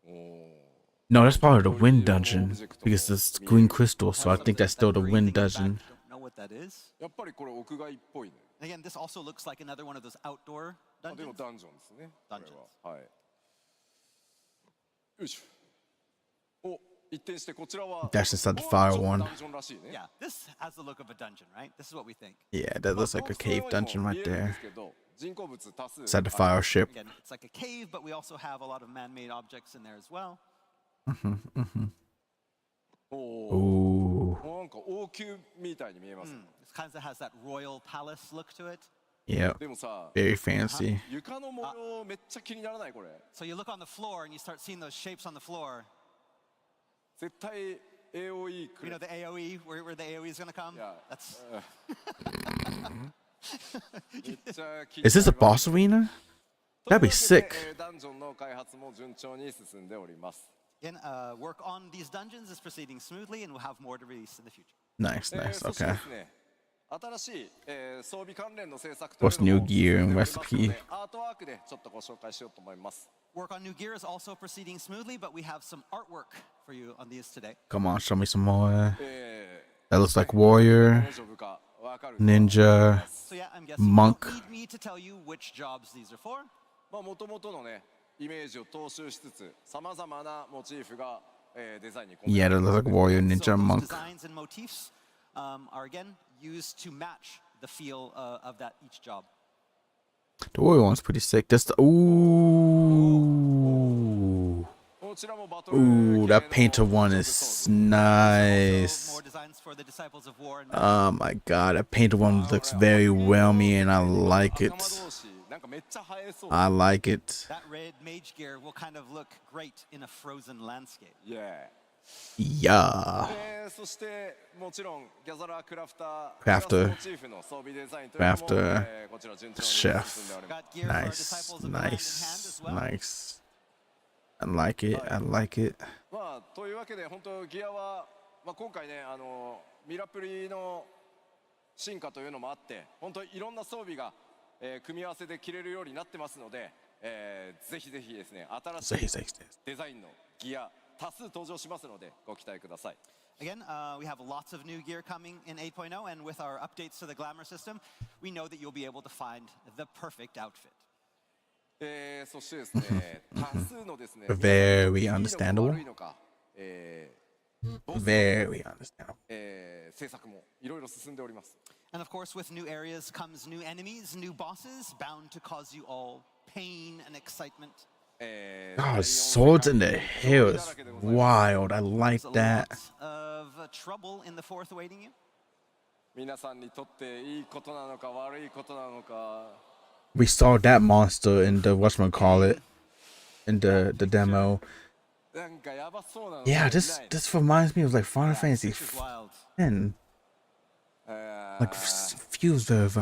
Speaker 4: おー
Speaker 1: No, that's probably the wind dungeon because it's green crystal, so I think that's still the wind dungeon.
Speaker 5: Don't know what that is.
Speaker 4: やっぱりこれ屋外っぽいね
Speaker 5: Again, this also looks like another one of those outdoor
Speaker 4: あでも
Speaker 5: dungeons.
Speaker 4: ダンジョンですねこれ
Speaker 5: Dungeons
Speaker 4: ははいよいしょお一転してこちらは
Speaker 1: That's inside the fire
Speaker 4: ちょっと
Speaker 1: one.
Speaker 4: ダンジョンらしいね
Speaker 5: Yeah, this has the look of a dungeon, right? This is what we think.
Speaker 1: Yeah, that looks like a cave dungeon right there.
Speaker 4: Inside
Speaker 1: Inside the fire ship.
Speaker 5: Again, it's like a cave, but we also have a lot of man-made objects in there as well.
Speaker 1: Ooh.
Speaker 4: なんか王宮みたいに見えます、
Speaker 5: This kind of has that royal palace look to it.
Speaker 1: Yep.
Speaker 4: でもさ
Speaker 1: Very fancy.
Speaker 4: 床の模様めっちゃ気にならないこれ
Speaker 5: So you look on the floor and you start seeing those shapes on the floor.
Speaker 4: 絶対 AOE く
Speaker 5: You
Speaker 4: れ
Speaker 5: know the AOE, where the AOE is going to come?
Speaker 4: Yeah.
Speaker 5: That's
Speaker 4: めっちゃ気になり
Speaker 1: Is this a
Speaker 4: ます
Speaker 1: boss arena?
Speaker 4: というわ
Speaker 1: That'd
Speaker 4: け
Speaker 1: be
Speaker 4: で
Speaker 1: sick.
Speaker 4: ダンジョンの開発も順調に進んでおります
Speaker 5: again, work on these dungeons is proceeding smoothly, and we'll have more to release in the future.
Speaker 1: Nice,
Speaker 4: そ
Speaker 1: nice.
Speaker 4: してで
Speaker 1: Okay.
Speaker 4: すね新しい、装備関連の制作という
Speaker 1: What's
Speaker 4: の
Speaker 1: new
Speaker 4: も
Speaker 1: gear
Speaker 4: 進ん
Speaker 1: and
Speaker 4: でおりますの
Speaker 1: recipe?
Speaker 4: でアートワークでちょっとご紹介しようと思います
Speaker 5: Work on new gear is also proceeding smoothly, but we have some artwork for you on these today.
Speaker 1: Come on, show me some more.
Speaker 4: え
Speaker 1: That looks like
Speaker 4: ー
Speaker 1: warrior,
Speaker 4: 大丈夫かわかる
Speaker 1: ninja.
Speaker 5: So yeah, I'm guessing
Speaker 1: Monk.
Speaker 5: you don't need me to tell you which jobs these are for.
Speaker 4: まあ元々のねイメージを踏襲しつつさまざまなモチーフが、デザインに込め
Speaker 1: Yeah,
Speaker 4: られ
Speaker 1: that
Speaker 4: てます
Speaker 1: looks like warrior,
Speaker 5: So
Speaker 1: ninja,
Speaker 5: those
Speaker 1: monk.
Speaker 5: designs and motifs are again used to match the feel of that each job.
Speaker 1: The warrior one's pretty sick. That's the ooh.
Speaker 4: こちらもバトル
Speaker 1: Ooh,
Speaker 4: 系
Speaker 1: that
Speaker 4: の
Speaker 1: painter one
Speaker 4: 装備
Speaker 1: is
Speaker 5: Also,
Speaker 1: nice.
Speaker 5: more designs for the disciples of war. And
Speaker 1: Oh my god, that painter one looks very whelmy and I like
Speaker 4: 仲間
Speaker 1: it.
Speaker 4: 同士なんかめっちゃ映えそう
Speaker 1: I like it.
Speaker 5: that red mage gear will kind of look great in a frozen landscape.
Speaker 4: Yeah
Speaker 1: Yeah.
Speaker 4: そしてもちろんギャザラークラフター
Speaker 1: クラフター
Speaker 4: クラスモチーフの装備デザインというのも、
Speaker 1: クラフター
Speaker 4: こちら順調に進んで
Speaker 1: Chef.
Speaker 4: おります
Speaker 5: Got gear for our
Speaker 1: Nice.
Speaker 5: disciples of the land in hand
Speaker 1: Nice.
Speaker 5: as well.
Speaker 1: Nice. I like it. I like it.
Speaker 4: まあというわけで本当ギアは、まあ、今回ねミラプリの進化というのもあって本当にいろんな装備が、組み合わせで着れるようになってますので、ぜひぜひですね新しいデザインのギア多数登場しますのでご期待ください。
Speaker 5: Again, we have lots of new gear coming in 8.0, and with our updates to the glamour system, we know that you'll be able to find the perfect outfit.
Speaker 4: そしてですね多数のですね
Speaker 1: Very
Speaker 4: 皆さん
Speaker 1: understandable.
Speaker 4: 悪いのか、
Speaker 1: Very understandable.
Speaker 4: 制作もいろいろ進んでおります。
Speaker 5: And of course, with new areas comes new enemies, new bosses, bound to cause you all pain and excitement.
Speaker 1: Oh, swords in the hills. Wild. I like
Speaker 5: There's a
Speaker 1: that.
Speaker 5: lot of trouble in the fourth awaiting you.
Speaker 4: 皆さんにとっていいことなのか悪いことなのか
Speaker 1: We saw that monster in the whatchamacallit in the demo.
Speaker 4: なんかやばそうなの
Speaker 1: Yeah,
Speaker 4: が
Speaker 1: this
Speaker 4: ない
Speaker 1: this reminds me of like Final Fantasy
Speaker 5: This is wild.
Speaker 1: X. Like fused with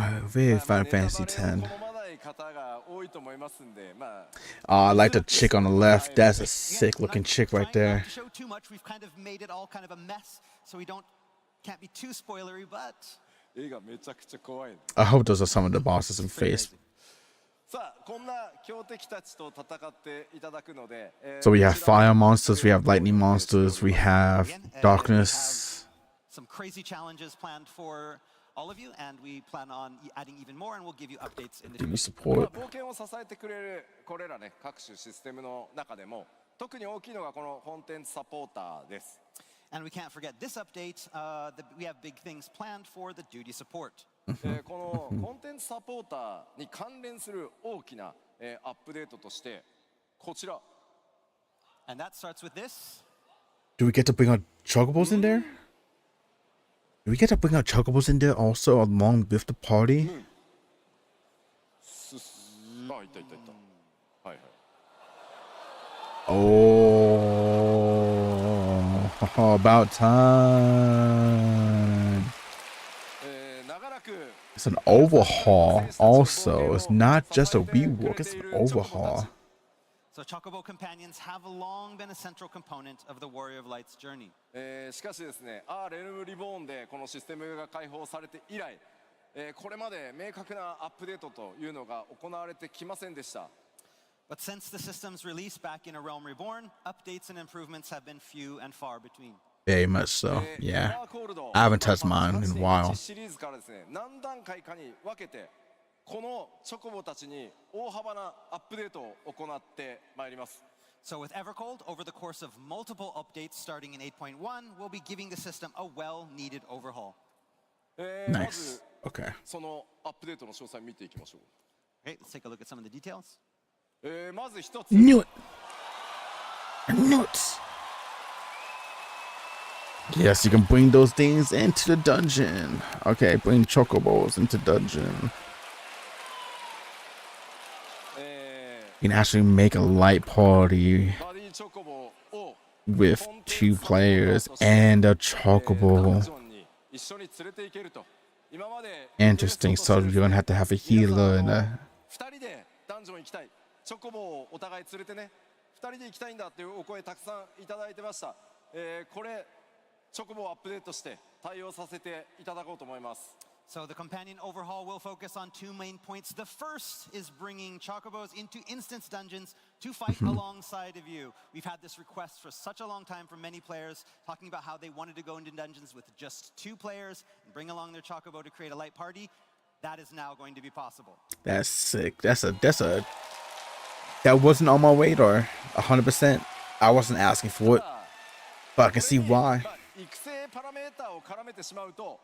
Speaker 1: Final Fantasy X.
Speaker 4: 好まない方が多いと思いますんで、まあ
Speaker 1: Oh, I like the chick on the left. That's a sick
Speaker 5: Again,
Speaker 1: looking
Speaker 5: not
Speaker 1: chick right
Speaker 5: trying
Speaker 1: there.
Speaker 5: not to show too much. We've kind of made it all kind of a mess, so we can't be too spoilery, but
Speaker 4: 絵がめちゃくちゃ怖いの。
Speaker 1: I hope those are some of the bosses in
Speaker 5: pretty
Speaker 1: face.
Speaker 5: crazy.
Speaker 4: さあこんな強敵たちと戦っていただくので、
Speaker 1: So we have
Speaker 4: こちら
Speaker 1: fire monsters, we have lightning monsters, we have
Speaker 5: Again, we
Speaker 1: darkness.
Speaker 5: have some crazy challenges planned for all of you, and we plan on adding even more, and we'll give you updates in the
Speaker 1: Do we
Speaker 5: future.
Speaker 4: まあ
Speaker 1: support?
Speaker 4: 冒険を支えてくれるこれらね各種システムの中でも特に大きいのがこのコンテンツサポーターです。
Speaker 5: And we can't forget this update. We have big things planned for the duty support.
Speaker 4: このコンテンツサポーターに関連する大きな、アップデートとしてこちら
Speaker 5: And that starts with this.
Speaker 1: Do we get to bring our chocobos in there? Do we get to bring our chocobos in there also along with the party?
Speaker 4: あいたいたいたはいはい
Speaker 1: Oh, about time.
Speaker 4: 長らく
Speaker 1: It's an overhaul also. It's not just a rework, it's an overhaul.
Speaker 5: So Chocobo companions have long been a central component of the Warrior of Light's journey.
Speaker 4: しかしですねレルムリボーンでこのシステムが開放されて以来、これまで明確なアップデートというのが行われてきませんでした。
Speaker 5: But since the system's release back in A Realm Reborn, updates and improvements have been few and far between.
Speaker 1: Very much so,
Speaker 4: エ
Speaker 1: yeah.
Speaker 4: バーコールド
Speaker 1: I haven't touched mine in a while.
Speaker 4: シリーズからですね何段階かに分けてこのチョコボたちに大幅なアップデートを行ってまいります。
Speaker 5: So with Evercold, over the course of multiple updates starting in 8.1, we'll be giving the system a well-needed overhaul.
Speaker 4: ま
Speaker 1: Nice.
Speaker 4: ず
Speaker 1: Okay.
Speaker 4: そのアップデートの詳細を見ていきましょう。
Speaker 5: Okay, let's take a look at some of the details.
Speaker 4: まず一つ
Speaker 1: Knew it. I knew it. Yes, you can bring those things into the dungeon. Okay, bring chocobos into dungeon. You can actually make a light party
Speaker 4: バディチョコボを
Speaker 1: with 2 players and a
Speaker 4: ダン
Speaker 1: chocobo.
Speaker 4: ジョンに一緒に連れて行けると。今まで
Speaker 1: Interesting. So you're gonna have to have a healer and a.
Speaker 4: 2人でダンジョン行きたい。チョコボをお互い連れてね。2人で行きたいんだっていうお声たくさんいただいてました。これチョコボをアップデートして対応させていただこうと思います。
Speaker 5: So the companion overhaul will focus on 2 main points. The first is bringing chocobos into instance dungeons to fight alongside of you. We've had this request for such a long time from many players, talking about how they wanted to go into dungeons with just 2 players and bring along their chocobo to create a light party. That is now going to be possible.
Speaker 1: That's sick. That wasn't on my radar. 100%. I wasn't asking for it, but I can see why.
Speaker 4: まあ育成パラメーターを絡めてしまうと、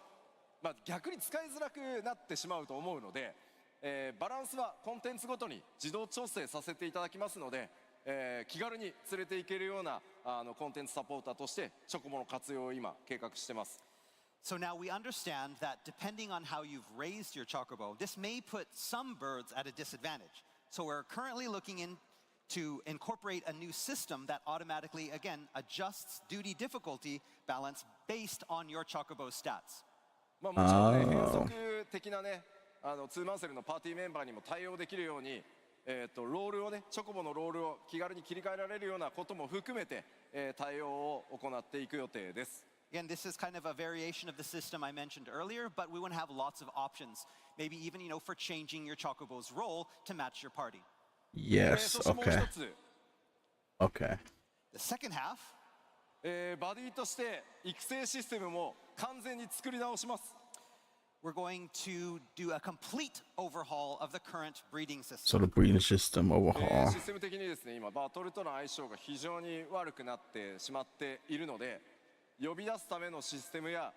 Speaker 4: 逆に使いづらくなってしまうと思うので、バランスはコンテンツごとに自動調整させていただきますので、気軽に連れて行けるようなコンテンツサポーターとしてチョコボの活用を今計画してます。
Speaker 5: So now we understand that depending on how you've raised your chocobo, this may put some birds at a disadvantage. So we're currently looking into to incorporate a new system that automatically, again, adjusts duty difficulty balance based on your Chocobo stats.
Speaker 4: まあ、もちろんね、変則的なね、ツーマンセルのパーティーメンバーにも対応できるように、ロールをね、チョコボのロールを気軽に切り替えられるようなことも含めて、対応を行っていく予定です。
Speaker 5: Again, this is kind of a variation of the system I mentioned earlier, but we want to have lots of options. Maybe even, for changing your Chocobo's role to match your party.
Speaker 1: Yes.
Speaker 4: そしてもう
Speaker 1: Okay.
Speaker 4: 一つ、
Speaker 1: Okay.
Speaker 5: The second half,
Speaker 4: バディとして育成システムも完全に作り直します。
Speaker 5: we're going to do a complete overhaul of the current breeding system.
Speaker 1: So the breeding system overhaul.
Speaker 4: システム的にですね、今バトルとの相性が非常に悪くなってしまっているので、呼び出すためのシステムや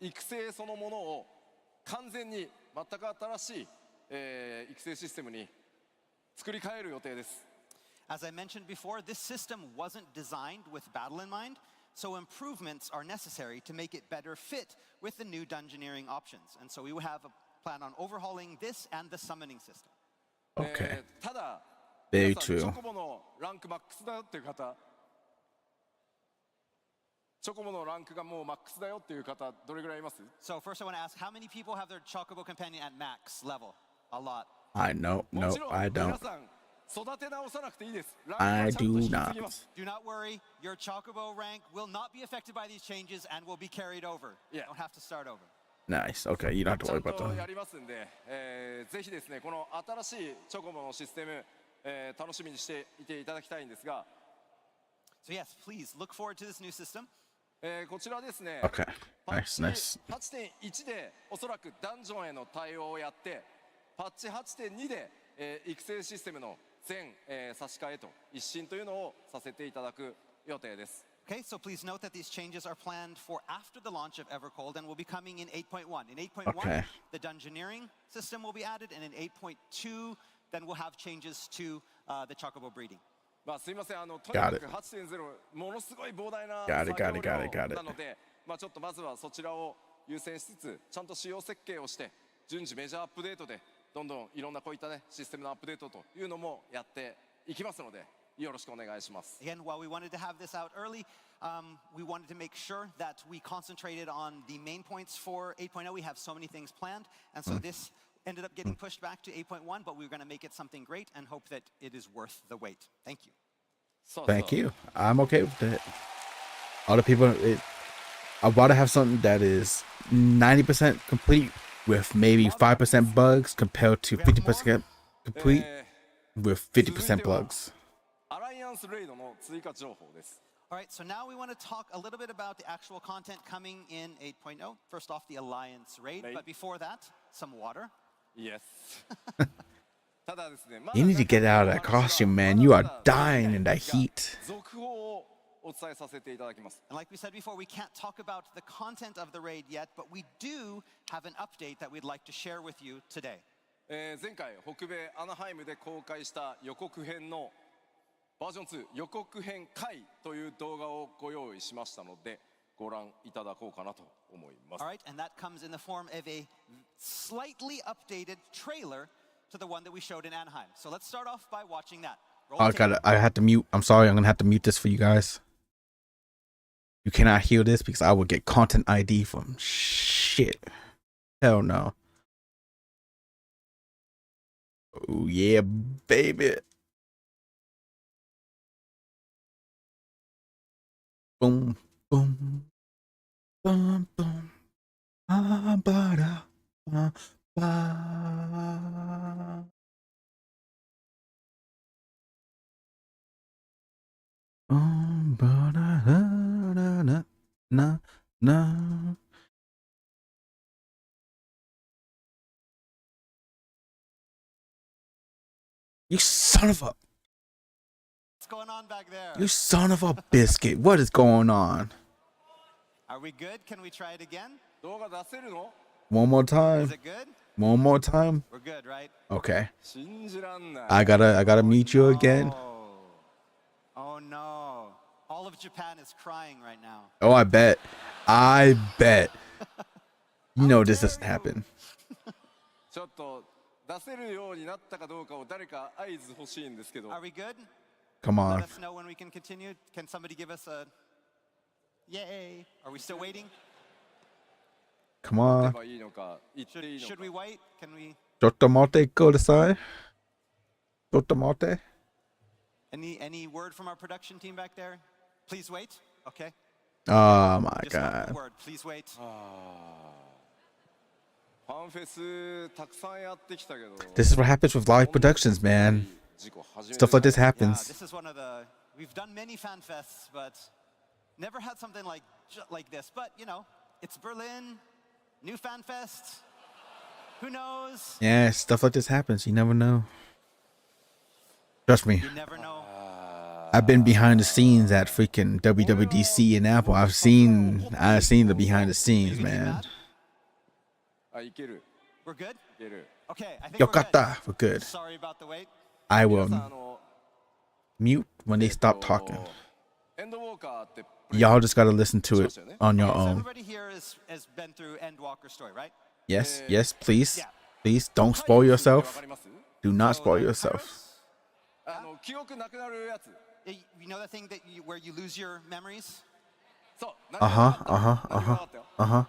Speaker 4: 育成そのものを完全に全く新しい、育成システムに作り変える予定です。
Speaker 5: As I mentioned before, this system wasn't designed with battle in mind, so improvements are necessary to make it better fit with the new dungeoneering options. And so we will have a plan on overhauling this and the summoning system.
Speaker 1: Okay.
Speaker 4: ただ、
Speaker 1: Very
Speaker 4: 皆さん
Speaker 1: true.
Speaker 4: チョコボのランクマックスだよっていう方、チョコボのランクがもうマックスだよっていう方、どれぐらいいます？
Speaker 5: So first I want to ask, how many people have their Chocobo companion at max level? A lot.
Speaker 1: I know.
Speaker 4: も
Speaker 1: No,
Speaker 4: ちろん
Speaker 1: I
Speaker 4: 皆
Speaker 1: don't.
Speaker 4: さん育て直さなくていいです。ランク
Speaker 1: I
Speaker 4: はちゃんと
Speaker 1: do
Speaker 4: 引き継
Speaker 1: not.
Speaker 4: ぎます。
Speaker 5: Do not worry, your Chocobo rank will not be affected by these changes and will be carried over. You
Speaker 4: Yeah.
Speaker 5: don't have to start over.
Speaker 1: Nice. Okay. You don't have to
Speaker 4: ちゃ
Speaker 1: worry
Speaker 4: ん
Speaker 1: about
Speaker 4: とや
Speaker 1: that.
Speaker 4: りますんで、ぜひですね、この新しいチョコボのシステム、楽しみにしていていただきたいんですが、
Speaker 5: So yes, please look forward to this new system.
Speaker 4: こちらですね、
Speaker 1: Okay.
Speaker 4: パッ
Speaker 1: Nice.
Speaker 4: チ
Speaker 1: Nice.
Speaker 4: 8.1 でおそらくダンジョンへの対応をやって、パッチ 8.2 で、育成システムの全、差し替えと一新というのをさせていただく予定です。
Speaker 5: Okay, so please note that these changes are planned for after the launch of Evercold and will be coming in 8.1. In 8.1,
Speaker 1: Okay.
Speaker 5: the dungeoneering system will be added, and in 8.2, then we'll have changes to the Chocobo breeding.
Speaker 4: まあすいません、とに
Speaker 1: Got
Speaker 4: か
Speaker 1: it.
Speaker 4: く 8.0 ものすごい膨大な
Speaker 1: Got it,
Speaker 4: 作
Speaker 1: got
Speaker 4: 業
Speaker 1: it, got it, got
Speaker 4: 量
Speaker 1: it.
Speaker 4: なので、まあちょっとまずはそちらを優先しつつ、ちゃんと仕様設計をして順次メジャーアップデートでどんどんいろんなこういったねシステムのアップデートというのもやっていきますので、よろしくお願いします。
Speaker 5: Again, while we wanted to have this out early, we wanted to make sure that we concentrated on the main points for 8.0. We have so many things planned, and so this ended up getting pushed back to 8.1, but we were going to make it something great and hope that it is worth the wait. Thank you.
Speaker 4: そうそう
Speaker 1: Thank you. I'm okay with that. Other people, I'd rather have something that is 90% complete with maybe 5% bugs compared to 50% complete
Speaker 4: え
Speaker 1: with 50% bugs.
Speaker 4: アライアンスレイドの追加情報です。
Speaker 5: All right, so now we want to talk a little bit about the actual content coming in 8.0. First off, the Alliance raid,
Speaker 4: Raid.
Speaker 5: but before that, some water.
Speaker 4: Yes ただですね、ま
Speaker 1: You need to get out of that costume, man. You are dying in that heat.
Speaker 4: 続報をお伝えさせていただきます。
Speaker 5: And like we said before, we can't talk about the content of the raid yet, but we do have an update that we'd like to share with you today.
Speaker 4: 前回北米アナハイムで公開した予告編のバージョン2予告編回という動画をご用意しましたのでご覧いただこうかなと思います。
Speaker 5: All right, and that comes in the form of a slightly updated trailer to the one that we showed in Anaheim. So let's start off by watching that. Roll
Speaker 1: I
Speaker 5: tape.
Speaker 1: got I had to mute. I'm sorry. I'm going to have to mute this for you guys. You cannot hear this because I will get content ID from shit. Hell no. Oh, yeah, baby. Boom, boom, boom, boom. Ah, ba-da, ba, ba. Ba-da-da-da-da, na, na. You son of a...
Speaker 5: What's going on back there?
Speaker 1: You son of a biscuit. What is going on?
Speaker 5: Are we good? Can we try it again?
Speaker 4: 動画出せるの？
Speaker 1: One more
Speaker 5: Is
Speaker 1: time.
Speaker 5: it good?
Speaker 1: One more time.
Speaker 5: We're good, right?
Speaker 1: Okay.
Speaker 4: 信じらんない。
Speaker 1: I gotta mute you again.
Speaker 5: Oh no. All of Japan is crying right now.
Speaker 1: Oh, I bet. I bet. You know this doesn't happen.
Speaker 4: ちょっと出せるようになったかどうかを誰か合図欲しいんですけど。
Speaker 5: Are we good?
Speaker 1: Come
Speaker 5: let
Speaker 1: on.
Speaker 5: us know when we can continue. Can somebody give us a yay? Are we still waiting?
Speaker 1: Come
Speaker 4: 打
Speaker 1: on.
Speaker 4: てばいいのか言っていい
Speaker 5: Should
Speaker 4: の
Speaker 5: we
Speaker 4: か
Speaker 5: wait? Can we?
Speaker 1: Chotomate kudasai. Chotomate.
Speaker 5: Any word from our production team back there? Please wait. Okay.
Speaker 1: Oh my
Speaker 5: Just got the
Speaker 1: god.
Speaker 5: word. Please wait.
Speaker 4: ファンフェスたくさんやってきたけど
Speaker 1: This is what happens with live productions, man.
Speaker 4: 事故初めて
Speaker 1: Stuff like this
Speaker 4: じゃない
Speaker 5: Yeah,
Speaker 1: happens.
Speaker 5: this is one of the. We've done many fan fests, but never had something like this. But you know, it's Berlin, new fan fest. Who knows?
Speaker 1: Yeah, stuff like this happens. You never know. Trust me.
Speaker 5: You never know.
Speaker 1: I've been behind the scenes at freaking WWDC and Apple. I've seen the behind the scenes, man.
Speaker 4: あいける
Speaker 5: We're good.
Speaker 4: いける
Speaker 5: Okay, I think we're good.
Speaker 1: Yokata, we're good.
Speaker 5: Sorry about the wait.
Speaker 1: I
Speaker 4: 皆
Speaker 1: will
Speaker 4: さんあの
Speaker 1: mute when they stop talking.
Speaker 4: エンドウォーカーって
Speaker 1: Y'all just gotta listen to it on your
Speaker 5: So
Speaker 1: own.
Speaker 5: everybody here has been through Endwalker's story, right?
Speaker 1: Yes, yes, please.
Speaker 5: Yeah.
Speaker 1: Please don't spoil
Speaker 4: わ
Speaker 1: yourself.
Speaker 4: かります
Speaker 1: Do not
Speaker 5: So
Speaker 1: spoil
Speaker 5: the
Speaker 1: yourself.
Speaker 5: Kairos,
Speaker 4: あの記憶なくなるやつ
Speaker 5: you know that thing where you lose your memories?
Speaker 4: そう
Speaker 1: Uh-huh, uh-huh, uh-huh. Uh-huh.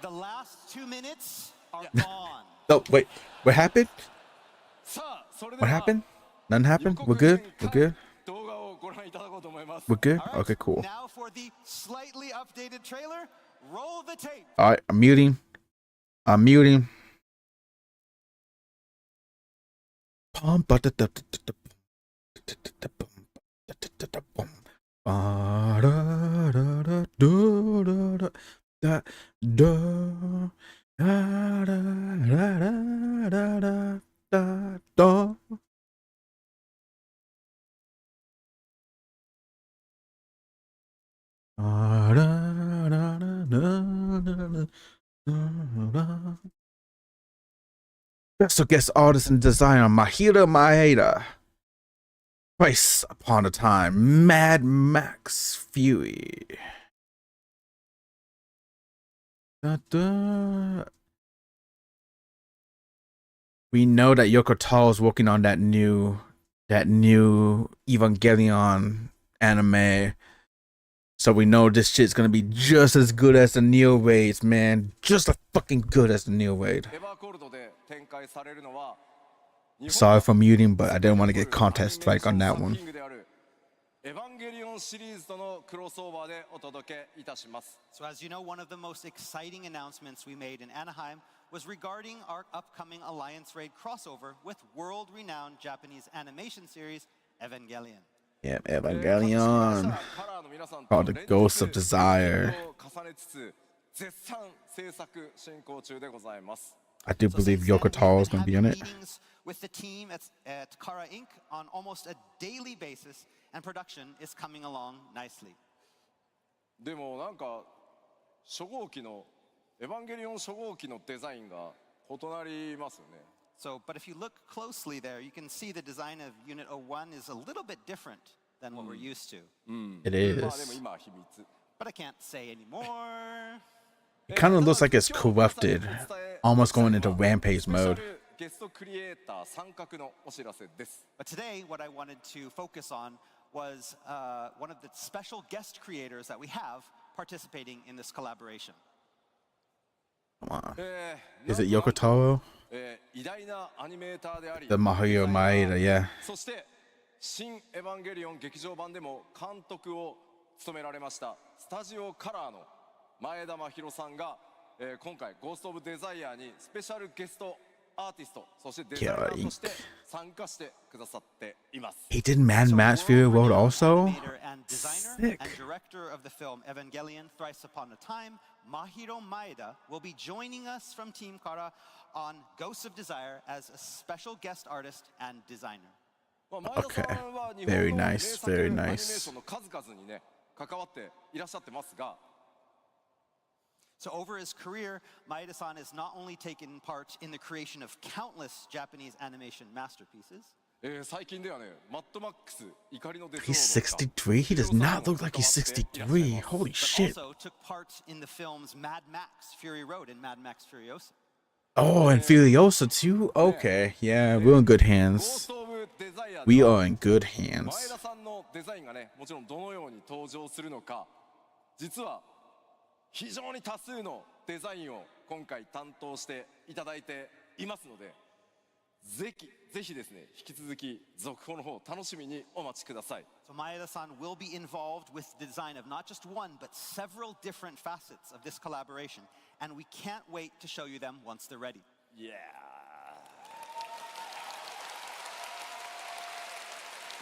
Speaker 5: The last 2 minutes are gone.
Speaker 1: Oh, wait. What happened?
Speaker 4: さあそれで
Speaker 1: What
Speaker 4: は
Speaker 1: happened? Nothing
Speaker 4: 予
Speaker 1: happened?
Speaker 4: 告
Speaker 1: We're good?
Speaker 4: 編
Speaker 1: We're
Speaker 4: から
Speaker 1: good?
Speaker 4: 動画をご覧いただこうと思います
Speaker 1: We're good?
Speaker 5: All right,
Speaker 1: Okay, cool.
Speaker 5: Now for the slightly updated trailer, roll the tape.
Speaker 1: All right, I'm muting. I'm muting. Special guest artist and designer Mahira Maeda. Twice upon a time, Mad Max Fury. We know that Yoko Taro is working on that new Evangelion anime. So we know this shit's gonna be just as good as the Neo Raids, man. Just as fucking good as the Neo Raid.
Speaker 4: エヴァーコールドで展開されるのは
Speaker 1: Sorry for muting, but I didn't want to get content strike on that one.
Speaker 4: エヴァンゲリオンシリーズとのクロスオーバーでお届けいたします
Speaker 5: So as you know, one of the most exciting announcements we made in Anaheim was regarding our upcoming Alliance Raid crossover with world-renowned Japanese animation series Evangelion.
Speaker 1: Yeah, Evangelion.
Speaker 4: カラーの皆さん
Speaker 1: Called
Speaker 4: と
Speaker 1: the
Speaker 4: 連日
Speaker 1: Ghost of Desire.
Speaker 4: を重ねつつ絶賛制作進行中でございます
Speaker 1: I do
Speaker 5: So
Speaker 1: believe
Speaker 5: since then,
Speaker 1: Yoko Taro is
Speaker 5: we've
Speaker 1: going to
Speaker 5: been
Speaker 1: be in
Speaker 5: having
Speaker 1: it.
Speaker 5: meetings with the team at Kara Inc. on almost a daily basis, and production is coming along nicely.
Speaker 4: でもなんか初号機のエヴァンゲリオン初号機のデザインが異なりますよね
Speaker 5: So, but if you look closely there, you can see the design of Unit 01 is a little bit different than what we're used to.
Speaker 1: It
Speaker 4: まあでも
Speaker 1: is.
Speaker 4: 今は秘密
Speaker 5: But I can't say anymore.
Speaker 1: It kind of looks like it's corrupted, almost going into rampage mode.
Speaker 4: ゲストクリエイター参画のお知らせです
Speaker 5: But today, what I wanted to focus on was one of the special guest creators that we have participating in this collaboration.
Speaker 1: Come on.
Speaker 4: え
Speaker 1: Is it Yoko Taro?
Speaker 4: 偉大なアニメーターであり
Speaker 1: The Mahiro Maeda, yeah.
Speaker 4: そして新エヴァンゲリオン劇場版でも監督を務められましたスタジオカラーの前田真宏さんが、今回ゴースト・オブ・デザイアにスペシャルゲストアーティストそしてデザイナーとして参加してくださっています
Speaker 1: He did Mad Max Fury Road also?
Speaker 5: Animator and designer
Speaker 1: Sick.
Speaker 5: and director of the film Evangelion Thrice Upon a Time, Mahiro Maeda will be joining us from Team Kara on Ghosts of Desire as a special guest artist and designer.
Speaker 4: まあ前田さんは日本
Speaker 1: Very
Speaker 4: の名
Speaker 1: nice,
Speaker 4: 作
Speaker 1: very
Speaker 4: アニメー
Speaker 1: nice.
Speaker 4: ションの数々にね関わっていらっしゃってますが
Speaker 5: So over his career, Maeda-san has not only taken part in the creation of countless Japanese animation masterpieces,
Speaker 4: 最近ではねマッドマックス怒りのデスロー
Speaker 1: He's
Speaker 4: ドとか
Speaker 1: 63? He does not look like he's 63. Holy
Speaker 5: but
Speaker 1: shit.
Speaker 5: also took part in the films Mad Max Fury Road and Mad Max Furiosa.
Speaker 1: Oh, and Furiosa too? Okay, yeah, we're in good
Speaker 4: ゴース
Speaker 1: hands.
Speaker 4: ト・オブ・デザイア
Speaker 1: We
Speaker 4: では
Speaker 1: are in good
Speaker 4: 前
Speaker 1: hands.
Speaker 4: 田さんのね、もちろんどのように登場するのか、実は非常に多数のデザインを今回担当していただいていますので、ぜひですね、引き続き続報の方楽しみにお待ちください。
Speaker 5: So Maeda-san will be involved with the design of not just one, but several different facets of this collaboration. And we can't wait to show you them once they're ready.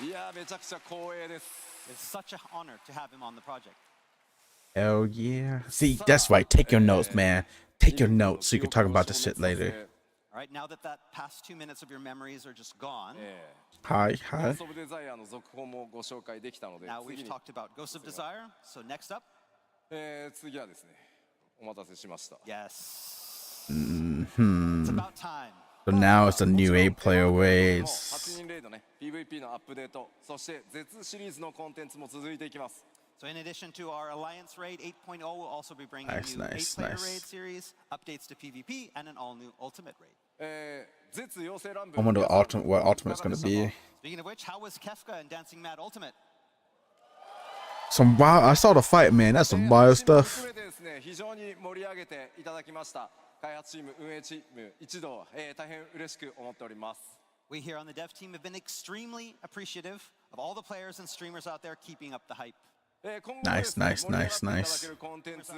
Speaker 4: いやめちゃくちゃ光栄です。
Speaker 5: It's such an honor to have him on the project.
Speaker 1: Hell yeah. See, that's right. Take your notes, man. Take your notes so you can talk about this shit later.
Speaker 5: All right, now that past 2 minutes of your memories are just gone,
Speaker 1: Hi.
Speaker 4: ゴースト・オブ・デザイアの続報もご紹介できたので、
Speaker 5: now we've
Speaker 4: 次に
Speaker 5: talked about Ghost of Desire. So next up,
Speaker 4: 次はですね、お待たせしました。
Speaker 5: yes,
Speaker 1: Hmm.
Speaker 5: it's about time.
Speaker 1: So now it's a new 8-player
Speaker 4: 8
Speaker 1: raids.
Speaker 4: 人レイドね、PVP のアップデート、そして絶シリーズのコンテンツも続いていきます。
Speaker 5: So in addition to our Alliance Raid 8.0, we'll also be bringing
Speaker 1: Nice,
Speaker 5: new
Speaker 1: nice,
Speaker 5: 8-player
Speaker 1: nice.
Speaker 5: raid series, updates to PvP, and an all-new Ultimate Raid.
Speaker 4: 絶妖精乱舞
Speaker 1: I wonder what Ultimate's gonna be.
Speaker 5: Speaking of which, how was Kefka and Dancing Mad Ultimate?
Speaker 1: Some wild. I saw the fight, man. That's some wild stuff.
Speaker 4: 含めてですね、非常に盛り上げていただきました。開発チーム、運営チーム一同、大変嬉しく思っております。
Speaker 5: We here on the dev team have been extremely appreciative of all the players and streamers out there keeping up the hype.
Speaker 1: Nice, nice, nice, nice.
Speaker 4: コンテンツ、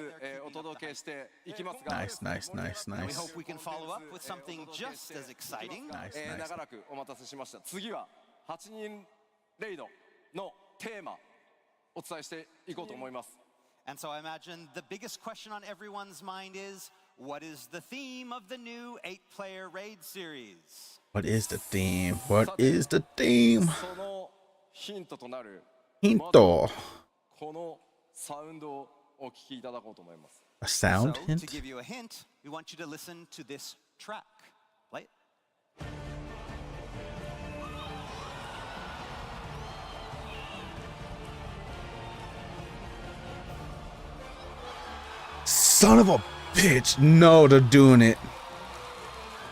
Speaker 4: お届けしていきますが、
Speaker 1: Nice, nice, nice,
Speaker 5: We
Speaker 1: nice.
Speaker 5: hope we can follow up with something just as exciting.
Speaker 1: Nice, nice.
Speaker 4: 長らくお待たせしました。次は8人レイドのテーマお伝えしていこうと思います。
Speaker 5: And so I imagine the biggest question on everyone's mind is, what is the theme of the new 8-player raid series?
Speaker 1: What is the theme? What is the theme?
Speaker 4: そのヒントとなる
Speaker 1: Hinto.
Speaker 4: このサウンドをお聞きいただこうと思います。
Speaker 1: A
Speaker 5: So,
Speaker 1: sound
Speaker 5: to
Speaker 1: hint?
Speaker 5: give you a hint, we want you to listen to this track. Play it.
Speaker 1: Son of a bitch. No, they're doing it.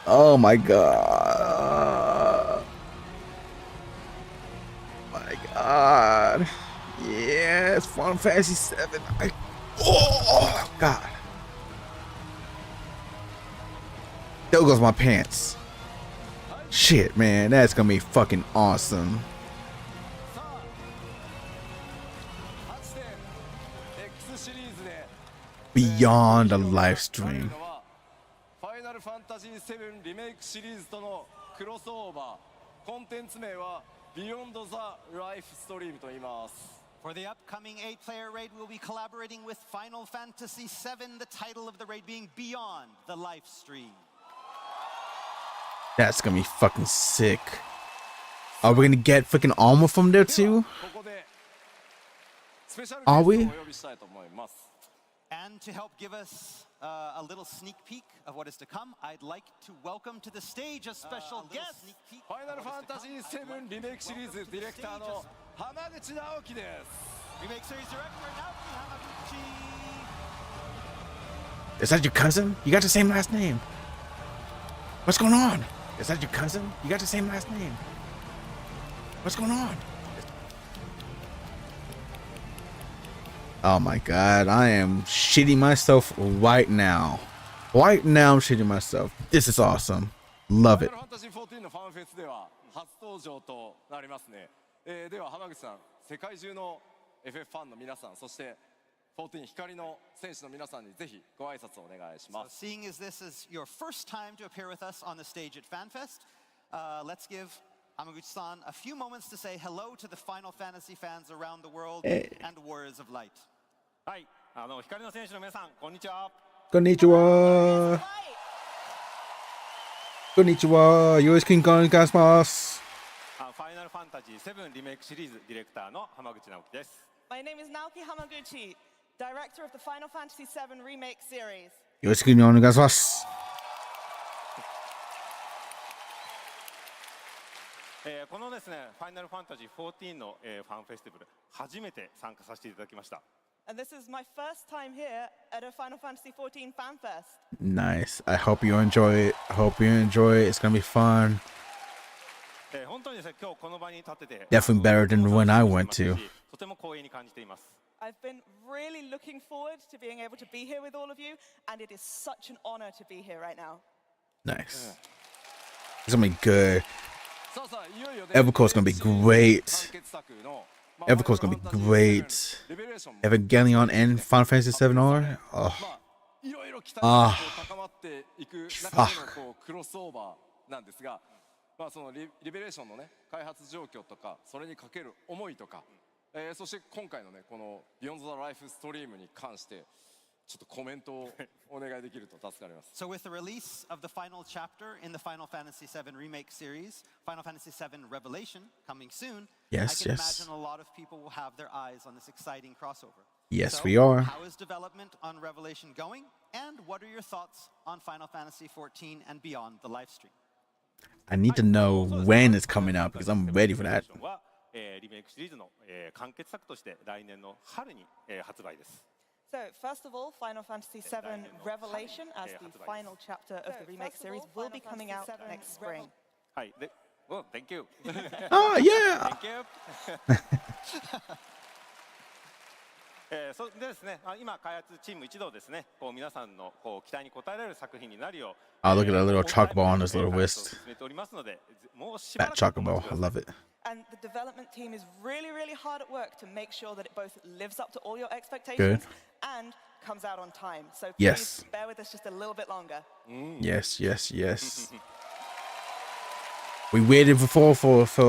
Speaker 1: Oh my god. My god. Yes, Final Fantasy VII. Oh god. There goes my pants. Shit, man, that's gonna be fucking awesome.
Speaker 4: かつて X シリーズで
Speaker 1: Beyond a live stream.
Speaker 4: ファイナルファンタジー7リメイクシリーズとのクロスオーバー、コンテンツ名は Beyond the Life Stream と言います。
Speaker 5: For the upcoming 8-player raid, we'll be collaborating with Final Fantasy VII, the title of the raid being Beyond the Life Stream.
Speaker 1: That's gonna be fucking sick. Are we gonna get freaking armor from there too?
Speaker 4: ここでスペシャル
Speaker 1: Are
Speaker 4: ゲ
Speaker 1: we?
Speaker 4: ストをお呼びしたいと思います。
Speaker 5: And to help give us a little sneak peek of what is to come, I'd like to welcome to the stage a special guest.
Speaker 4: ファイナルファンタジー7リメイクシリーズディレクターの浜口直樹です。
Speaker 5: Remake series director Naoki Hamaguchi.
Speaker 1: Is that your cousin? You got the same last name. What's going on? Is that your cousin? You got the same last name. What's going on? Oh my god, I am shitting myself right now. Right now I'm shitting myself. This is awesome. Love
Speaker 4: ファイ
Speaker 1: it.
Speaker 4: ナルファンタジー14のファンフェスでは初登場となりますね。では浜口さん、世界中の FF ファンの皆さん、そして14光の選手の皆さんにぜひご挨拶をお願いし
Speaker 5: So
Speaker 4: ます。
Speaker 5: seeing as this is your first time to appear with us on the stage at FanFest, let's give Hamaguchi-san a few moments to say hello to the Final Fantasy fans around the world and Warriors of Light.
Speaker 6: はい、光の選手の皆さん、こんにちは。
Speaker 1: Konnichiwa. Konnichiwa. よろしくお願いします。
Speaker 6: ファイナルファンタジー7リメイクシリーズディレクターの浜口直樹です。
Speaker 7: My name is Naoki Hamaguchi, director of the Final Fantasy VII Remake series.
Speaker 1: よろしくお願いします。
Speaker 6: このですね、ファイナルファンタジー14の、ファンフェスティバル、初めて参加させていただきました。
Speaker 7: And this is my first time here at a Final Fantasy XIV fan fest.
Speaker 1: Nice. I hope you enjoy it. I hope you enjoy it. It's gonna be fun.
Speaker 6: 本当にですね、今日この場に立ってて、
Speaker 1: Definitely better than when I went to.
Speaker 6: とても光栄に感じています。
Speaker 7: I've been really looking forward to being able to be here with all of you, and it is such an honor to be here right now.
Speaker 1: Nice. It's gonna be good.
Speaker 4: さあさあいよいよね
Speaker 1: Evercore's gonna be great.
Speaker 4: 完結作の
Speaker 1: Evercore's gonna be great. Evangelion and Final Fantasy VII are. Oh,
Speaker 4: いろいろ期待が高まっていく中でのこうクロスオーバーなんですが、まあそのリベレーションのね開発状況とかそれにかける思いとか、そして今回のねこの Beyond the Life Stream に関してちょっとコメントをお願いできると助かります。
Speaker 5: So with the release of the final chapter in the Final Fantasy VII Remake series, Final Fantasy VII Revelation, coming soon,
Speaker 1: Yes,
Speaker 5: I can
Speaker 1: yes.
Speaker 5: imagine a lot of people will have their eyes on this exciting crossover.
Speaker 1: yes,
Speaker 5: So,
Speaker 1: we are.
Speaker 5: How is development on Revelation going? And what are your thoughts on Final Fantasy XIV and beyond the live stream?
Speaker 1: I need to know when it's coming out because I'm ready for that.
Speaker 6: はリメイクシリーズの完結作として来年の春に発売です。
Speaker 7: So, first of all, Final Fantasy VII Revelation, as the final chapter of the remake series, will be coming out next spring.
Speaker 6: はい。で、Thank you.
Speaker 1: Oh yeah.
Speaker 6: Thank you. それでですね、今開発チーム一同ですね、こう皆さんのこう期待に応えられる作品になるよう。
Speaker 1: Oh, look at that little chocobo on his little wrist.
Speaker 6: 進めておりますので、もうしば
Speaker 1: That
Speaker 6: らく
Speaker 1: chocobo. I love it.
Speaker 7: And the development team is really, really hard at work to make sure that it both lives up to all your expectations and comes out on time. So please
Speaker 1: Yes.
Speaker 7: bear with us just a little bit longer.
Speaker 1: Yes, yes, yes. We waited for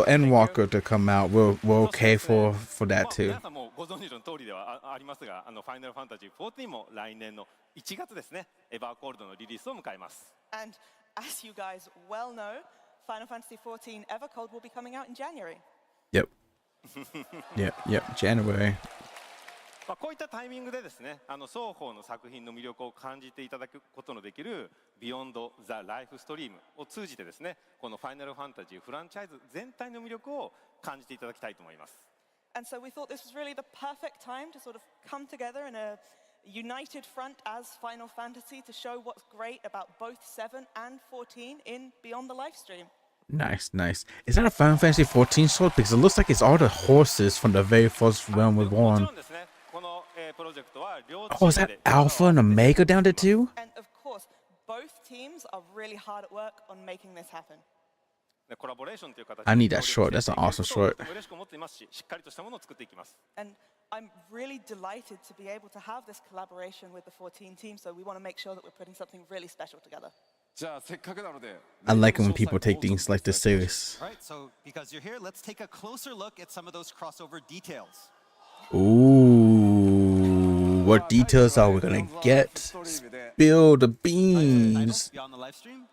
Speaker 1: Endwalker to come out. We're okay for that too.
Speaker 6: 皆さんもご存知の通りではありますが、ファイナルファンタジー14も来年の1月ですね、エバーコールドのリリースを迎えます。
Speaker 7: And as you guys well know, Final Fantasy XIV Evercold will be coming out in January.
Speaker 1: Yep. Yep. January.
Speaker 6: こういったタイミングでですね、双方の作品の魅力を感じていただくことのできる Beyond the Life Stream を通じてですね、このファイナルファンタジーフランチャイズ全体の魅力を感じていただきたいと思います。
Speaker 7: And so we thought this was really the perfect time to sort of come together in a united front as Final Fantasy to show what's great about both 7 and 14 in Beyond the Livestream.
Speaker 1: Nice. Is that a Final Fantasy 14 sword? Because it looks like it's all the horses from the very first Realm
Speaker 6: もち
Speaker 1: Reborn.
Speaker 6: ろんですね、このプロジェクトは両
Speaker 1: Oh, is that Alpha and Omega down there too?
Speaker 7: And of course, both teams are really hard at work on making this happen.
Speaker 6: コラボレーションという形で
Speaker 1: I need that short. That's an awesome short.
Speaker 6: 嬉しく思っていますし、しっかりとしたものを作っていきます。
Speaker 7: And I'm really delighted to be able to have this collaboration with the 14 team, so we want to make sure that we're putting something really special together.
Speaker 4: じゃあせっかくなので
Speaker 1: I like it when people take things like this serious.
Speaker 5: All right, so because you're here, let's take a closer look at some of those crossover details.
Speaker 1: Ooh, what details are we gonna get? Spill the
Speaker 5: Title,
Speaker 1: beans.
Speaker 5: Beyond the live stream.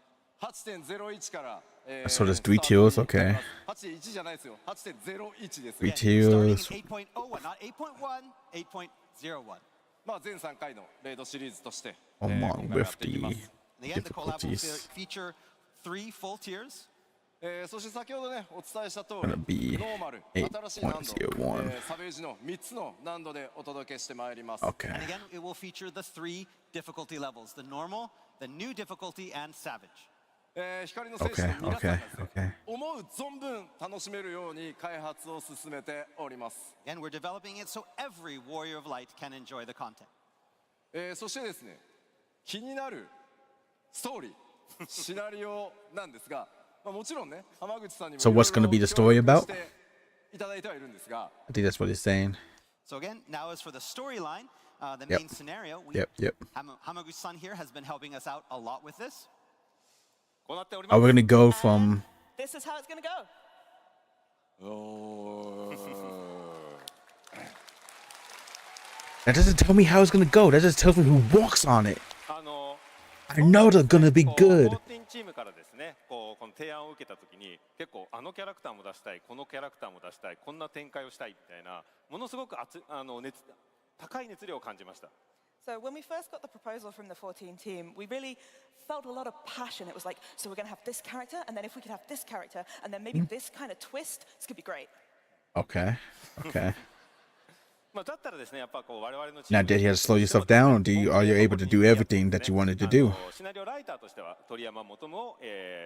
Speaker 4: 8.01 から、
Speaker 1: So there's three tiers, okay.
Speaker 4: 8.1じゃないですよ。8.01です
Speaker 1: Three
Speaker 4: ね。
Speaker 1: tiers.
Speaker 5: Starting in 8.01, not 8.1, 8.01.
Speaker 4: まあ全3回のレイドシリーズとして、
Speaker 1: Along
Speaker 4: 今回
Speaker 1: with
Speaker 4: やっていきます
Speaker 1: the
Speaker 5: In the end, the collab will
Speaker 1: difficulties.
Speaker 5: feature 3 full tiers.
Speaker 4: そして先ほどねお伝えした通
Speaker 1: Gonna
Speaker 4: り
Speaker 1: be
Speaker 4: ノーマル新しい難度、
Speaker 1: 8.01.
Speaker 4: サベージの3つの難度でお届けしてまいります。
Speaker 1: Okay.
Speaker 5: And again, it will feature the 3 difficulty levels: the normal, the new difficulty, and savage.
Speaker 4: 光の戦士の皆さんがですね
Speaker 1: Okay.
Speaker 4: 思う存分楽しめるように開発を進めております。
Speaker 5: And we're developing it so every warrior of light can enjoy the content.
Speaker 4: そしてですね気になるストーリーシナリオなんですが、まあ、もちろんね浜口さんにも
Speaker 1: So what's gonna be the story about?
Speaker 4: 協力していただいてはいるんですが、
Speaker 1: I think that's what he's saying.
Speaker 5: So again, now as for the storyline, the
Speaker 1: Yep.
Speaker 5: main scenario,
Speaker 1: Yep.
Speaker 5: Hamaguchi-san here has been helping us out a lot with this.
Speaker 6: こうなっておりま
Speaker 1: Are
Speaker 6: す。
Speaker 1: we gonna go from?
Speaker 7: This is how it's going to go.
Speaker 4: おー
Speaker 1: That doesn't tell me how it's gonna go. That just tells me who walks on it. I know they're gonna be
Speaker 6: こう
Speaker 1: good.
Speaker 6: 14チームからですね、この提案を受けたときに、結構あのキャラクターも出したい、このキャラクターも出したい、こんな展開をしたいみたいな、ものすごく高い熱量を感じました。
Speaker 7: So when we first got the proposal from the 14 team, we really felt a lot of passion. It was like, so we're going to have this character, and then if we could have this character, and then maybe this kind of twist, this could be great.
Speaker 1: Okay.
Speaker 6: まあだったらですね、やっぱこう我々のチー
Speaker 1: Now,
Speaker 6: ム
Speaker 1: did you have to slow yourself down, or are you able to do everything that you wanted to do?
Speaker 6: シナリオライターとしては鳥山元を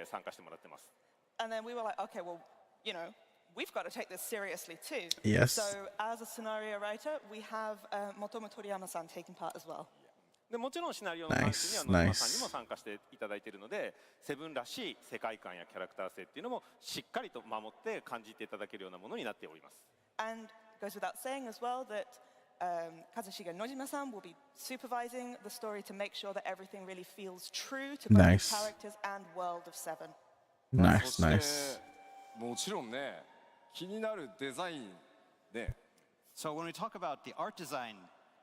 Speaker 6: 参加してもらってます。
Speaker 7: And then we were like, okay, well, you know, we've got to take this seriously too.
Speaker 1: Yes.
Speaker 7: So as a scenario writer, we have Motomo Toriyama-san taking part as well.
Speaker 6: でもちろんシナリオの監修には野島さんにも参加していただいているので、セブンらしい世界観やキャラクター性っていうのもしっかりと守って感じていただけるようなものになっております。
Speaker 7: And it goes without saying as well that Kazushige Nojima-san will be supervising the story to make sure that everything really feels true to both
Speaker 1: Nice.
Speaker 7: the characters and world of Seven.
Speaker 1: Nice,
Speaker 4: そして
Speaker 1: nice.
Speaker 4: もちろんね、気になるデザインね。
Speaker 5: So when we talk about the art design,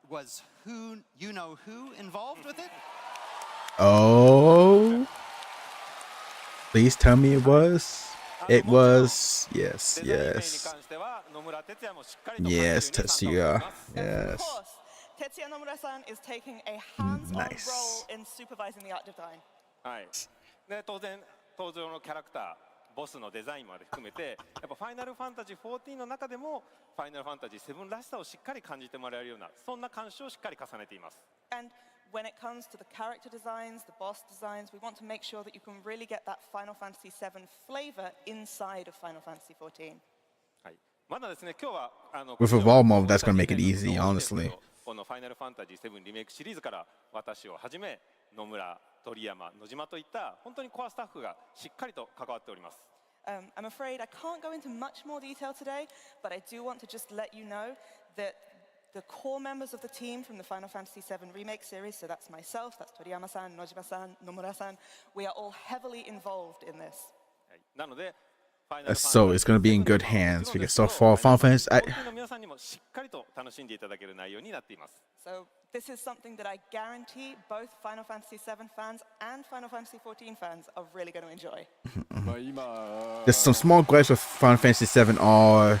Speaker 5: was who involved with it?
Speaker 1: Oh. Please tell me it was. It was. Yes,
Speaker 6: デザイン面に
Speaker 1: yes.
Speaker 6: 関しては野村哲也もしっかりと
Speaker 1: Yes,
Speaker 6: 監修に参加を
Speaker 1: Tetsuya.
Speaker 6: しています
Speaker 7: Of
Speaker 1: Yes.
Speaker 7: course, Tetsuya Nomura-san is taking a hands-on
Speaker 1: Nice.
Speaker 7: role in supervising the art design.
Speaker 6: はい、で当然登場のキャラクターボスのデザインまで含めてやっぱファイナルファンタジー14の中でもファイナルファンタジー7らしさをしっかり感じてもらえるようなそんな監修をしっかり重ねています。
Speaker 7: And when it comes to the character designs, the boss designs, we want to make sure that you can really get that Final Fantasy VII flavor inside of Final Fantasy XIV.
Speaker 6: はい、まだですね今日は
Speaker 1: With Evolve mode, that's gonna make it easy, honestly.
Speaker 6: このファイナルファンタジー7リメイクシリーズから私をはじめ野村、鳥山、野島といった本当にコアスタッフがしっかりと関わっております。
Speaker 7: I'm afraid I can't go into much more detail today, but I do want to just let you know that the core members of the team from the Final Fantasy VII Remake series, so that's myself, that's Toriyama-san, Nojima-san, Nomura-san, we are all heavily involved in this.
Speaker 6: はい、なので
Speaker 1: So it's gonna be in good hands because so far Final Fantasy,
Speaker 6: の皆さんにもしっかりと楽しんでいただける内容になっています。
Speaker 7: So this is something that I guarantee both Final Fantasy VII fans and Final Fantasy XIV fans are really going to enjoy.
Speaker 4: まあ今
Speaker 1: there's some small gripes with Final Fantasy VII are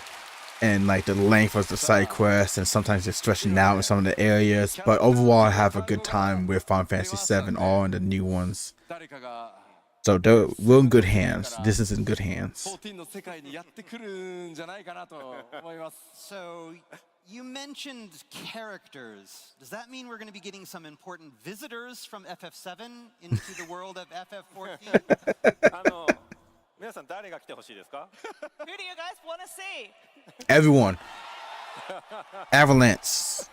Speaker 1: and like the length of the side quests and sometimes they're stretching out in some of the areas. But overall, I have a good time with Final Fantasy VII, all and the new ones.
Speaker 4: 誰かが
Speaker 1: So we're in good hands. This is in good hands.
Speaker 4: 14の世界にやってくるんじゃないかなと思います。
Speaker 5: So you mentioned characters. Does that mean we're going to be getting some important visitors from FF7 into the world of FF14?
Speaker 6: 皆さん誰が来てほしいですか？
Speaker 7: Who do you guys want to see?
Speaker 1: Everyone. Avalanche.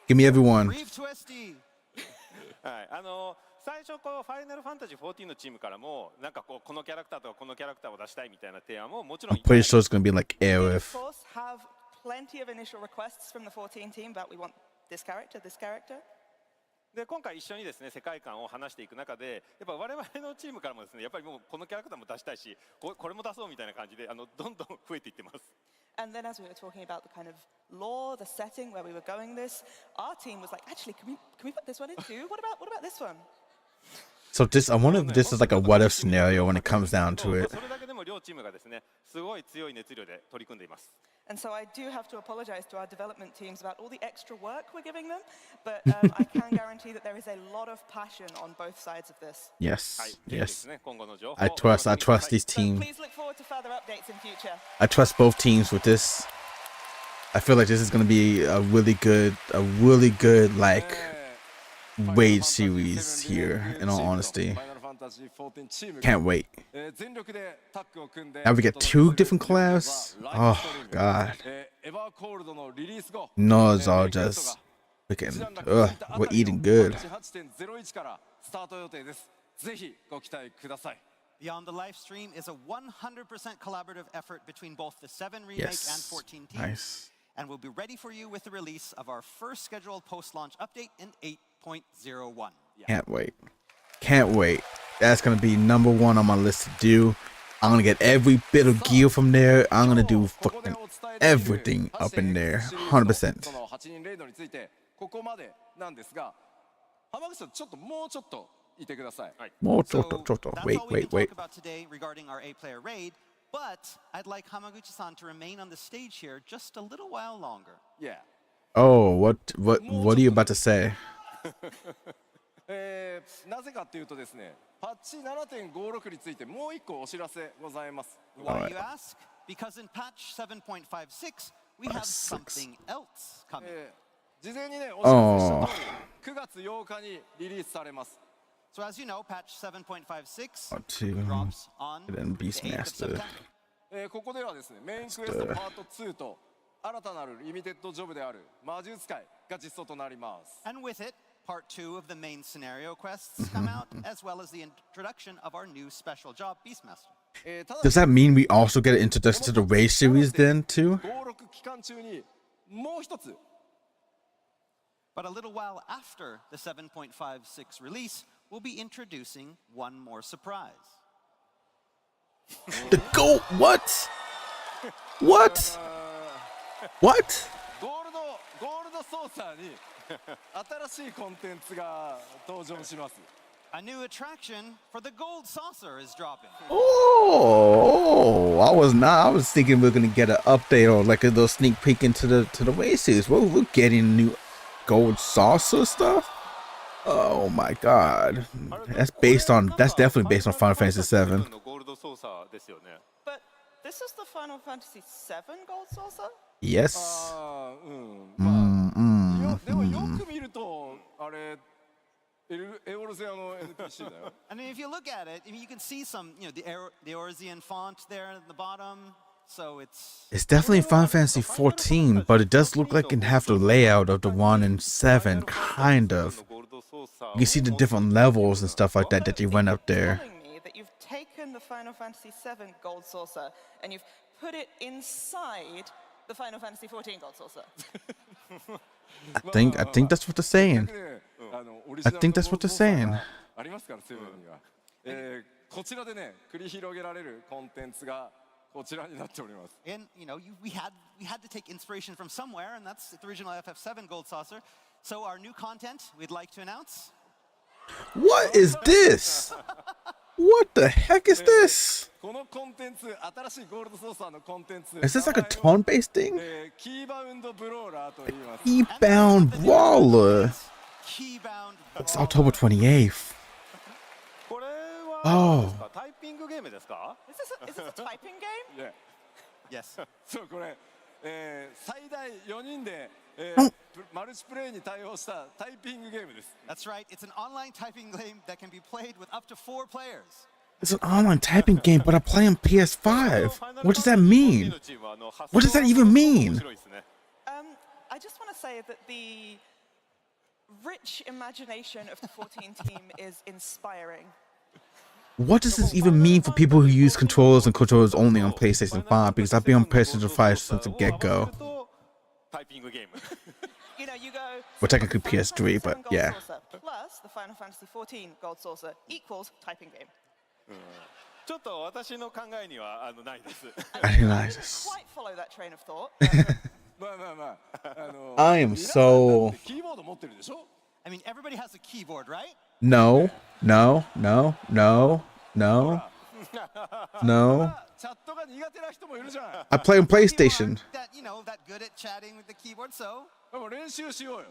Speaker 1: Give me everyone.
Speaker 5: Reeve Twisty.
Speaker 6: はい、最初こうファイナルファンタジー14のチームからもなんかこのキャラクターとかこのキャラクターを出したいみたいな提案ももちろん
Speaker 1: I'm pretty sure it's gonna be like
Speaker 7: We, of
Speaker 1: Aerith.
Speaker 7: course, have plenty of initial requests from the 14 team about we want this character, this character.
Speaker 6: で今回一緒にですね世界観を話していく中でやっぱ我々のチームからもですねやっぱりもうこのキャラクターも出したいしこれも出そうみたいな感じでどんどん増えていってます。
Speaker 7: And then as we were talking about the kind of lore, the setting where we were going this, our team was like, actually, can we put this one in too? What about this one?
Speaker 1: So I wonder if this is like a what if scenario when it comes down to it.
Speaker 6: それだけでも両チームがですねすごい強い熱量で取り組んでいます。
Speaker 7: And so I do have to apologize to our development teams about all the extra work we're giving them, but I can guarantee that there is a lot of passion on both sides of this.
Speaker 6: はい、
Speaker 1: Yes,
Speaker 6: ぜひです
Speaker 1: yes.
Speaker 6: ね今後の情報
Speaker 1: I
Speaker 6: を
Speaker 1: trust
Speaker 6: お楽しみください
Speaker 1: these
Speaker 7: So
Speaker 1: teams.
Speaker 7: please look forward to further updates in future.
Speaker 1: I trust both teams with this. I feel like this is gonna be a really good like Wade series here, in all honesty. Can't wait. Now we get 2 different collabs. Oh god. No, it's all just freaking we're eating good.
Speaker 4: 8.01からスタート予定です。ぜひご期待ください。
Speaker 5: Beyond the live stream is a 100% collaborative effort between both the 7 remake and
Speaker 1: Yes.
Speaker 5: 14 teams.
Speaker 1: Nice.
Speaker 5: And we'll be ready for you with the release of our first scheduled post-launch update in 8.01.
Speaker 1: Can't wait. Can't wait. That's gonna be number 1 on my list to do. I'm gonna get every bit of gear from there. I'm gonna do fucking everything up in there. 100%.
Speaker 4: その8人レイドについてここまでなんですが、浜口さんちょっともうちょっといてください。
Speaker 1: More
Speaker 5: So
Speaker 1: choto.
Speaker 5: that's
Speaker 1: Wait,
Speaker 5: all we
Speaker 1: wait,
Speaker 5: can
Speaker 1: wait.
Speaker 5: talk about today regarding our 8-player raid. But I'd like Hamaguchi-san to remain on the stage here just a little while longer.
Speaker 4: Yeah.
Speaker 1: Oh, what are you about to say?
Speaker 4: なぜかというとですね、パッチ 7.56 についてもう一個お知らせございます。
Speaker 5: Why, you ask? Because in patch 7.56, we have
Speaker 1: 56.
Speaker 5: something else coming.
Speaker 4: 事前にねお知らせした通り9月8日にリリースされます。
Speaker 5: So as you know, patch 7.56
Speaker 1: Part 2.
Speaker 5: drops on
Speaker 1: And then
Speaker 5: the 8th of
Speaker 1: Beastmaster.
Speaker 5: September.
Speaker 4: ここではですね、メインクエストパート2と新たなるリミテッドジョブである魔術使いが実装となります。
Speaker 5: And with it, part 2 of the main scenario quests come out, as well as the introduction of our new special job, Beastmaster.
Speaker 4: ただ
Speaker 1: Does that mean we also get an introduction to the race series then too?
Speaker 4: 登録期間中にもう一つ
Speaker 5: But a little while after the 7.56 release, we'll be introducing one more surprise.
Speaker 1: The goat? What? What? What?
Speaker 4: ゴールドソーサーに新しいコンテンツが登場します。
Speaker 5: A new attraction for the gold saucer is dropping.
Speaker 1: Oh, I was thinking we are gonna get an update or like a little sneak peek into the race series. We're getting new gold saucer stuff. Oh my god, that's definitely based on Final Fantasy VII.
Speaker 6: のゴールドソーサーですよね。
Speaker 7: But this is the Final Fantasy VII Gold Saucer?
Speaker 1: Yes.
Speaker 4: あーうんまあでもよく見るとあれエオルゼアの NPC だよ。
Speaker 5: I mean, if you look at it, I mean, you can see some, the Eorzean font there at the bottom. So
Speaker 1: It's definitely Final Fantasy 14, but it does look like it can have the layout of the 1 and 7, kind of. You can see the different levels and stuff like that you went up there.
Speaker 7: Telling me that you've taken the Final Fantasy VII Gold Saucer and you've put it inside the Final Fantasy XIV Gold Saucer.
Speaker 1: I think that's what they're saying. I think that's what they're saying.
Speaker 4: ありますからセブンには。こちらでね繰り広げられるコンテンツがこちらになっております。
Speaker 5: and we had to take inspiration from somewhere, and that's the original FF7 Gold Saucer. So our new content we'd like to announce.
Speaker 1: What is this? What the heck is this?
Speaker 4: このコンテンツ新しいゴールドソーサーのコンテンツ。
Speaker 1: Is this like a tone-based thing?
Speaker 4: キーバウンドブローラーと言います。
Speaker 1: E-bound brawler.
Speaker 5: Keybound.
Speaker 1: It's October 28th.
Speaker 6: これは
Speaker 1: Oh.
Speaker 6: タイピングゲームですか？
Speaker 7: Is this a typing game?
Speaker 4: いや
Speaker 5: Yes.
Speaker 4: そうこれ、最大4人で、マルチプレイに対応したタイピングゲームです。
Speaker 5: That's right. It's an online typing game that can be played with up to 4 players.
Speaker 1: It's an online typing game, but I play on PS5. What does that mean? What does that even mean?
Speaker 7: I just want to say that the rich imagination of the 14 team is inspiring.
Speaker 1: What does this even mean for people who use controllers and controllers only on PlayStation 5? Because I've been on PlayStation 5 since the get-go.
Speaker 6: タイピングゲーム。
Speaker 7: You know, you go.
Speaker 1: Well, technically
Speaker 7: Final
Speaker 1: PS3,
Speaker 7: Fantasy
Speaker 1: but
Speaker 7: VII Gold
Speaker 1: yeah.
Speaker 7: Saucer plus the Final Fantasy 14 Gold Saucer equals typing game.
Speaker 6: ちょっと私の考えにはないです。
Speaker 1: I didn't like this.
Speaker 7: Quite follow that train of thought.
Speaker 4: まあまあまあ。
Speaker 1: I am
Speaker 4: 皆さんだ
Speaker 1: so...
Speaker 4: ってキーボード持ってるでしょ？
Speaker 5: I mean, everybody has a keyboard, right?
Speaker 1: No, no, no, no, no, no.
Speaker 4: チャットが苦手な人もいるじゃん。
Speaker 1: I play on PlayStation.
Speaker 5: That that good at chatting with the keyboard. So
Speaker 4: でも練習しようよ。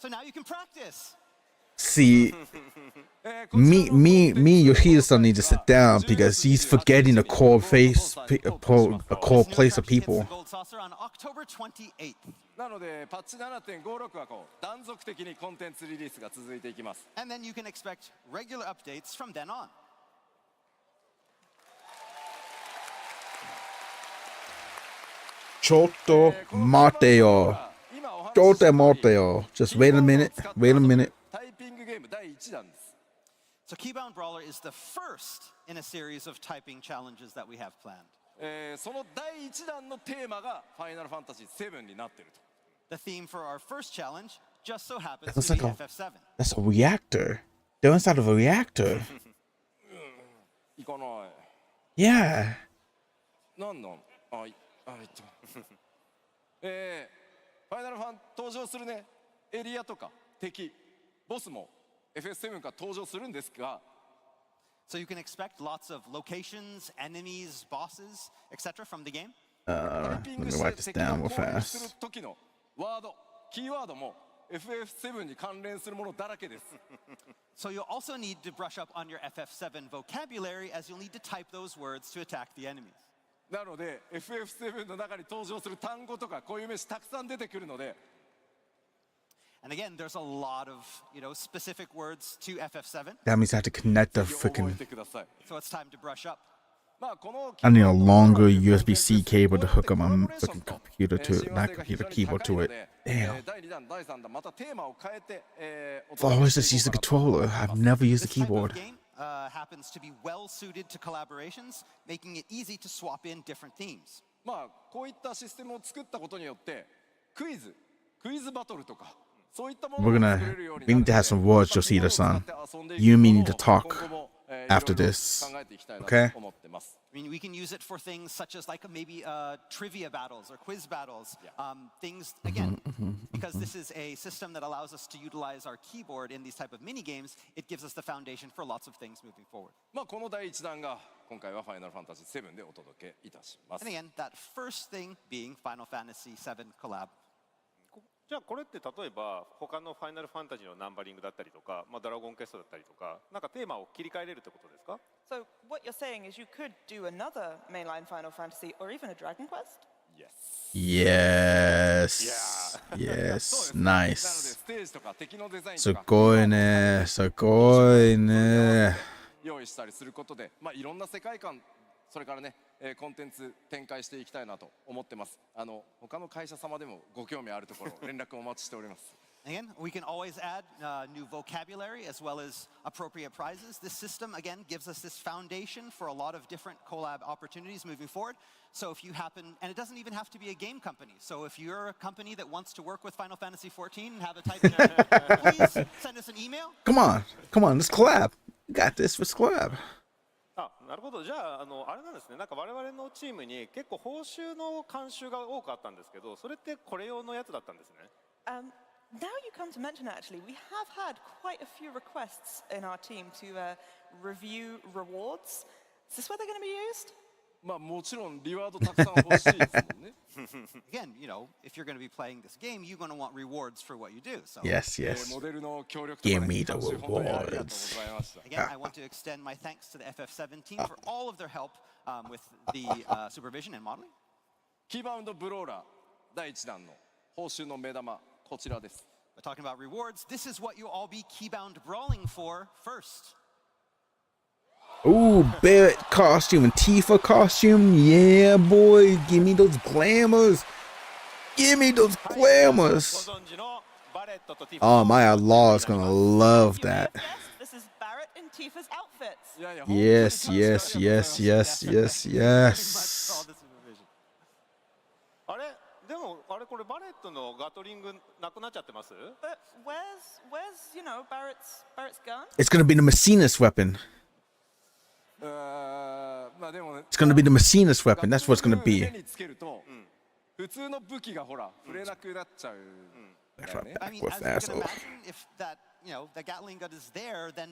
Speaker 5: now you can practice.
Speaker 1: See, me, Yoshida-san need to sit down because he's forgetting a core place of people.
Speaker 5: Gold Saucer on October 28th.
Speaker 4: なのでパッチ 7.56 はこう断続的にコンテンツリリースが続いていきます。
Speaker 5: And then you can expect regular updates from then on.
Speaker 1: Chotto Mateo. Chotto Mateo. Just wait a minute. Wait a minute.
Speaker 4: タイピングゲーム第1弾です。
Speaker 5: So Keybound Brawler is the first in a series of typing challenges that we have planned.
Speaker 4: その第1弾のテーマがファイナルファンタジー7になってると。
Speaker 5: The theme for our first challenge just so happens
Speaker 1: That's
Speaker 5: to be
Speaker 1: like a-
Speaker 5: FF7.
Speaker 1: That's a reactor. They're inside of a reactor.
Speaker 4: 行かない。
Speaker 1: Yeah.
Speaker 4: なんなんあ、いってファイナルファン登場するね、エリアとか敵、ボスも FF7 から登場するんですが、
Speaker 5: So you can expect lots of locations, enemies, bosses, etc. from the game.
Speaker 4: タイピン
Speaker 1: Let
Speaker 4: グ
Speaker 1: me
Speaker 4: し
Speaker 1: write
Speaker 4: て
Speaker 1: this
Speaker 4: 敵が
Speaker 1: down real
Speaker 4: 攻撃する
Speaker 1: fast.
Speaker 4: 時のワード、キーワードも FF7 に関連するものだらけです。
Speaker 5: So you'll also need to brush up on your FF7 vocabulary as you'll need to type those words to attack the enemies.
Speaker 4: なので FF7 の中に登場する単語とか固有名詞たくさん出てくるので、
Speaker 5: And again, there's a lot of, specific words to FF7,
Speaker 1: That means I have to connect the
Speaker 4: ぜひ覚え
Speaker 1: freaking.
Speaker 4: てください。
Speaker 5: so it's time to brush up.
Speaker 4: まあこの
Speaker 1: I need a longer
Speaker 4: キーボード
Speaker 1: USB-C cable to hook up my
Speaker 4: コラボレーション
Speaker 1: freaking
Speaker 4: と
Speaker 1: computer to
Speaker 4: 親和
Speaker 1: not
Speaker 4: 性が
Speaker 1: computer
Speaker 4: 非常に
Speaker 1: keyboard
Speaker 4: 高い
Speaker 1: to
Speaker 4: の
Speaker 1: it.
Speaker 4: で
Speaker 1: Damn.
Speaker 4: 第2弾第3弾またテーマを変えて、お
Speaker 1: I've
Speaker 4: 届け
Speaker 1: always
Speaker 4: して
Speaker 1: just
Speaker 4: い
Speaker 1: used
Speaker 4: こ
Speaker 1: the
Speaker 4: うかなと思い
Speaker 1: controller.
Speaker 4: ます
Speaker 1: I've never used the
Speaker 5: This type of
Speaker 1: keyboard.
Speaker 5: game happens to be well suited to collaborations, making it easy to swap in different themes.
Speaker 4: まあこういったシステムを作ったことによってクイズバトルとかそういったもの
Speaker 1: We're
Speaker 4: を
Speaker 1: gonna.
Speaker 4: 作れるように
Speaker 1: We
Speaker 4: な
Speaker 1: need
Speaker 4: る
Speaker 1: to
Speaker 4: の
Speaker 1: have
Speaker 4: で
Speaker 1: some
Speaker 4: ま
Speaker 1: words,
Speaker 4: た
Speaker 1: Yoshida
Speaker 4: これを
Speaker 1: san.
Speaker 4: 使って遊んでいく
Speaker 1: You and me
Speaker 4: こ
Speaker 1: need
Speaker 4: と
Speaker 1: to
Speaker 4: を
Speaker 1: talk
Speaker 4: 今後も
Speaker 1: after
Speaker 4: いろいろ
Speaker 1: this.
Speaker 4: 考えていきたいな
Speaker 1: Okay?
Speaker 4: と思ってます。
Speaker 5: I mean, we can use it for things such as like maybe trivia battles or quiz battles. Things, again, because this is a system that allows us to utilize our keyboard in these type of mini games, it gives us the foundation for lots of things moving forward.
Speaker 4: まあこの第1弾が今回はファイナルファンタジー7でお届けいたします
Speaker 5: And。again, that first thing being Final Fantasy VII collab.
Speaker 6: じゃあこれって例えば他のファイナルファンタジーのナンバリングだったりとか、ドラゴンクエストだったりとか、なんかテーマを切り替えれるってことですか？
Speaker 7: So what you're saying is you could do another mainline Final Fantasy or even a Dragon Quest?
Speaker 1: Yes. Yes.
Speaker 4: そうですねなので
Speaker 1: Nice.
Speaker 4: ステージとか敵のデザインとか
Speaker 1: すごいね。すごいね。
Speaker 4: 用意したりすることで、いろんな世界観それからね、コンテンツ展開していきたいなと思ってます。他の会社様でもご興味あるところ連絡お待ちしております。
Speaker 5: Again, we can always add new vocabulary as well as appropriate prizes. This system, again, gives us this foundation for a lot of different collab opportunities moving forward. So if you happen, and it doesn't even have to be a game company. So if you're a company that wants to work with Final Fantasy XIV and have a type, please send us an email.
Speaker 1: Come on. Come on. Let's collab. We got this. Let's collab.
Speaker 6: あ、なるほど。じゃあ、あれなんですね。なんか我々のチームに結構報酬の慣習が多くあったんですけど、それってこれ用のやつだったんですね。
Speaker 7: Now you come to mention it, actually, we have had quite a few requests in our team to review rewards. Is this where they're going to be used?
Speaker 4: もちろんリワードたくさん欲しいですもんね。
Speaker 5: Again, if you're going to be playing this game, you're going to want rewards for what you do. So
Speaker 1: Yes, yes.
Speaker 4: モデルの協力とか
Speaker 1: Give
Speaker 4: ね、
Speaker 1: me the
Speaker 4: 監修本当にありがとうござい
Speaker 1: rewards.
Speaker 4: ました。
Speaker 5: again, I want to extend my thanks to the FF7 team for all of their help with the supervision and modeling.
Speaker 4: キーバウンドブローラー第1弾の報酬の目玉こちらです。
Speaker 5: But talking about rewards, this is what you'll all be keybound brawling for first.
Speaker 1: Ooh, Barrett costume and Tifa costume. Yeah, boy. Give me those glamours. Give me those
Speaker 6: ご
Speaker 1: glamours.
Speaker 6: 存知のバレットとティフ
Speaker 1: Oh, my outlaw is gonna love
Speaker 7: You may
Speaker 1: that.
Speaker 7: have guessed, this is Barrett and Tifa's outfits.
Speaker 4: いやいや
Speaker 1: Yes, yes, yes, yes, yes,
Speaker 5: Very much for all
Speaker 1: yes.
Speaker 5: the supervision.
Speaker 6: あれでもあれこれバレットのガトリングなくなっちゃってます？
Speaker 7: But where's Barrett's gun?
Speaker 1: It's gonna be the Machinist weapon.
Speaker 4: でもね
Speaker 1: It's gonna be the Machinist weapon. That's what it's gonna
Speaker 4: ガト
Speaker 1: be.
Speaker 4: リングを手につけると普通の武器がほら触れなくなっちゃう。だよね
Speaker 5: I mean,
Speaker 1: With
Speaker 5: as you can
Speaker 1: asshole.
Speaker 5: imagine, if that, the Gatling gun is there, then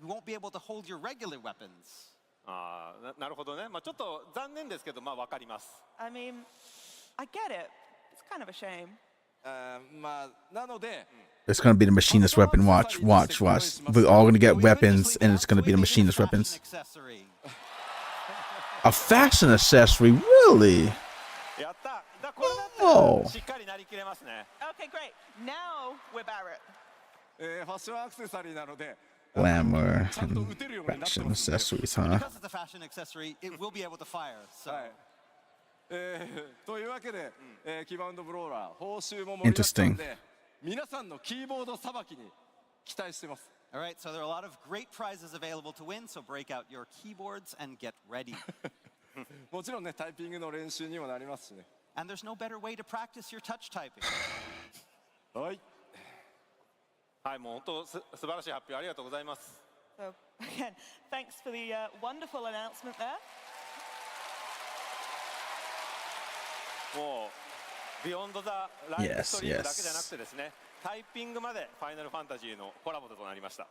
Speaker 5: you won't be able to hold your regular weapons.
Speaker 6: ああ、なるほどね。ちょっと残念ですけど、わかります。
Speaker 7: I mean, I get it. It's kind of a shame.
Speaker 4: なので
Speaker 1: It's gonna be the Machinist weapon. Watch, watch, watch. We're all gonna get
Speaker 5: We
Speaker 1: weapons,
Speaker 5: could just
Speaker 1: and
Speaker 5: leave
Speaker 1: it's gonna be the
Speaker 5: it as a
Speaker 1: Machinist
Speaker 5: fashion
Speaker 1: weapons.
Speaker 5: accessory.
Speaker 1: A fashion accessory, really?
Speaker 6: やった。これだった
Speaker 1: Oh.
Speaker 6: らしっかりなりきれますね。
Speaker 7: Okay, great. Now we're Barrett.
Speaker 4: ファッションアクセサリーなので
Speaker 1: Glamour
Speaker 4: ちゃんと
Speaker 1: and
Speaker 4: 撃てるようになって
Speaker 1: fashion
Speaker 4: ますんで
Speaker 1: accessories, huh?
Speaker 5: Because it's a fashion accessory, it will be able to fire. So
Speaker 4: はいというわけで、キーバウンドブローラー報酬も盛りだくさんで皆さんのキーボードさばきに期待してます。
Speaker 5: all right, so there are a lot of great prizes available to win, so break out your keyboards and get ready.
Speaker 4: もちろんねタイピングの練習にもなりますしね。
Speaker 5: And there's no better way to practice your touch typing.
Speaker 4: はい。
Speaker 6: はい、もう本当素晴らしい発表ありがとうございます。
Speaker 7: So again, thanks for the wonderful announcement there.
Speaker 6: もうビヨンドザライフ
Speaker 1: Yes,
Speaker 6: ストリームだけ
Speaker 1: yes.
Speaker 6: じゃなくてですね、タイピングまでファイナルファンタジーのコラボとなりました。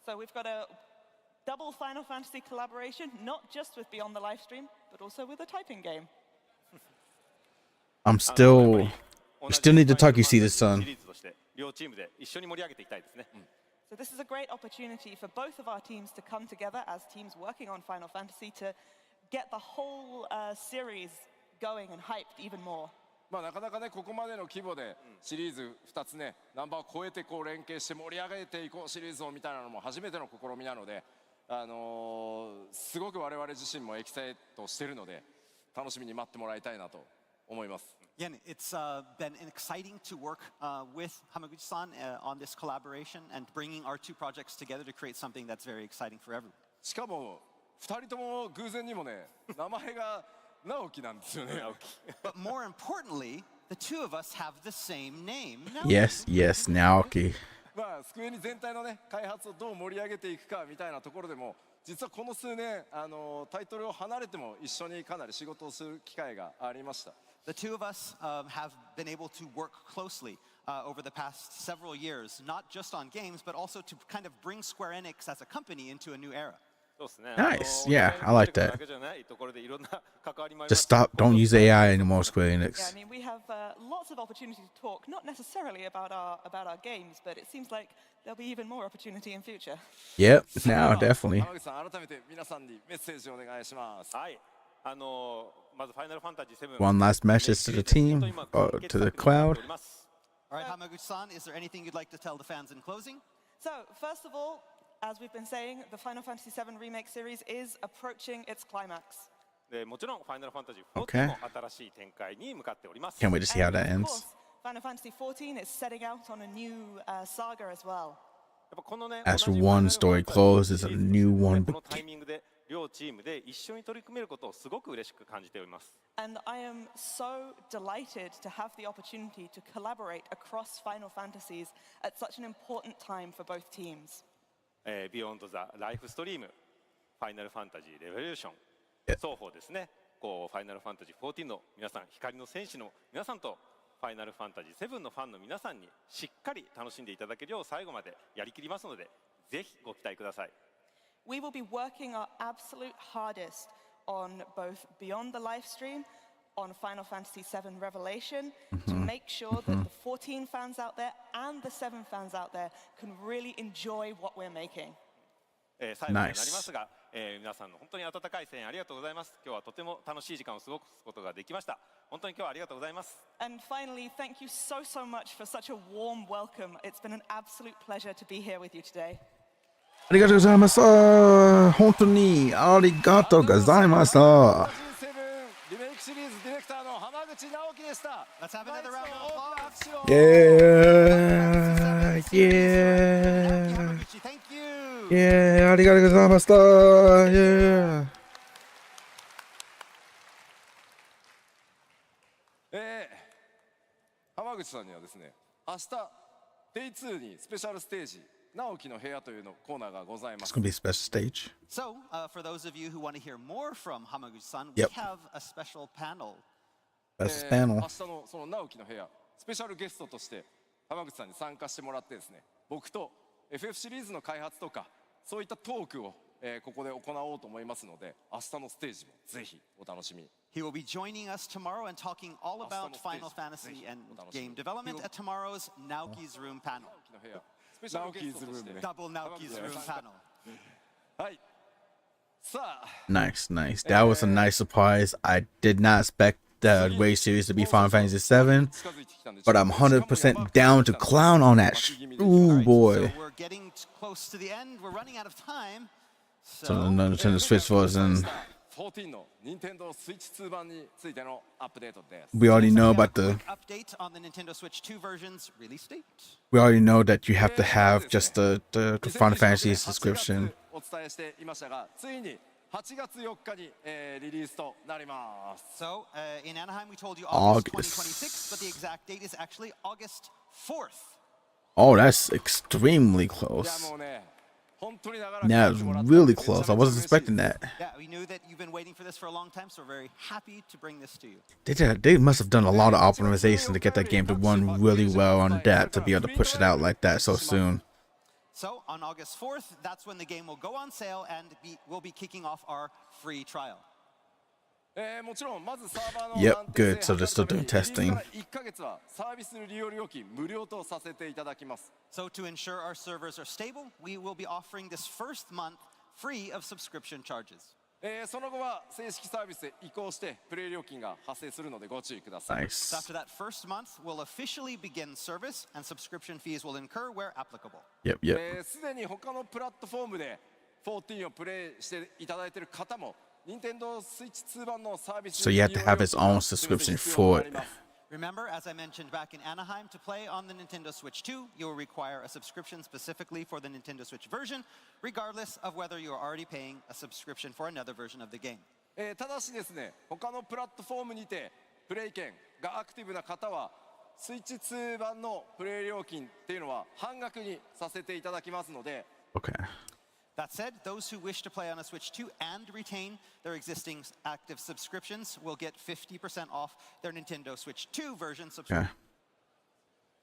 Speaker 7: So we've got a double Final Fantasy collaboration, not just with Beyond the Livestream, but also with a typing game.
Speaker 1: I'm still. We still need to talk, you see this, son.
Speaker 6: シリーズとして両チームで一緒に盛り上げていきたいですね。
Speaker 7: So this is a great opportunity for both of our teams to come together as teams working on Final Fantasy to get the whole series going and hyped even more.
Speaker 4: まあなかなかねここまでの規模でシリーズ2つねナンバーを超えてこう連携して盛り上げていこうシリーズをみたいなのも初めての試みなので、すごく我々自身もエキサイトしてるので楽しみに待ってもらいたいなと思います。
Speaker 5: Again, it's been exciting to work with Hamaguchi-san on this collaboration and bringing our two projects together to create something that's very exciting for everyone.
Speaker 4: しかも2人とも偶然にもね名前が直樹なんですよね。
Speaker 5: But more importantly, the two of us have the same name.
Speaker 1: Yes, yes, Naoki.
Speaker 4: まあスクエニ全体のね開発をどう盛り上げていくかみたいなところでも実はこの数年タイトルを離れても一緒にかなり仕事をする機会がありました。
Speaker 5: The two of us have been able to work closely over the past several years, not just on games, but also to kind of bring Square Enix as a company into a new era.
Speaker 1: Nice. Yeah, I like that. Just stop. Don't use AI anymore, Square
Speaker 7: Yeah,
Speaker 1: Enix.
Speaker 7: I mean, we have lots of opportunity to talk, not necessarily about our games, but it seems like there'll be even more opportunity in future.
Speaker 1: Yep, now definitely.
Speaker 4: 浜口さん改めて皆さんにメッセージをお願いします。
Speaker 6: はい。まずファイナルファンタジー7。
Speaker 1: One last message to the team or to the crowd.
Speaker 5: All right, Hamaguchi-san, is there anything you'd like to tell the fans in closing?
Speaker 7: So, first of all, as we've been saying, the Final Fantasy VII Remake series is approaching its climax.
Speaker 6: でもちろんファイナルファンタジー14も新しい展開に向かっております。
Speaker 1: Can't wait to see how that
Speaker 7: And
Speaker 1: ends.
Speaker 7: of course, Final Fantasy XIV is setting out on a new saga as well.
Speaker 6: やっぱこのね
Speaker 1: As
Speaker 6: 同じ
Speaker 1: one
Speaker 6: ファイナル
Speaker 1: story
Speaker 6: ファンタジー
Speaker 1: closes, a new one
Speaker 6: このタイミングで両チームで一緒に取り組めることをすごく嬉しく感じております。
Speaker 7: And I am so delighted to have the opportunity to collaborate across Final Fantasies at such an important time for both teams.
Speaker 6: ビヨンドザライフストリーム、ファイナルファンタジーレボリューション、双方ですね。こうファイナルファンタジー14の皆さん、光の戦士の皆さんとファイナルファンタジー7のファンの皆さんにしっかり楽しんでいただけるよう最後までやりきりますので、ぜひご期待ください。
Speaker 7: We will be working our absolute hardest on both Beyond the Livestream, on Final Fantasy VII Revelation, to make sure that the 14 fans out there and the 7 fans out there can really enjoy what we're making.
Speaker 6: 最後になりますが、皆さんの本当に温かい声援ありがとうございます。今日はとても楽しい時間を過ごすことができました。本当に今日はありがとうございます。
Speaker 7: And finally, thank you so much for such a warm welcome. It's been an absolute pleasure to be here with you today.
Speaker 1: ありがとうございます。本当にありがとうございました。
Speaker 4: リメイクシリーズディレクターの浜口直樹でした。
Speaker 5: Let's have another round of applause.
Speaker 1: Yeah, yeah,
Speaker 5: Hamaguchi, thank you.
Speaker 1: yeah. ありがとうございました。Yeah.
Speaker 4: 浜口さんにはですね、明日 Day2 にスペシャルステージ直樹の部屋というのコーナーがございま
Speaker 1: It's
Speaker 4: す。
Speaker 1: gonna be a special stage.
Speaker 5: So, for those of you who want to hear more from Hamaguchi-san,
Speaker 1: Yep.
Speaker 5: we have a special panel.
Speaker 1: Best
Speaker 4: 明
Speaker 1: panel.
Speaker 4: 日のその直樹の部屋スペシャルゲストとして浜口さんに参加してもらってですね、僕と FF シリーズの開発とかそういったトークを、ここで行おうと思いますので、明日のステージもぜひお楽しみに。
Speaker 5: He will be joining us tomorrow and talking all about Final Fantasy and game development at tomorrow's Naoki's Room panel.
Speaker 4: 直樹の部屋スペシャルゲストとして
Speaker 5: Double Naoki's Room panel.
Speaker 4: はい。さあ。
Speaker 1: Nice, nice. That was a nice surprise. I did not expect the Wave series to be Final Fantasy VII, but I'm 100% down to clown on that. Ooh boy.
Speaker 5: So we're getting close to the end. We're running out of time.
Speaker 1: So the Nintendo Switch version.
Speaker 4: 14の任天堂スイッチ2版についてのアップデートです。
Speaker 1: We already know
Speaker 5: We have
Speaker 1: about the.
Speaker 5: a quick update on the Nintendo Switch 2 version's release date.
Speaker 1: We already know that you have to have just the Final Fantasy subscription.
Speaker 4: お伝えしていましたが、ついに8月4日に、リリースとなります。
Speaker 5: So in Anaheim, we told you August
Speaker 1: August.
Speaker 5: 2026, but the exact date is actually August 4th.
Speaker 1: Oh, that's extremely
Speaker 4: いや
Speaker 1: close.
Speaker 4: もうね、本当に長らく
Speaker 1: That
Speaker 4: 待ってもら
Speaker 1: was
Speaker 4: った
Speaker 1: really
Speaker 4: めちゃめちゃ
Speaker 1: close. I wasn't expecting that.
Speaker 5: Yeah, we knew that you've been waiting for this for a long time, so we're very happy to bring this to you.
Speaker 1: They must have done a lot of optimization to get that game to run really well on that to be able to push it out like that so soon.
Speaker 5: So on August 4th, that's when the game will go on sale and we'll be kicking off our free trial.
Speaker 4: もちろんまずサーバーの
Speaker 1: Yep,
Speaker 4: 安定
Speaker 1: good.
Speaker 4: 性
Speaker 1: So they're still doing
Speaker 4: リリース
Speaker 1: testing.
Speaker 4: から1ヶ月はサービス利用料金無料とさせていただきます。
Speaker 5: So to ensure our servers are stable, we will be offering this first month free of subscription charges.
Speaker 4: その後は正式サービスへ移行してプレイ料金が発生するのでご注意ください。
Speaker 1: Nice.
Speaker 5: After that first month, we'll officially begin service, and subscription fees will incur where applicable.
Speaker 1: Yep, yep.
Speaker 4: すでに他のプラットフォームで14をプレイしていただいている方も、任天堂スイッチ2版のサービス
Speaker 1: So you have to have his own subscription for it.
Speaker 5: Remember, as I mentioned back in Anaheim, to play on the Nintendo Switch 2, you will require a subscription specifically for the Nintendo Switch version, regardless of whether you are already paying a subscription for another version of the game.
Speaker 4: ただしですね、他のプラットフォームにてプレイ券がアクティブな方はスイッチ2版のプレイ料金っていうのは半額にさせていただきますので、
Speaker 1: Okay.
Speaker 5: That said, those who wish to play on a Switch 2 and retain their existing active subscriptions will get 50% off their Nintendo Switch 2 version subscription.
Speaker 1: Okay.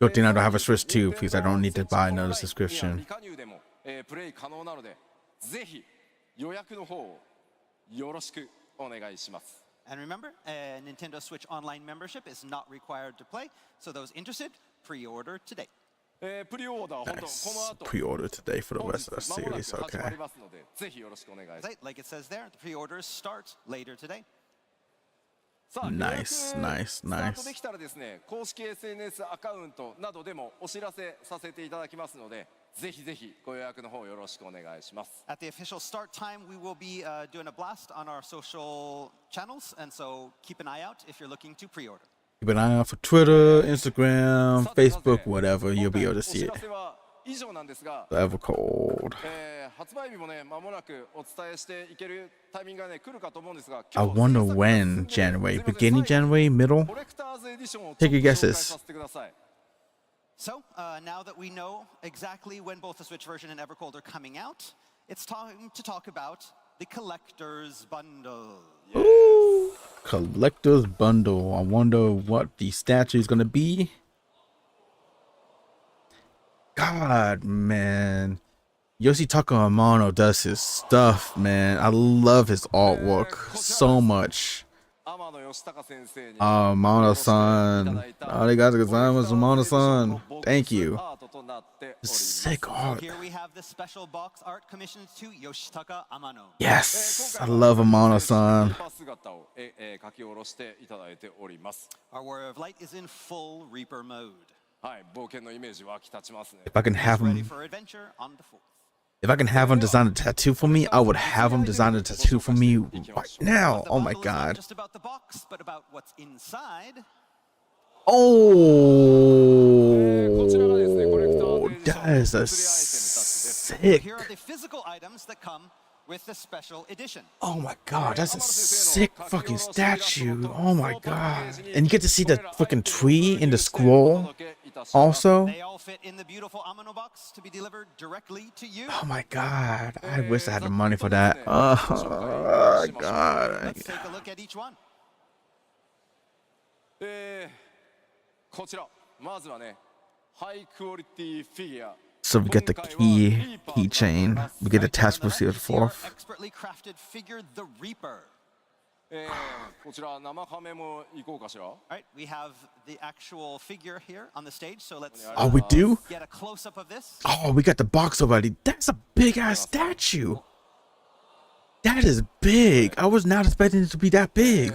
Speaker 1: Good thing I don't have a Switch 2 because I don't need to buy another subscription.
Speaker 4: 未加入でもプレイ可能なので、ぜひ予約の方をよろしくお願いします。
Speaker 5: And remember, Nintendo Switch Online membership is not required to play, so those interested, pre-order today.
Speaker 4: プリオーダー、本当こ
Speaker 1: Nice.
Speaker 4: の後
Speaker 1: Pre-order today for the
Speaker 4: 本
Speaker 1: rest
Speaker 4: 日
Speaker 1: of the
Speaker 4: 間もなく
Speaker 1: series.
Speaker 4: 始ま
Speaker 1: Okay.
Speaker 4: りますので、ぜひよろしくお願いします。
Speaker 5: Like it says there, the pre-orders start later today.
Speaker 4: さあ、
Speaker 1: Nice,
Speaker 4: 予約
Speaker 1: nice,
Speaker 4: スタート
Speaker 1: nice.
Speaker 4: できたらですね、公式 SNS アカウントなどでもお知らせさせていただきますので、ぜひぜひご予約の方よろしくお願いします。
Speaker 5: At the official start time, we will be doing a blast on our social channels, and so keep an eye out if you're looking to pre-order.
Speaker 1: Keep an eye out for Twitter, Instagram,
Speaker 4: さてさて
Speaker 1: Facebook, whatever. You'll be able to
Speaker 4: お
Speaker 1: see
Speaker 4: 知
Speaker 1: it.
Speaker 4: らせは以上なんですが、
Speaker 1: Forever cold.
Speaker 4: 発売日もね、間もなくお伝えしていけるタイミングがね、来るかと思うんですが、
Speaker 1: I
Speaker 4: 今日
Speaker 1: wonder
Speaker 4: 制作が
Speaker 1: when
Speaker 4: 進んで
Speaker 1: January.
Speaker 4: すいません
Speaker 1: Beginning January, middle?
Speaker 4: コレクターズエディションを
Speaker 1: Take
Speaker 4: ちょっ
Speaker 1: your
Speaker 4: と紹
Speaker 1: guesses.
Speaker 4: 介させてください。
Speaker 5: So now that we know exactly when both the Switch version and Evercold are coming out, it's time to talk about the collector's bundle.
Speaker 1: Ooh, collector's bundle. I wonder what the statue is gonna be. God, man. Yoshitaka Amano does his stuff, man. I love his artwork so much.
Speaker 4: 天野義高先生に
Speaker 1: Amano-san. Arigatou gozaimasu, Amano-san. Thank you.
Speaker 4: アートとなっております。
Speaker 1: Sick art.
Speaker 5: Here we have the special box art commissioned to Yoshitaka Amano.
Speaker 1: Yes, I love Amano-san.
Speaker 4: 姿を書き下ろしていただいております。
Speaker 5: Our Warrior of Light is in full Reaper mode.
Speaker 4: はい、冒険のイメージ湧き立ちますね。
Speaker 1: If I can have
Speaker 5: Ready
Speaker 1: him,
Speaker 5: for adventure on the 4th.
Speaker 1: if I can have him design a tattoo for me, I would have him design a tattoo for me right now.
Speaker 5: The
Speaker 1: Oh my
Speaker 5: bundle is not
Speaker 1: god.
Speaker 5: just about the box, but about what's inside.
Speaker 1: Oh, that is a sick.
Speaker 5: Here are the physical items that come with the special edition.
Speaker 1: Oh my god, that's a sick fucking statue. Oh my god. And you get to see the fucking tree in the scroll also.
Speaker 5: They all fit in the beautiful Amano box to be delivered directly to you.
Speaker 1: Oh my god, I wish I had the money for that. Oh god.
Speaker 5: Let's take a look at each one.
Speaker 4: こちら、まずはね、ハイクオリティフィギュア。
Speaker 1: So we get the keychain. We get attached to the fourth.
Speaker 5: Expertly crafted figure, the Reaper.
Speaker 4: こちら生ハメもいこうかしら。
Speaker 5: All right, we have the actual figure here on the stage, so let's
Speaker 1: Oh, we do?
Speaker 5: get a close-up of this.
Speaker 1: Oh, we got the box already. That's a big ass statue. That is big. I was not expecting it to be that big.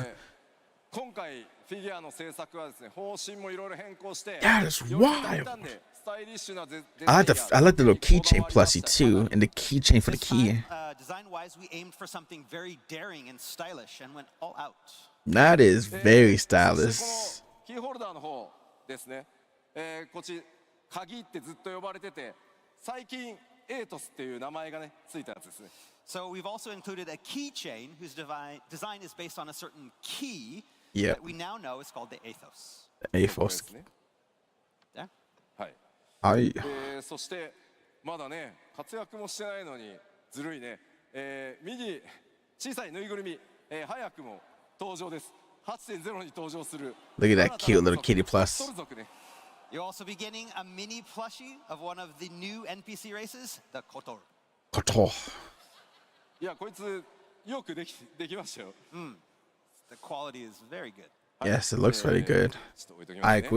Speaker 4: 今回フィギュアの制作はですね、方針もいろいろ変更して、
Speaker 1: That is
Speaker 4: より大
Speaker 1: wild.
Speaker 4: 胆でスタイリッシュなデザイン
Speaker 1: I
Speaker 4: が
Speaker 1: like the little keychain plushie too, and the keychain for the
Speaker 5: This
Speaker 1: key.
Speaker 5: time, design-wise, we aimed for something very daring and stylish and went all out.
Speaker 1: That is very
Speaker 4: そしてこ
Speaker 1: stylish.
Speaker 4: のキーホルダーの方ですね、こっち鍵ってずっと呼ばれてて、最近エイトスっていう名前がねついたやつですね。
Speaker 5: So we've also included a keychain whose design is based on a certain key
Speaker 1: Yep.
Speaker 5: that we now know is called the Athos.
Speaker 4: これで
Speaker 1: Athos.
Speaker 4: すね。
Speaker 5: Yeah?
Speaker 4: はい。
Speaker 1: I
Speaker 4: そしてまだね活躍もしてないのにずるいね、右小さいぬいぐるみ、早くも登場です。 8.0 に登場する
Speaker 1: look at that cute little kitty
Speaker 4: スト
Speaker 1: plus.
Speaker 4: ル族ね。
Speaker 5: You're also be getting a mini plushie of one of the new NPC races, the Kotor.
Speaker 1: Kotor.
Speaker 4: いやこいつよくできましたよ。
Speaker 5: The quality is very good.
Speaker 1: Yes, it looks very good.
Speaker 4: ちょっと置いときます
Speaker 1: I
Speaker 4: ね。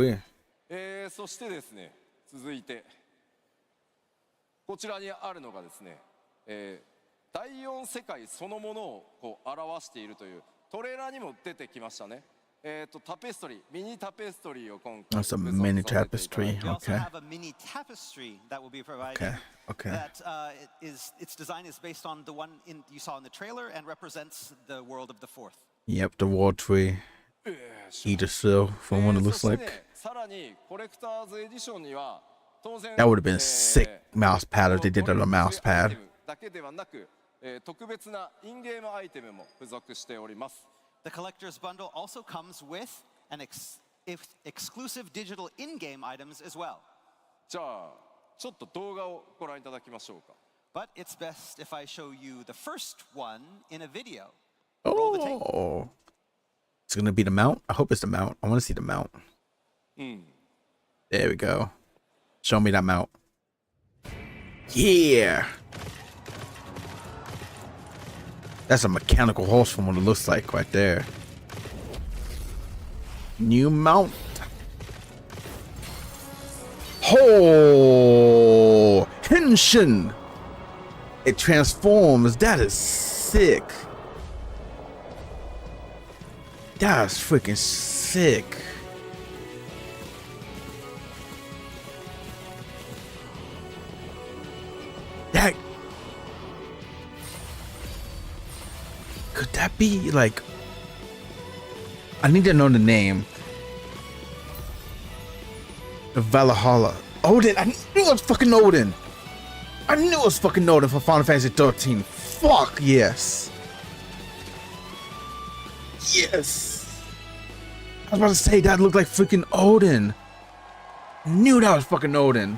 Speaker 1: agree.
Speaker 4: そしてですね続いてこちらにあるのがですね、第4世界そのものをこう表しているというトレーラーにも出てきましたね。タペストリー、ミニタペストリーを今回
Speaker 1: That's a mini
Speaker 4: 付属させていただい
Speaker 1: tapestry.
Speaker 4: て
Speaker 5: We also
Speaker 1: Okay.
Speaker 5: have a mini tapestry that will be provided.
Speaker 1: Okay. Okay.
Speaker 5: That its design is based on the one you saw in the trailer and represents the world of the fourth.
Speaker 1: Yep, the wall tree. Eater seal from what it
Speaker 4: そ
Speaker 1: looks
Speaker 4: して
Speaker 1: like.
Speaker 4: ね、さらにコレクターズエディションには当然
Speaker 1: That would have been sick mouse pad if they did it on a mouse pad.
Speaker 4: だけではなく、特別なインゲームアイテムも付属しております。
Speaker 5: The collector's bundle also comes with an exclusive digital in-game items as well.
Speaker 4: じゃあちょっと動画をご覧いただきましょうか。
Speaker 5: But it's best if I show you the first one in a video.
Speaker 1: Oh. It's gonna be the mount? I hope it's the mount. I want to see the mount. There we go. Show me that mount. Yeah. That's a mechanical horse from what it looks like right there. New mount. Oh, Henshin. It transforms. That is sick. That's freaking sick. That could that be like, I need to know the name. The Valhalla. Odin. I knew it was fucking Odin. I knew it was fucking Odin for Final Fantasy 13. Fuck yes. Yes. I was about to say that looked like freaking Odin. Knew that was fucking Odin.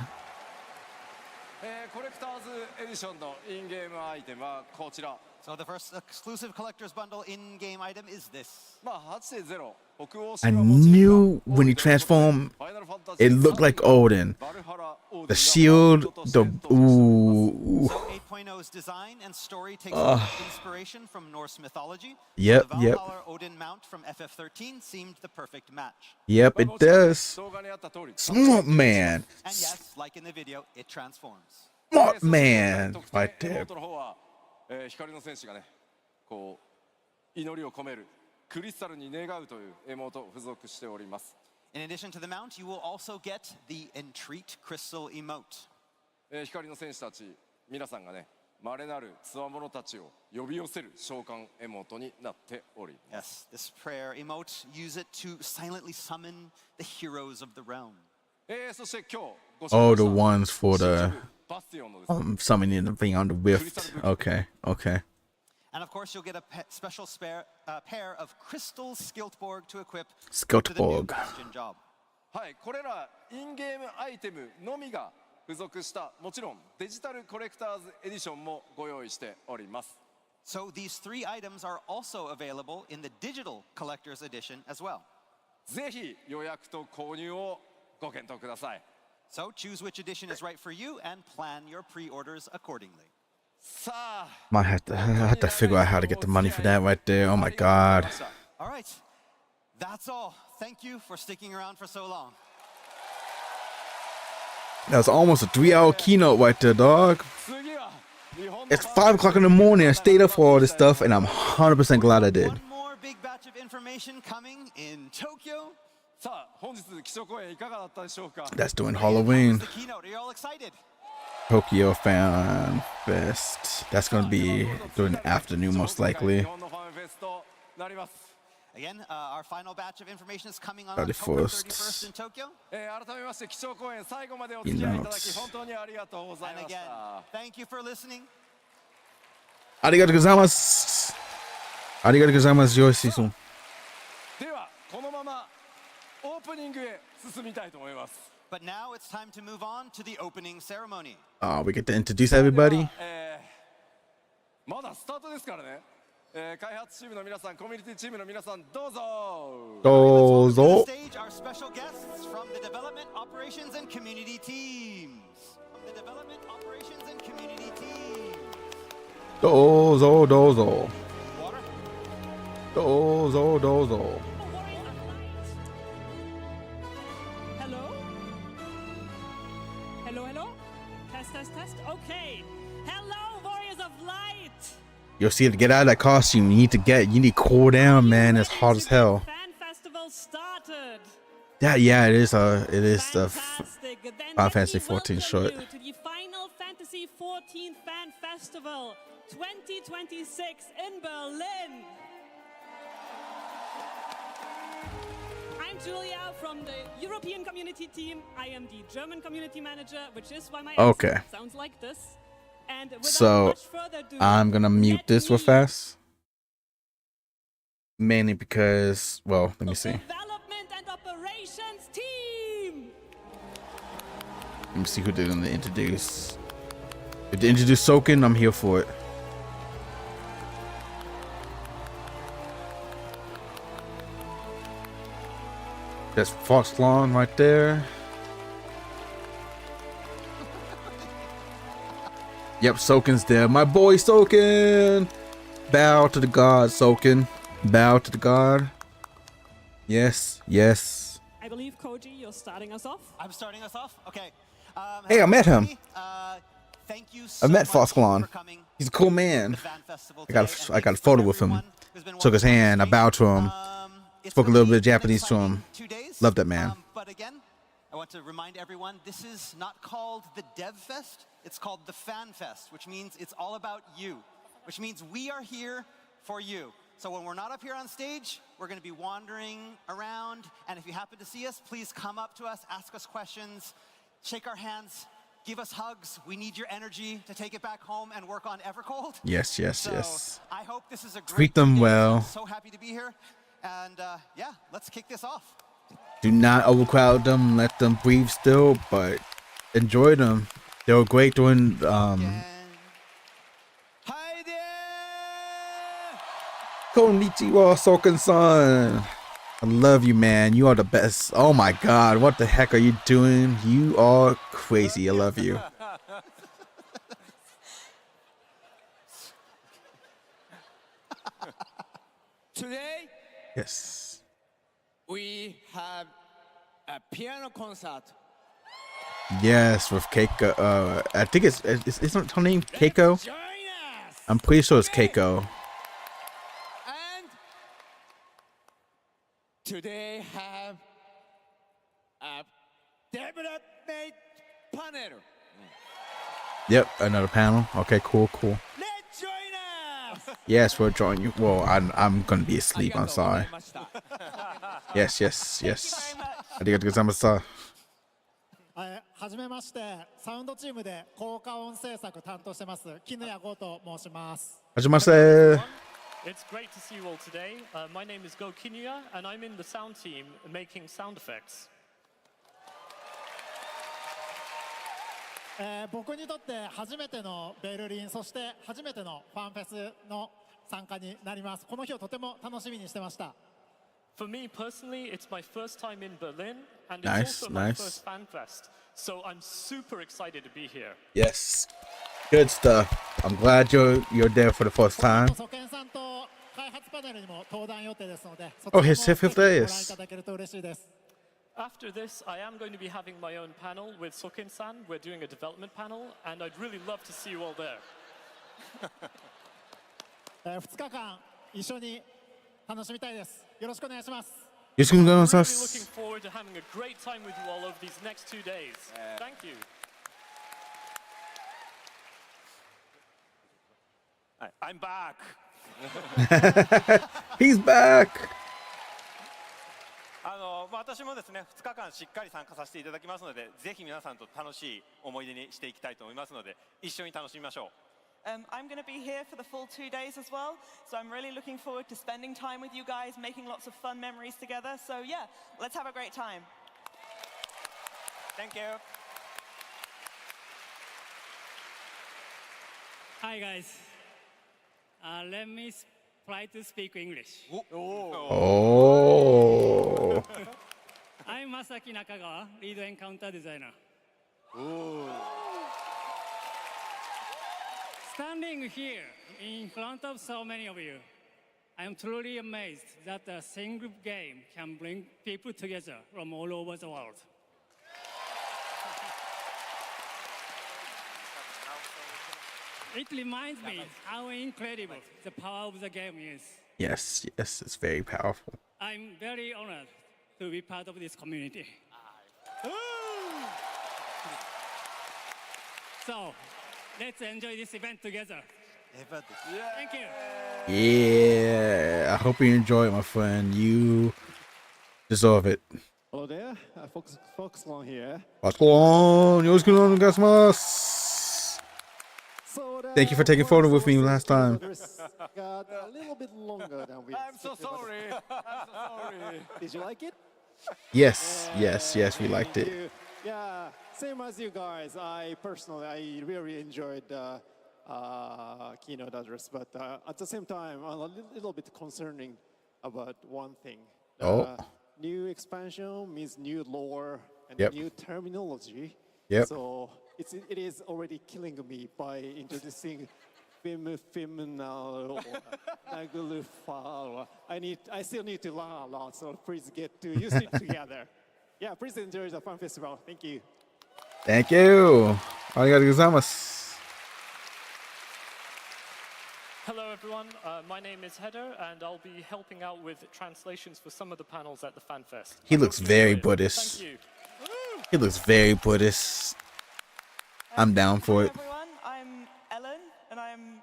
Speaker 4: コレクターズエディションのインゲームアイテムはこちら。
Speaker 5: So the first exclusive collector's bundle in-game item is this.
Speaker 4: まあ 8.0 北欧
Speaker 1: I
Speaker 4: 神話モチーフ
Speaker 1: knew
Speaker 4: が
Speaker 1: when he transformed,
Speaker 4: ファイナルファンタジー
Speaker 1: it looked like Odin.
Speaker 4: バルハラオーディン
Speaker 1: The
Speaker 4: が
Speaker 1: shield,
Speaker 4: マウントとして
Speaker 1: the
Speaker 4: 登場しています。
Speaker 1: ooh.
Speaker 5: So 8.0's design and story takes inspiration from Norse mythology.
Speaker 1: Yep,
Speaker 5: The
Speaker 1: yep.
Speaker 5: Valhalla Odin mount from FF13 seemed the perfect match.
Speaker 1: Yep, it does.
Speaker 4: 動画にあった通り
Speaker 1: Smart man.
Speaker 5: And yes, like in the video, it transforms.
Speaker 1: Smart man.
Speaker 4: 特
Speaker 1: Right
Speaker 4: 典エモ
Speaker 1: there.
Speaker 4: ートの方は、光の戦士がねこう祈りを込めるクリスタルに願うというエモートを付属しております。
Speaker 5: In addition to the mount, you will also get the Entreat Crystal emote.
Speaker 4: 光の戦士たち皆さんがね稀なる強者たちを呼び寄せる召喚エモートになっております。
Speaker 5: Yes, this prayer emote, use it to silently summon the heroes of the realm.
Speaker 4: そして今日ご
Speaker 1: Oh,
Speaker 4: 紹
Speaker 1: the
Speaker 4: 介
Speaker 1: ones for
Speaker 4: した
Speaker 1: the
Speaker 4: バスティオンのですね
Speaker 1: summoning the thing on the rift. Okay, okay.
Speaker 5: And of course, you'll get a special pair of crystal Skiltborg to equip to the new
Speaker 1: Skiltborg.
Speaker 5: Bastion job.
Speaker 4: はい、これらインゲームアイテムのみが付属したもちろんデジタルコレクターズエディションもご用意しております。
Speaker 5: So these three items are also available in the digital collector's edition as well.
Speaker 4: ぜひ予約と購入をご検討ください。
Speaker 5: So choose which edition is right for you and plan your pre-orders accordingly.
Speaker 4: さあ、
Speaker 1: Might have to figure out how to get the money for that right there. Oh my god.
Speaker 5: All right, that's all. Thank you for sticking around for so long.
Speaker 1: That was almost a 3-hour keynote right there, dog.
Speaker 4: 次は日本の
Speaker 1: It's 5 o'clock in the morning. I stayed up for all this stuff, and I'm 100% glad I did.
Speaker 5: One more big batch of information coming in Tokyo.
Speaker 4: さあ、本日基礎公演いかがだったでしょうか。
Speaker 1: That's doing
Speaker 5: How was
Speaker 1: Halloween.
Speaker 5: the keynote? Are you all excited?
Speaker 1: Tokyo Fan Fest. That's gonna be during the afternoon, most
Speaker 4: 日
Speaker 1: likely.
Speaker 4: 本のファンフェスとなります。
Speaker 5: Again, our final batch of information is coming on October
Speaker 1: 31st.
Speaker 5: 31st in Tokyo.
Speaker 4: 改めまして基礎公演最後までお付き合いいただき本当にありがとうござい
Speaker 5: And
Speaker 4: まし
Speaker 5: again,
Speaker 4: た。
Speaker 5: thank you for listening.
Speaker 1: Arigato gozaimasu. Arigato gozaimasu, Yoshi-san.
Speaker 4: ではこのままオープニングへ進みたいと思います。
Speaker 5: But now it's time to move on to the opening ceremony.
Speaker 1: We get to introduce everybody.
Speaker 4: まだスタートですからね。開発チームの皆さん、コミュニティチームの皆さん、どうぞ。
Speaker 5: To the
Speaker 1: Dozo.
Speaker 5: stage, our special guests from the development, operations, and community teams. From the development, operations, and community teams.
Speaker 1: Dozo, dozo.
Speaker 5: Water.
Speaker 1: Dozo, dozo.
Speaker 8: Hello? Hello, hello? Test, test, test. Okay. Hello, Warriors of light.
Speaker 1: You'll see, to get out of that costume, you need to cool down, man. It's hot as hell.
Speaker 8: Fan festival started.
Speaker 1: Yeah, it is the
Speaker 8: Fantastic. Then
Speaker 1: Final
Speaker 8: let
Speaker 1: Fantasy
Speaker 8: me
Speaker 1: 14
Speaker 8: welcome
Speaker 1: short.
Speaker 8: you to the Final Fantasy 14 Fan Festival 2026 in Berlin. I'm Julia from the European community team. I am the German community manager, which is why my
Speaker 1: Okay.
Speaker 8: accent sounds like this. And without
Speaker 1: So
Speaker 8: much further ado,
Speaker 1: I'm gonna mute
Speaker 8: let
Speaker 1: this real
Speaker 8: me-
Speaker 1: fast. Mainly because, well, let me see.
Speaker 8: Development and operations team.
Speaker 1: Let me see who they're gonna introduce. If they introduce Soken, I'm here for it. That's Fox Lawn right there. Yep, Soken's there. My boy Soken! Bow to the god, Soken. Bow to the god. Yes, yes.
Speaker 8: I believe, Koji, you're starting us off.
Speaker 5: I'm starting us off. Okay.
Speaker 1: Hey, I met him.
Speaker 5: Thank you so
Speaker 1: I met
Speaker 5: much
Speaker 1: Foscalon.
Speaker 5: for coming
Speaker 1: He's a cool
Speaker 5: to
Speaker 1: man.
Speaker 5: the fan festival
Speaker 1: I got
Speaker 5: today,
Speaker 1: a
Speaker 5: and thanks
Speaker 1: photo
Speaker 5: to
Speaker 1: with him.
Speaker 5: everyone who's been
Speaker 1: Shook his
Speaker 5: watching
Speaker 1: hand. I
Speaker 5: the
Speaker 1: bowed to him.
Speaker 5: it's
Speaker 1: Spoke a
Speaker 5: gonna
Speaker 1: little
Speaker 5: be
Speaker 1: bit of
Speaker 5: an
Speaker 1: Japanese to him.
Speaker 5: exciting 2 days.
Speaker 1: Love that man.
Speaker 5: But again, I want to remind everyone, this is not called the Dev Fest. It's called the Fan Fest, which means it's all about you, which means we are here for you. So when we're not up here on stage, we're going to be wandering around. And if you happen to see us, please come up to us, ask us questions, shake our hands, give us hugs. We need your energy to take it back home and work on Evercold.
Speaker 1: Yes, yes,
Speaker 5: So
Speaker 1: yes.
Speaker 5: I hope this is a great
Speaker 1: Treat them
Speaker 5: 2 days.
Speaker 1: well.
Speaker 5: I'm so happy to be here. And yeah, let's kick this off.
Speaker 1: Do not overcrowd them. Let them breathe still, but enjoy them. They were great during
Speaker 5: And
Speaker 4: Hi there!
Speaker 1: Konnichiwa, Soken-san. I love you, man. You are the best. Oh my god, what the heck are you doing? You are crazy. I love you.
Speaker 9: Today
Speaker 1: Yes.
Speaker 9: we have a piano concert.
Speaker 1: Yes, with Keiko. I think isn't her name Keiko?
Speaker 9: Join us!
Speaker 1: I'm pretty sure it's Keiko.
Speaker 9: And today have a development panel.
Speaker 1: Yep, another panel. Okay, cool.
Speaker 9: Let's join us!
Speaker 1: Yes, we'll join you. Well, I'm gonna be asleep. I'm sorry. Yes. ありがとうございました。
Speaker 10: はじめまして、サウンドチームで効果音制作担当してます絹谷剛と申します。
Speaker 1: はじめまして。
Speaker 11: It's great to see you all today. My name is Go Kinuya, and I'm in the sound team making sound effects.
Speaker 10: 僕にとって初めてのベルリン、そして初めてのファンフェスの参加になります。この日をとても楽しみにしてました。
Speaker 11: For me personally, it's my first time in Berlin, and it's
Speaker 1: Nice,
Speaker 11: also my
Speaker 1: nice.
Speaker 11: first fan fest. So I'm super excited to be here.
Speaker 1: Yes. Good stuff. I'm glad you're there for the first time.
Speaker 10: ソケンさんと開発パネルにも登壇予定ですので、そ
Speaker 1: Oh,
Speaker 10: ちらも
Speaker 1: his
Speaker 10: ぜ
Speaker 1: fifth
Speaker 10: ひご覧
Speaker 1: day
Speaker 10: いただけると嬉しいです。
Speaker 11: After this, I am going to be having my own panel with Soken-san. We're doing a development panel, and I'd really love to see you all there.
Speaker 10: 2日間一緒に楽しみたいです。よろしくお願いします。
Speaker 1: よろしくお願いしま
Speaker 11: Really
Speaker 1: す。
Speaker 11: looking forward to having a great time with you all over these next 2 days. Thank you.
Speaker 6: I'm back!
Speaker 1: He's back.
Speaker 6: 私もですね、2日間しっかり参加させていただきますので、ぜひ皆さんと楽しい思い出にしていきたいと思いますので、一緒に楽しみましょう。
Speaker 7: I'm going to be here for the full 2 days as well, so I'm really looking forward to spending time with you guys, making lots of fun memories together. So yeah, let's have a great time.
Speaker 6: Thank you!
Speaker 8: Hi guys. Let me try to speak English.
Speaker 1: Oh.
Speaker 8: I'm Masaki Nakagawa, lead encounter designer. Standing here in front of so many of you, I am truly amazed that a single game can bring people together from all over the world. It reminds me how incredible the power of the game is.
Speaker 1: Yes, yes, it's very powerful.
Speaker 8: I'm very honored to be part of this community. So, let's enjoy this event together. Thank you.
Speaker 1: Yeah, I hope you enjoy it, my friend. You deserve it.
Speaker 12: Hello there, Foxlon here.
Speaker 1: Foxlon, yoshikuro onegaishimasu. Thank you for taking photo with me last time.
Speaker 12: Got a little bit longer than we
Speaker 4: I'm so sorry. I'm so sorry.
Speaker 12: Did you like it?
Speaker 1: Yes, we liked
Speaker 12: Thank
Speaker 1: it.
Speaker 12: you. Yeah, same as you guys. I really enjoyed keynote address, but at the same time, I'm a little bit concerning about one thing. New expansion means new lore and new terminology.
Speaker 1: Yep.
Speaker 12: So it is already killing me by introducing feminal nagulufa. I still need to learn a lot, so please get to use it together. Yeah, please enjoy the fun festival. Thank you.
Speaker 1: Thank you. Arigatou gozaimasu.
Speaker 11: Hello, everyone. My name is Heather, and I'll be helping out with translations for some of the panels at the FanFest.
Speaker 1: He looks very Buddhist.
Speaker 11: Thank you.
Speaker 1: He looks very Buddhist. I'm down for it.
Speaker 7: Everyone, I'm Ellen, and I'm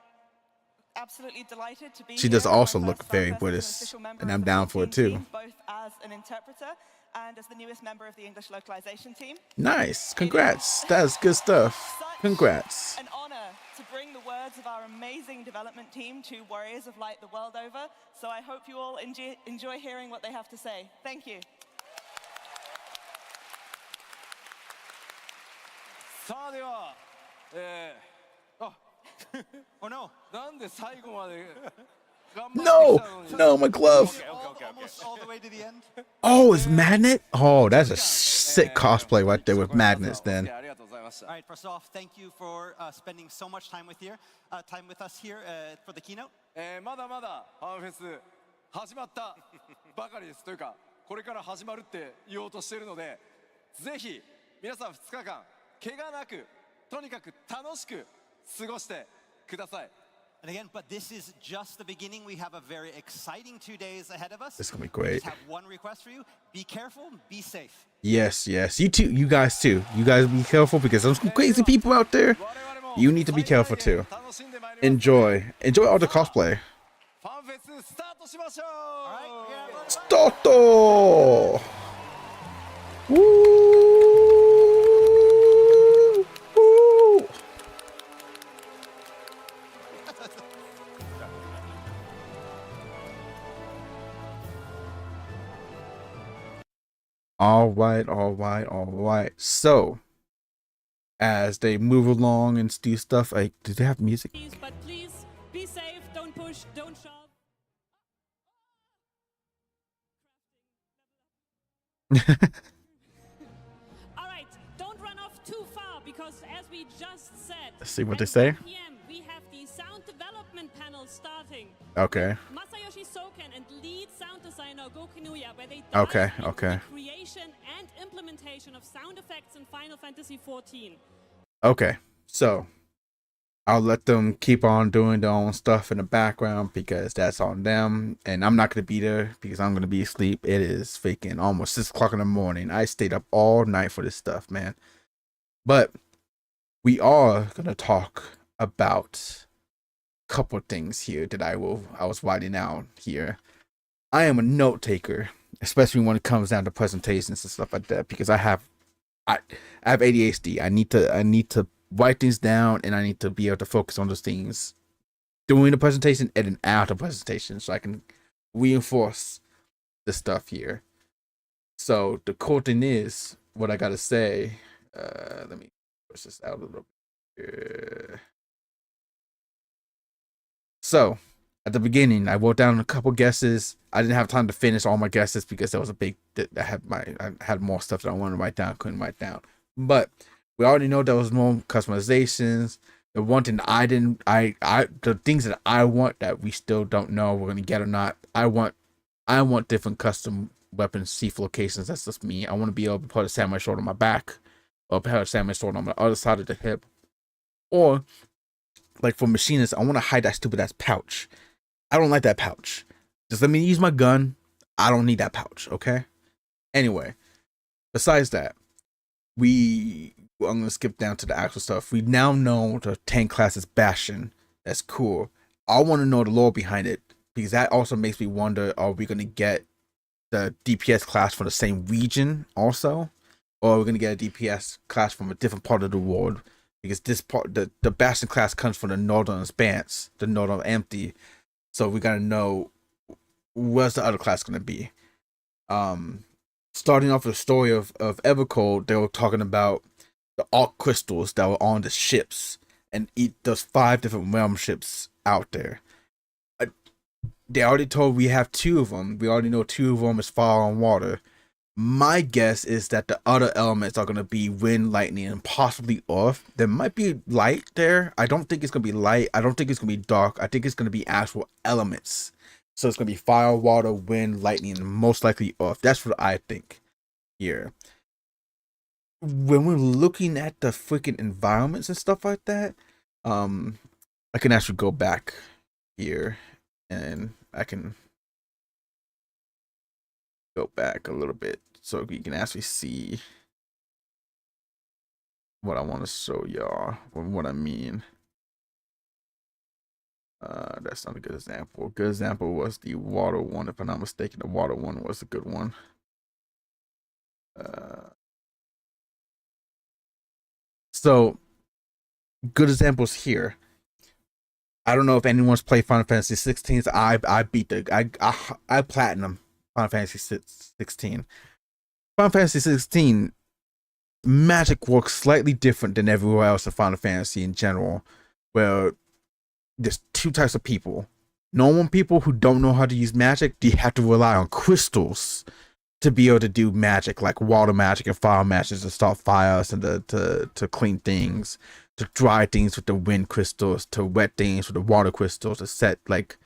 Speaker 7: absolutely delighted to be
Speaker 1: She
Speaker 7: here.
Speaker 1: does also
Speaker 7: My
Speaker 1: look
Speaker 7: first
Speaker 1: very
Speaker 7: FanFest as an
Speaker 1: Buddhist,
Speaker 7: official member
Speaker 1: and
Speaker 7: of
Speaker 1: I'm
Speaker 7: the
Speaker 1: down for it
Speaker 7: 14
Speaker 1: too.
Speaker 7: team, both as an interpreter and as the newest member of the English localization team.
Speaker 1: Nice. Congrats. That's good stuff. Congrats.
Speaker 7: An honor to bring the words of our amazing development team to Warriors of Light the world over. So I hope you all enjoy hearing what they have to say. Thank you.
Speaker 4: さあでは、
Speaker 5: Oh no.
Speaker 4: なんで最後まで
Speaker 1: No, no, my glove.
Speaker 5: Almost all the way to the end.
Speaker 1: Oh, it's Magnet? Oh, that's a sick cosplay right there with magnets then.
Speaker 5: All right, first off, thank you for spending so much time with us here for the keynote.
Speaker 4: まだまだファンフェス始まったばかりですというかこれから始まるって言おうとしているのでぜひ皆さん2日間怪我なくとにかく楽しく過ごしてください。
Speaker 5: And again, but this is just the beginning. We have a very exciting 2 days ahead of us.
Speaker 1: It's gonna be
Speaker 5: We
Speaker 1: great.
Speaker 5: just have one request for you. Be careful, be safe.
Speaker 1: Yes, yes. You too. You guys too. You guys be careful because there's some crazy people out there. You need to be careful too. Enjoy all the cosplay.
Speaker 4: ファンフェススタートしましょう。
Speaker 1: Start! Woo! Woo! All right. So, as they move along and do stuff, like, do they have music?
Speaker 13: But please be safe, don't push, don't shove. All right, don't run off too far because as we just said,
Speaker 1: Let's see what they
Speaker 13: at
Speaker 1: say.
Speaker 13: 1 PM, we have the sound development panel starting.
Speaker 1: Okay.
Speaker 13: Masayoshi Soken and lead sound designer Go Kinuya, where they dive
Speaker 1: Okay,
Speaker 13: into
Speaker 1: okay.
Speaker 13: the creation and implementation of sound effects in Final Fantasy XIV.
Speaker 1: Okay. So, I'll let them keep on doing their own stuff in the background because that's on them. And I'm not going to be there because I'm going to be asleep. It is freaking almost 6 o'clock in the morning. I stayed up all night for this stuff, man. But we are going to talk about a couple things here that I was writing out here. I am a note taker, especially when it comes down to presentations and stuff like that, because I have ADHD. I need to write things down, and I need to be able to focus on those things during the presentation and then after the presentation, so I can reinforce the stuff here. So the cool thing is, what I gotta say. Let me push this out a little bit. So at the beginning, I wrote down a couple guesses. I didn't have time to finish all my guesses because there was a big. I had more stuff that I wanted to write down, couldn't write down. But we already know there was more customizations. The one thing the things that I want that we still don't know we're gonna get or not. I want different custom weapon C4 locations. That's just me. I want to be able to put a samurai sword on my back, or put a samurai sword on the other side of the hip, or like for machinists, I want to hide that stupid ass pouch. I don't like that pouch. Just let me use my gun. I don't need that pouch, okay? Anyway, besides that, I'm gonna skip down to the actual stuff. We now know the tank class is Bastion. That's cool. I want to know the lore behind it, because that also makes me wonder, are we gonna get the DPS class from the same region also? Or are we gonna get a DPS class from a different part of the world? Because this part, the Bastion class comes from the Northern Expanse, the Northern Empty. So we gotta know where's the other class gonna be. Starting off with the story of Evercold, they were talking about the Arc crystals that were on the ships, and those 5 different realm ships out there. They already told we have 2 of them. We already know 2 of them is fire and water. My guess is that the other elements are going to be wind, lightning, and possibly earth. There might be light there. I don't think it's going to be light. I don't think it's going to be dark. I think it's going to be actual elements. So it's going to be fire, water, wind, lightning, and most likely earth. That's what I think here. When we're looking at the freaking environments and stuff like that, I can actually go back here and I can go back a little bit so you can actually see what I want to show y'all, or what I mean. That's not a good example. A good example was the water one. If I'm not mistaken, the water one was a good one. So good examples here. I don't know if anyone's played Final Fantasy 16. I beat I platinum Final Fantasy 16. Final Fantasy 16 magic works slightly different than everywhere else in Final Fantasy in general, where there's 2 types of people. Normal people who don't know how to use magic, they have to rely on crystals to be able to do magic, like water magic and fire magic, to start fires and to clean things, to dry things with the wind crystals, to wet things with the water crystals, to set like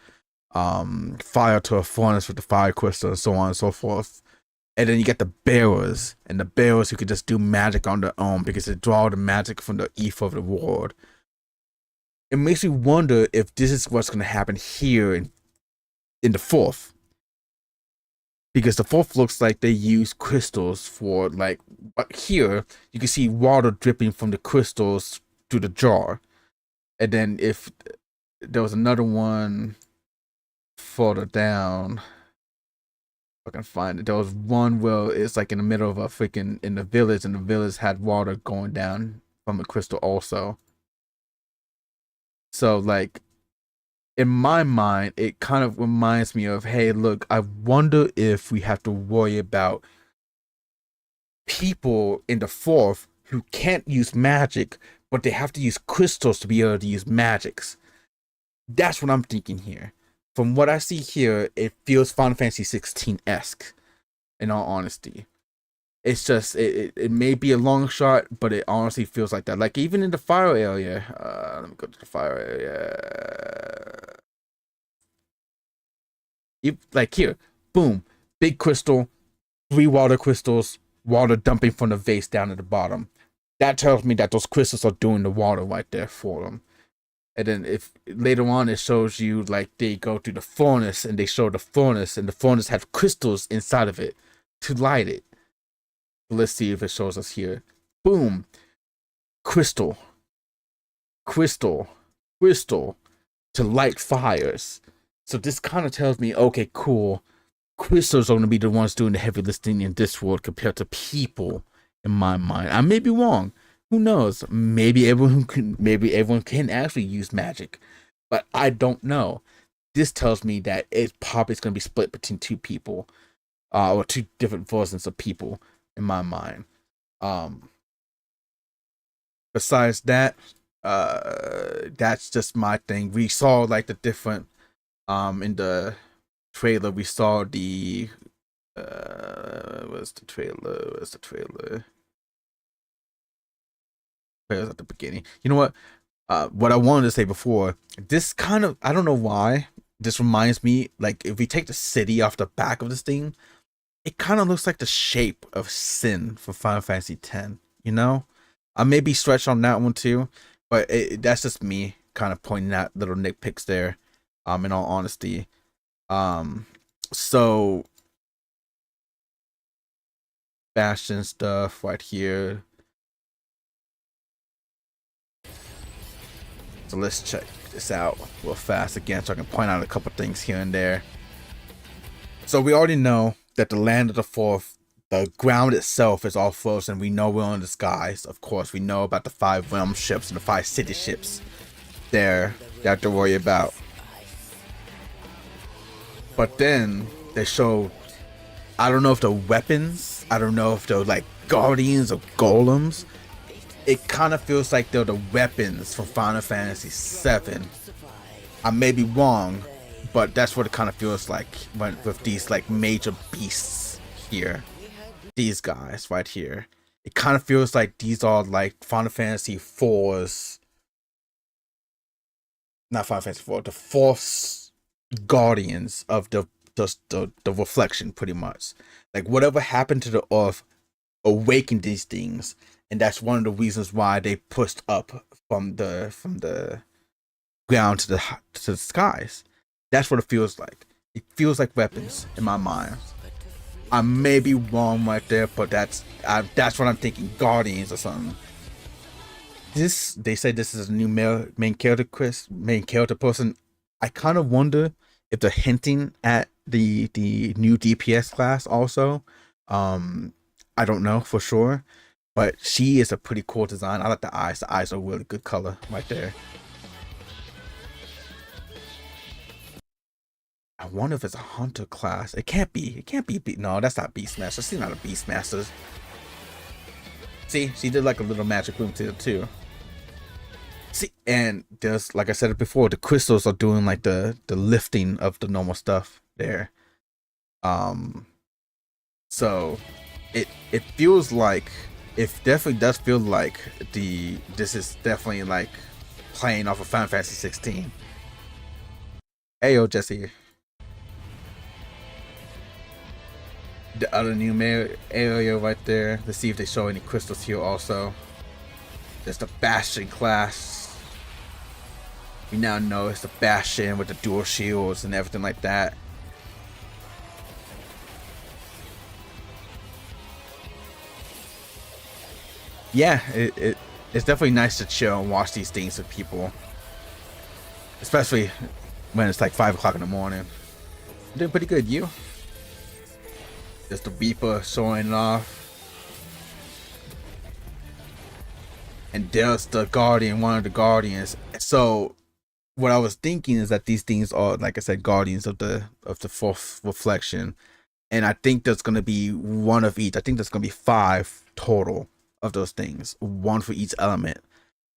Speaker 1: fire to a furnace with the fire crystal, and so on and so forth. And then you get the bearers, and the bearers who could just do magic on their own because they draw the magic from the ether of the world. It makes me wonder if this is what's going to happen here in the 4th. Because the 4th looks like they use crystals for, like, here you can see water dripping from the crystals to the jar. And then if there was another one further down, I can find it. There was one where it's like in the middle of a freaking, in the village, and the village had water going down from a crystal also. So like, in my mind, it kind of reminds me of, hey, look, I wonder if we have to worry about people in the 4th who can't use magic, but they have to use crystals to be able to use magics. That's what I'm thinking here. From what I see here, it feels Final Fantasy 16-esque, in all honesty. It's just, it may be a long shot, but it honestly feels like that. Like, even in the fire area, let me go to the fire area. Like here, boom, big crystal, 3 water crystals, water dumping from the vase down at the bottom. That tells me that those crystals are doing the water right there for them. And then if later on it shows you like they go to the furnace, and they show the furnace, and the furnace has crystals inside of it to light it. Let's see if it shows us here. Boom. Crystal. Crystal. Crystal. To light fires. So this kind of tells me, okay, cool. Crystals are going to be the ones doing the heavy lifting in this world compared to people, in my mind. I may be wrong. Who knows? Maybe everyone can actually use magic. But I don't know. This tells me that it's probably going to be split between 2 people. Or 2 different versions of people, in my mind. Besides that, that's just my thing. We saw like the different in the trailer, we saw the where's the trailer? Trailers at the beginning. You know what? What I wanted to say before, this kind of, I don't know why, this reminds me, like, if we take the city off the back of this thing, it kind of looks like the shape of Sin for Final Fantasy X, you know? I may be stretched on that one too, but that's just me kind of pointing out little nitpicks there. In all honesty, so fashion stuff right here. So let's check this out real fast again, so I can point out a couple things here and there. So we already know that the land of the fourth, the ground itself is all frozen. We know we're in the skies. Of course, we know about the 5 realm ships and the 5 city ships there that you have to worry about. But then they show, I don't know if they're weapons, I don't know if they're like guardians or golems. It kind of feels like they're the weapons from Final Fantasy VII. I may be wrong, but that's what it kind of feels like with these like major beasts here. These guys right here. It kind of feels like these are like Final Fantasy IV's, not Final Fantasy IV, the fourth guardians of the reflection, pretty much. Like whatever happened to the earth awakened these things, and that's one of the reasons why they pushed up from the ground to the skies. That's what it feels like. It feels like weapons in my mind. I may be wrong right there, but that's what I'm thinking. Guardians or something. They say this is a new main character person. I kind of wonder if they're hinting at the new DPS class also. I don't know for sure, but she is a pretty cool design. I like the eyes. The eyes are a really good color right there. I wonder if it's a hunter class. It can't be. No, that's not Beastmaster. She's not a Beastmaster. See, she did like a little magic room to it too. See, and there's, like I said before, the crystals are doing like the lifting of the normal stuff there. So it feels like, it definitely does feel like this is definitely like playing off of Final Fantasy 16. Hey yo, Jesse. The other new area right there. Let's see if they show any crystals here also. There's the Bastion class. We now know it's the Bastion with the dual shields and everything like that. Yeah, it's definitely nice to chill and watch these things with people, especially when it's like 5 o'clock in the morning. I'm doing pretty good. You? There's the Reaper showing off. And there's the Guardian, one of the Guardians. So what I was thinking is that these things are, like I said, Guardians of the fourth reflection. And I think there's gonna be one of each. I think there's gonna be 5 total of those things. 1 for each element.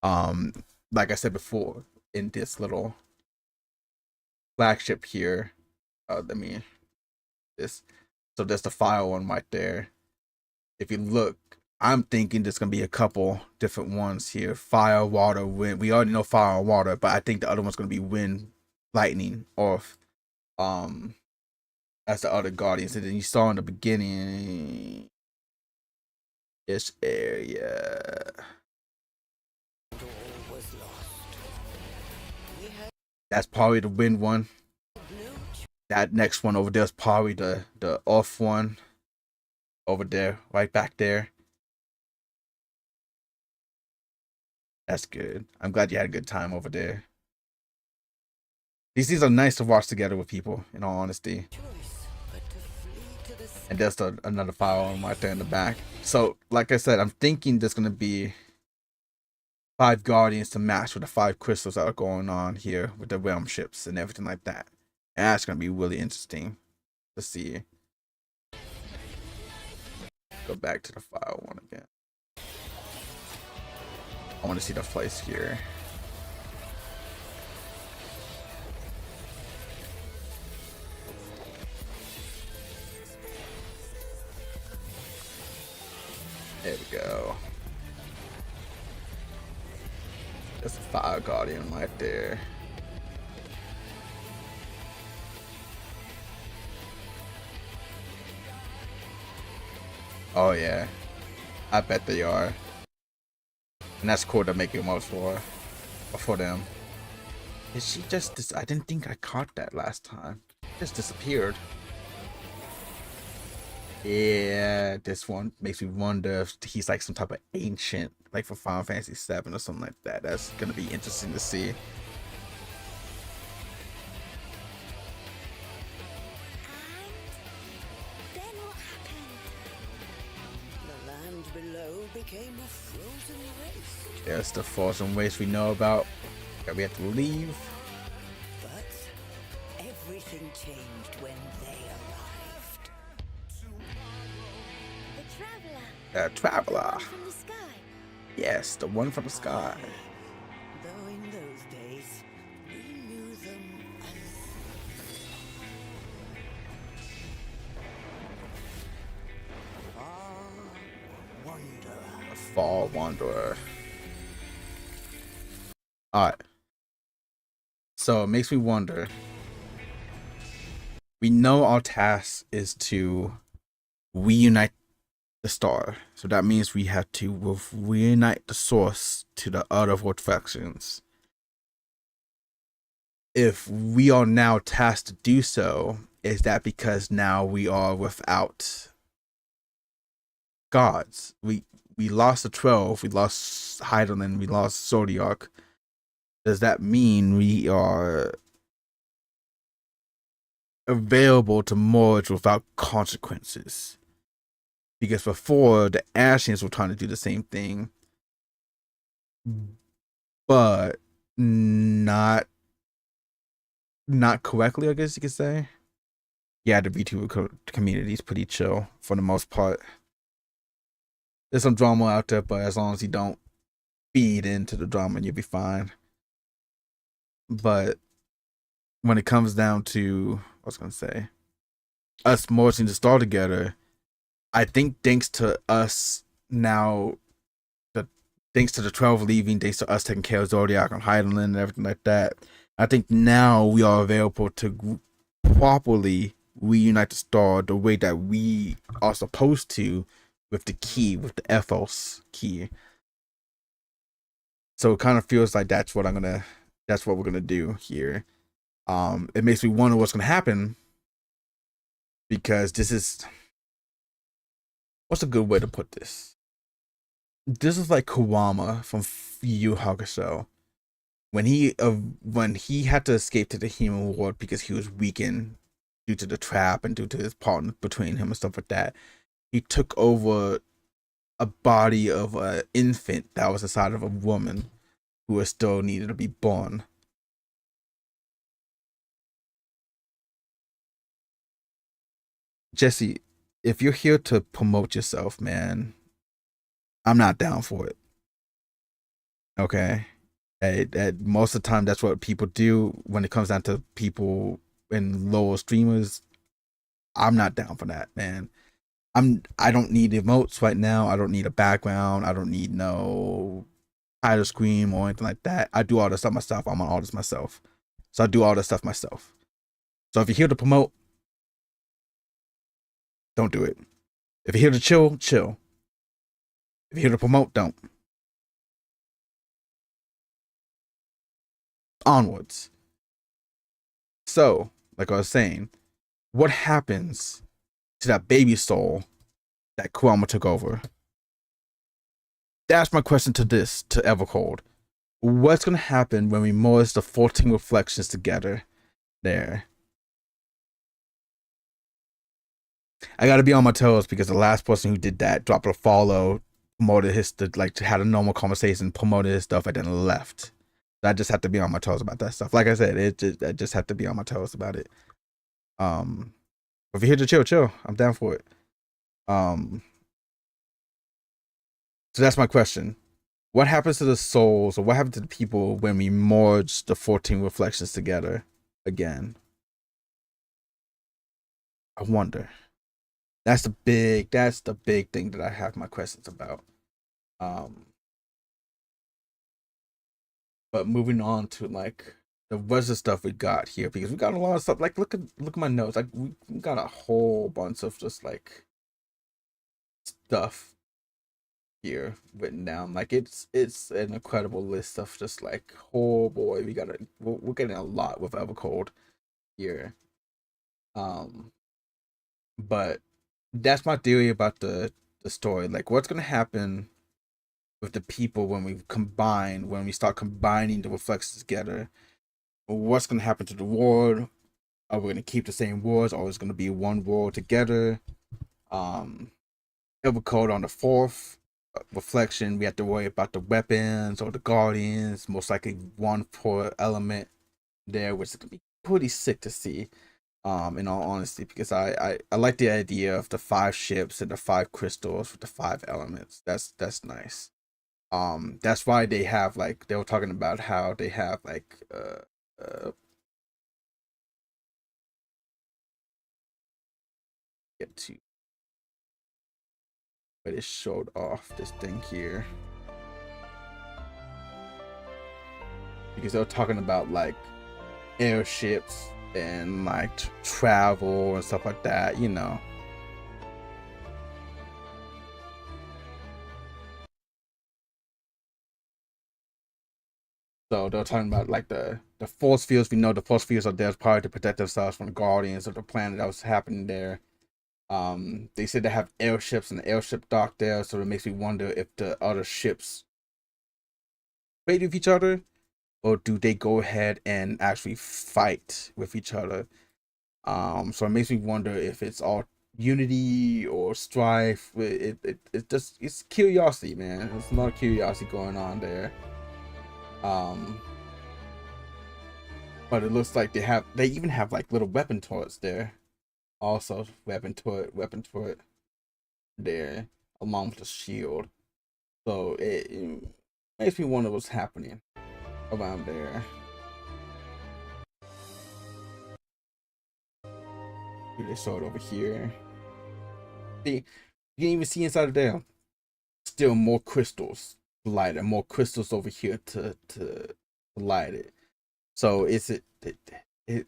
Speaker 1: Like I said before, in this little flagship here. So there's the fire one right there. If you look, I'm thinking there's gonna be a couple different ones here. Fire, water, wind. We already know fire and water, but I think the other one's gonna be wind, lightning, or as the other guardians. And then you saw in the beginning this area. That's probably the wind one. That next one over there is probably the off one. Over there, right back there. That's good. I'm glad you had a good time over there. These are nice to watch together with people, in all honesty. And there's another fire one right there in the back. So, like I said, I'm thinking there's going to be 5 guardians to match with the 5 crystals that are going on here with the realm ships and everything like that. And that's going to be really interesting to see. Go back to the fire one again. I want to see the place here. There we go. There's a fire guardian right there. Oh yeah, I bet they are. And that's cool to make it most for them. Is she just I didn't think I caught that last time. Just disappeared. Yeah, this one makes me wonder if he's like some type of ancient, like for Final Fantasy VII or something like that. That's gonna be interesting to see.
Speaker 2: Then what happened?
Speaker 3: The land below became a frozen waste.
Speaker 1: There's the frozen waste we know about that we have to leave.
Speaker 3: But everything changed when they arrived.
Speaker 2: The
Speaker 1: Traveler.
Speaker 2: from the sky.
Speaker 1: Yes, the one from the sky.
Speaker 3: Though in those days, we knew them as Far Wanderer.
Speaker 1: A Far Wanderer. Alright. So it makes me wonder. We know our task is to reunite the star. So that means we have to reunite the source to the other reflections. If we are now tasked to do so, is that because now we are without gods? We lost the 12, we lost Heidelin, we lost Zodiac. Does that mean we are available to merge without consequences? Because before, the Ashians were trying to do the same thing, but not correctly, I guess you could say. Yeah, the VTuber community is pretty chill for the most part. There's some drama out there, but as long as you don't feed into the drama, you'll be fine. But when it comes down to, I was gonna say, us merging the star together, I think thanks to us now, thanks to the 12 leaving, thanks to us taking care of Zodiac and Heidelin and everything like that, I think now we are available to properly reunite the star the way that we are supposed to with the key, with the Ethos key. So it kind of feels like that's what we're gonna do here. It makes me wonder what's gonna happen, because this is, what's a good way to put this? This is like Kurama from Yu Hakusho. When he had to escape to the human world because he was weakened due to the trap and due to his partner between him and stuff like that, he took over a body of an infant that was inside of a woman who was still needed to be born. Jesse, if you're here to promote yourself, man, I'm not down for it. Okay? Most of the time, that's what people do when it comes down to people and lower streamers. I'm not down for that, man. I don't need emotes right now. I don't need a background. I don't need no title screen or anything like that. I do all this stuff myself. I'm an artist myself. So I do all this stuff myself. So if you're here to promote, don't do it. If you're here to chill, chill. If you're here to promote, don't. Onwards. So, like I was saying, what happens to that baby soul that Kurama took over? That's my question to Evercold. What's going to happen when we merge the 14 reflections together there? I got to be on my toes because the last person who did that dropped a follow, promoted his, like, had a normal conversation, promoted his stuff, and then left. I just have to be on my toes about that stuff. Like I said, I just have to be on my toes about it. If you're here to chill. I'm down for it. So that's my question. What happens to the souls, or what happens to the people when we merge the 14 reflections together again? I wonder. That's the big thing that I have my questions about. But moving on to like the rest of stuff we got here, because we got a lot of stuff. Like look at my notes. Like we got a whole bunch of just like stuff here written down. Like it's an incredible list of just like, oh boy, we're getting a lot with Evercold here. But that's my theory about the story. Like, what's gonna happen with the people when we start combining the reflections together? What's gonna happen to the world? Are we gonna keep the same worlds, or is it gonna be one world together? Evercode on the fourth reflection, we have to worry about the weapons or the guardians. Most likely one per element there, which is gonna be pretty sick to see. In all honesty, because I like the idea of the 5 ships and the 5 crystals with the 5 elements. That's nice. That's why they have, like, they were talking about how they have like get to but it showed off this thing here, because they were talking about like airships and like travel and stuff like that, you know. So they're talking about like the force fields. We know the force fields are there probably to protect themselves from the guardians of the planet that was happening there. They said they have airships and the airship dock there, so it makes me wonder if the other ships trade with each other, or do they go ahead and actually fight with each other? So it makes me wonder if it's all unity or strife. It's curiosity, man. There's a lot of curiosity going on there. But it looks like they even have like little weapon turrets there. Also, weapon turret there, along with the shield. So it makes me wonder what's happening around there. They saw it over here. See, you can even see inside of there. Still more crystals to light it, more crystals over here to light it. So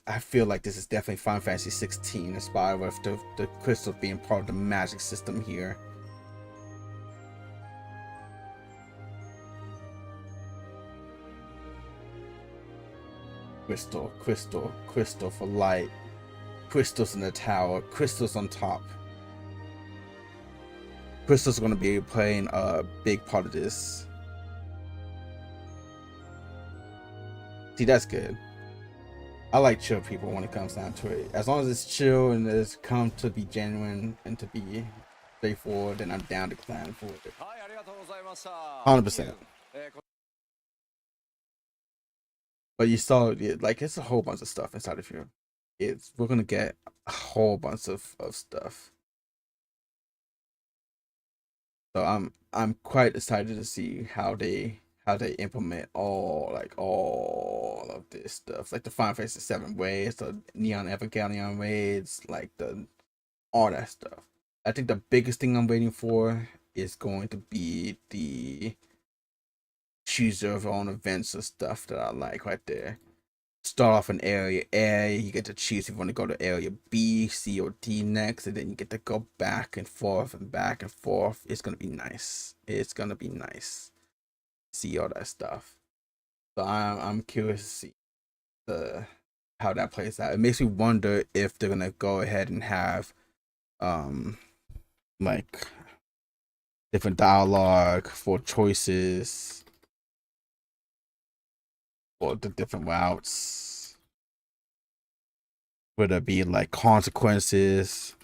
Speaker 1: I feel like this is definitely Final Fantasy 16 inspired with the crystals being part of the magic system here. Crystal for light. Crystals in the tower, crystals on top. Crystals are going to be playing a big part of this. See, that's good. I like chill people when it comes down to it. As long as it's chill and it's come to be genuine and to be straightforward, then I'm down to clan for it. 100%. But you saw it, like, it's a whole bunch of stuff inside of here. We're gonna get a whole bunch of stuff. So I'm quite excited to see how they implement all of this stuff, like the Final Fantasy 7 raids, the Neon Evangelion raids, like all that stuff. I think the biggest thing I'm waiting for is going to be the choose your own events and stuff that I like right there. Start off in area A, you get to choose if you want to go to area B, C, or D next, and then you get to go back and forth and back and forth. It's gonna be nice. It's gonna be nice. See all that stuff. So I'm curious to see how that plays out. It makes me wonder if they're gonna go ahead and have like different dialogue for choices for the different routes. Would there be like consequences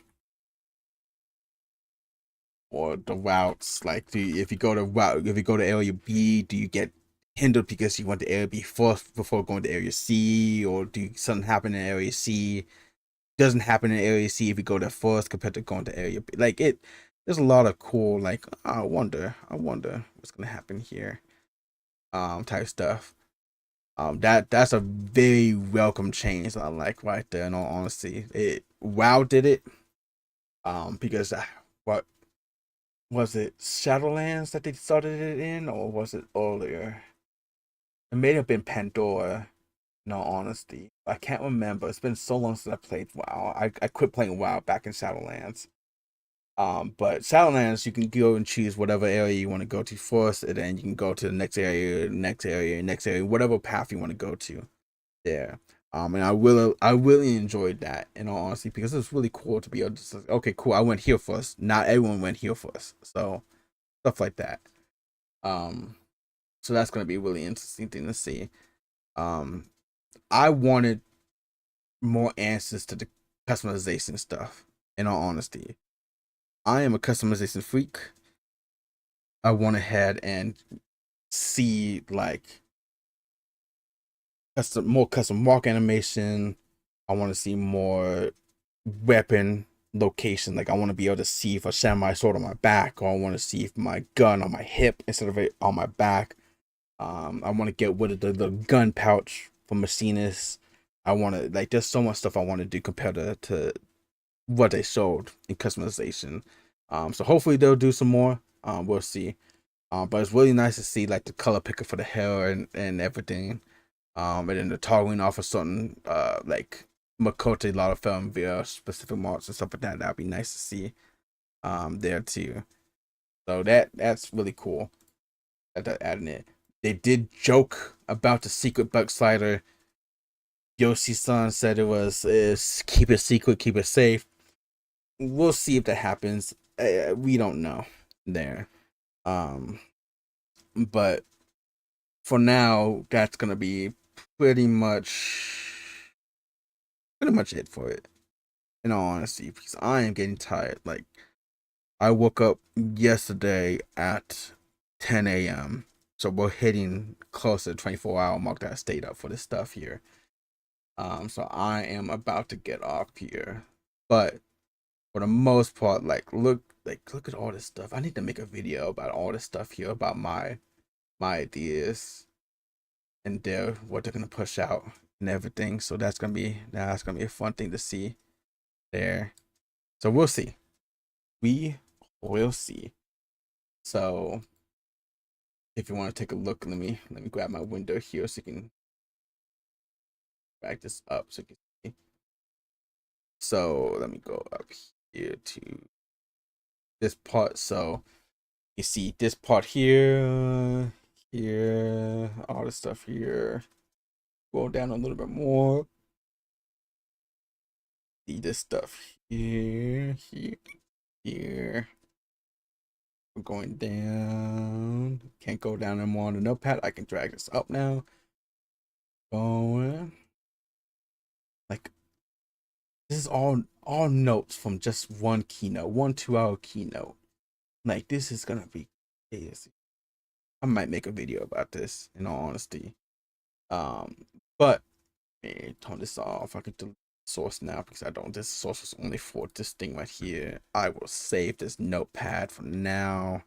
Speaker 1: or the routes? Like, if you go to area B, do you get hindered because you went to area B first before going to area C, or do something happen in area C doesn't happen in area C if you go there first compared to going to area B? Like, there's a lot of cool, like, I wonder what's gonna happen here, type stuff. That's a very welcome change I like right there, in all honesty. WoW did it. Because what was it, Shadowlands that they started it in, or was it earlier? It may have been Pandora, in all honesty. I can't remember. It's been so long since I played WoW. I quit playing WoW back in Shadowlands. But Shadowlands, you can go and choose whatever area you want to go to first, and then you can go to the next area, whatever path you want to go to there. And I really enjoyed that, in all honesty, because it's really cool to be able to say, okay, cool, I went here first. Not everyone went here first, so stuff like that. So that's gonna be a really interesting thing to see. I wanted more answers to the customization stuff, in all honesty. I am a customization freak. I went ahead and see like more custom walk animation. I want to see more weapon location. Like I want to be able to see if a samurai sword on my back, or I want to see if my gun on my hip instead of it on my back. I want to get rid of the gun pouch for machinists. I want to, like, there's so much stuff I want to do compared to what they showed in customization. So hopefully they'll do some more. We'll see. But it's really nice to see like the color picker for the hair and everything. And then the toggling off of certain like Makote, a lot of film via specific marks and stuff like that. That'd be nice to see there too. So that's really cool that they're adding it. They did joke about the secret bug slider. Yoshi-san said it was keep it secret, keep it safe. We'll see if that happens. We don't know there. But for now, that's gonna be pretty much it for it, in all honesty, because I am getting tired. Like, I woke up yesterday at 10 a.m. So we're hitting close to the 24-hour mark that I stayed up for this stuff here. So I am about to get off here. But for the most part, like look at all this stuff. I need to make a video about all this stuff here, about my ideas and what they're gonna push out and everything. So that's gonna be a fun thing to see there. So we'll see. We will see. So if you want to take a look, let me grab my window here so you can back this up so you can see. So let me go up here to this part. So you see this part here, all this stuff here. Go down a little bit more. See this stuff here. We're going down. Can't go down anymore on the notepad. I can drag this up now. Going. Like, this is all notes from just one keynote, 2-hour keynote. Like, this is gonna be crazy. I might make a video about this, in all honesty. But turn this off. I can delete the source now because I don't. This source was only for this thing right here. I will save this notepad for now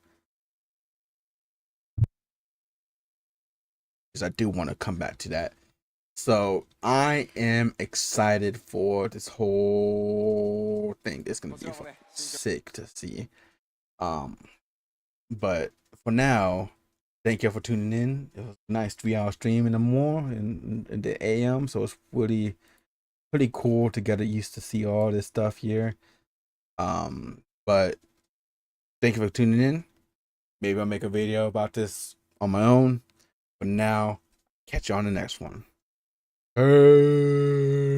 Speaker 1: because I do want to come back to that. So I am excited for this whole thing. It's gonna be sick to see. But for now, thank you for tuning in. It was a nice 3-hour stream in the morning in the AM. So it's pretty cool to get used to see all this stuff here. But thank you for tuning in. Maybe I'll make a video about this on my own. But now, catch you on the next one. Hey.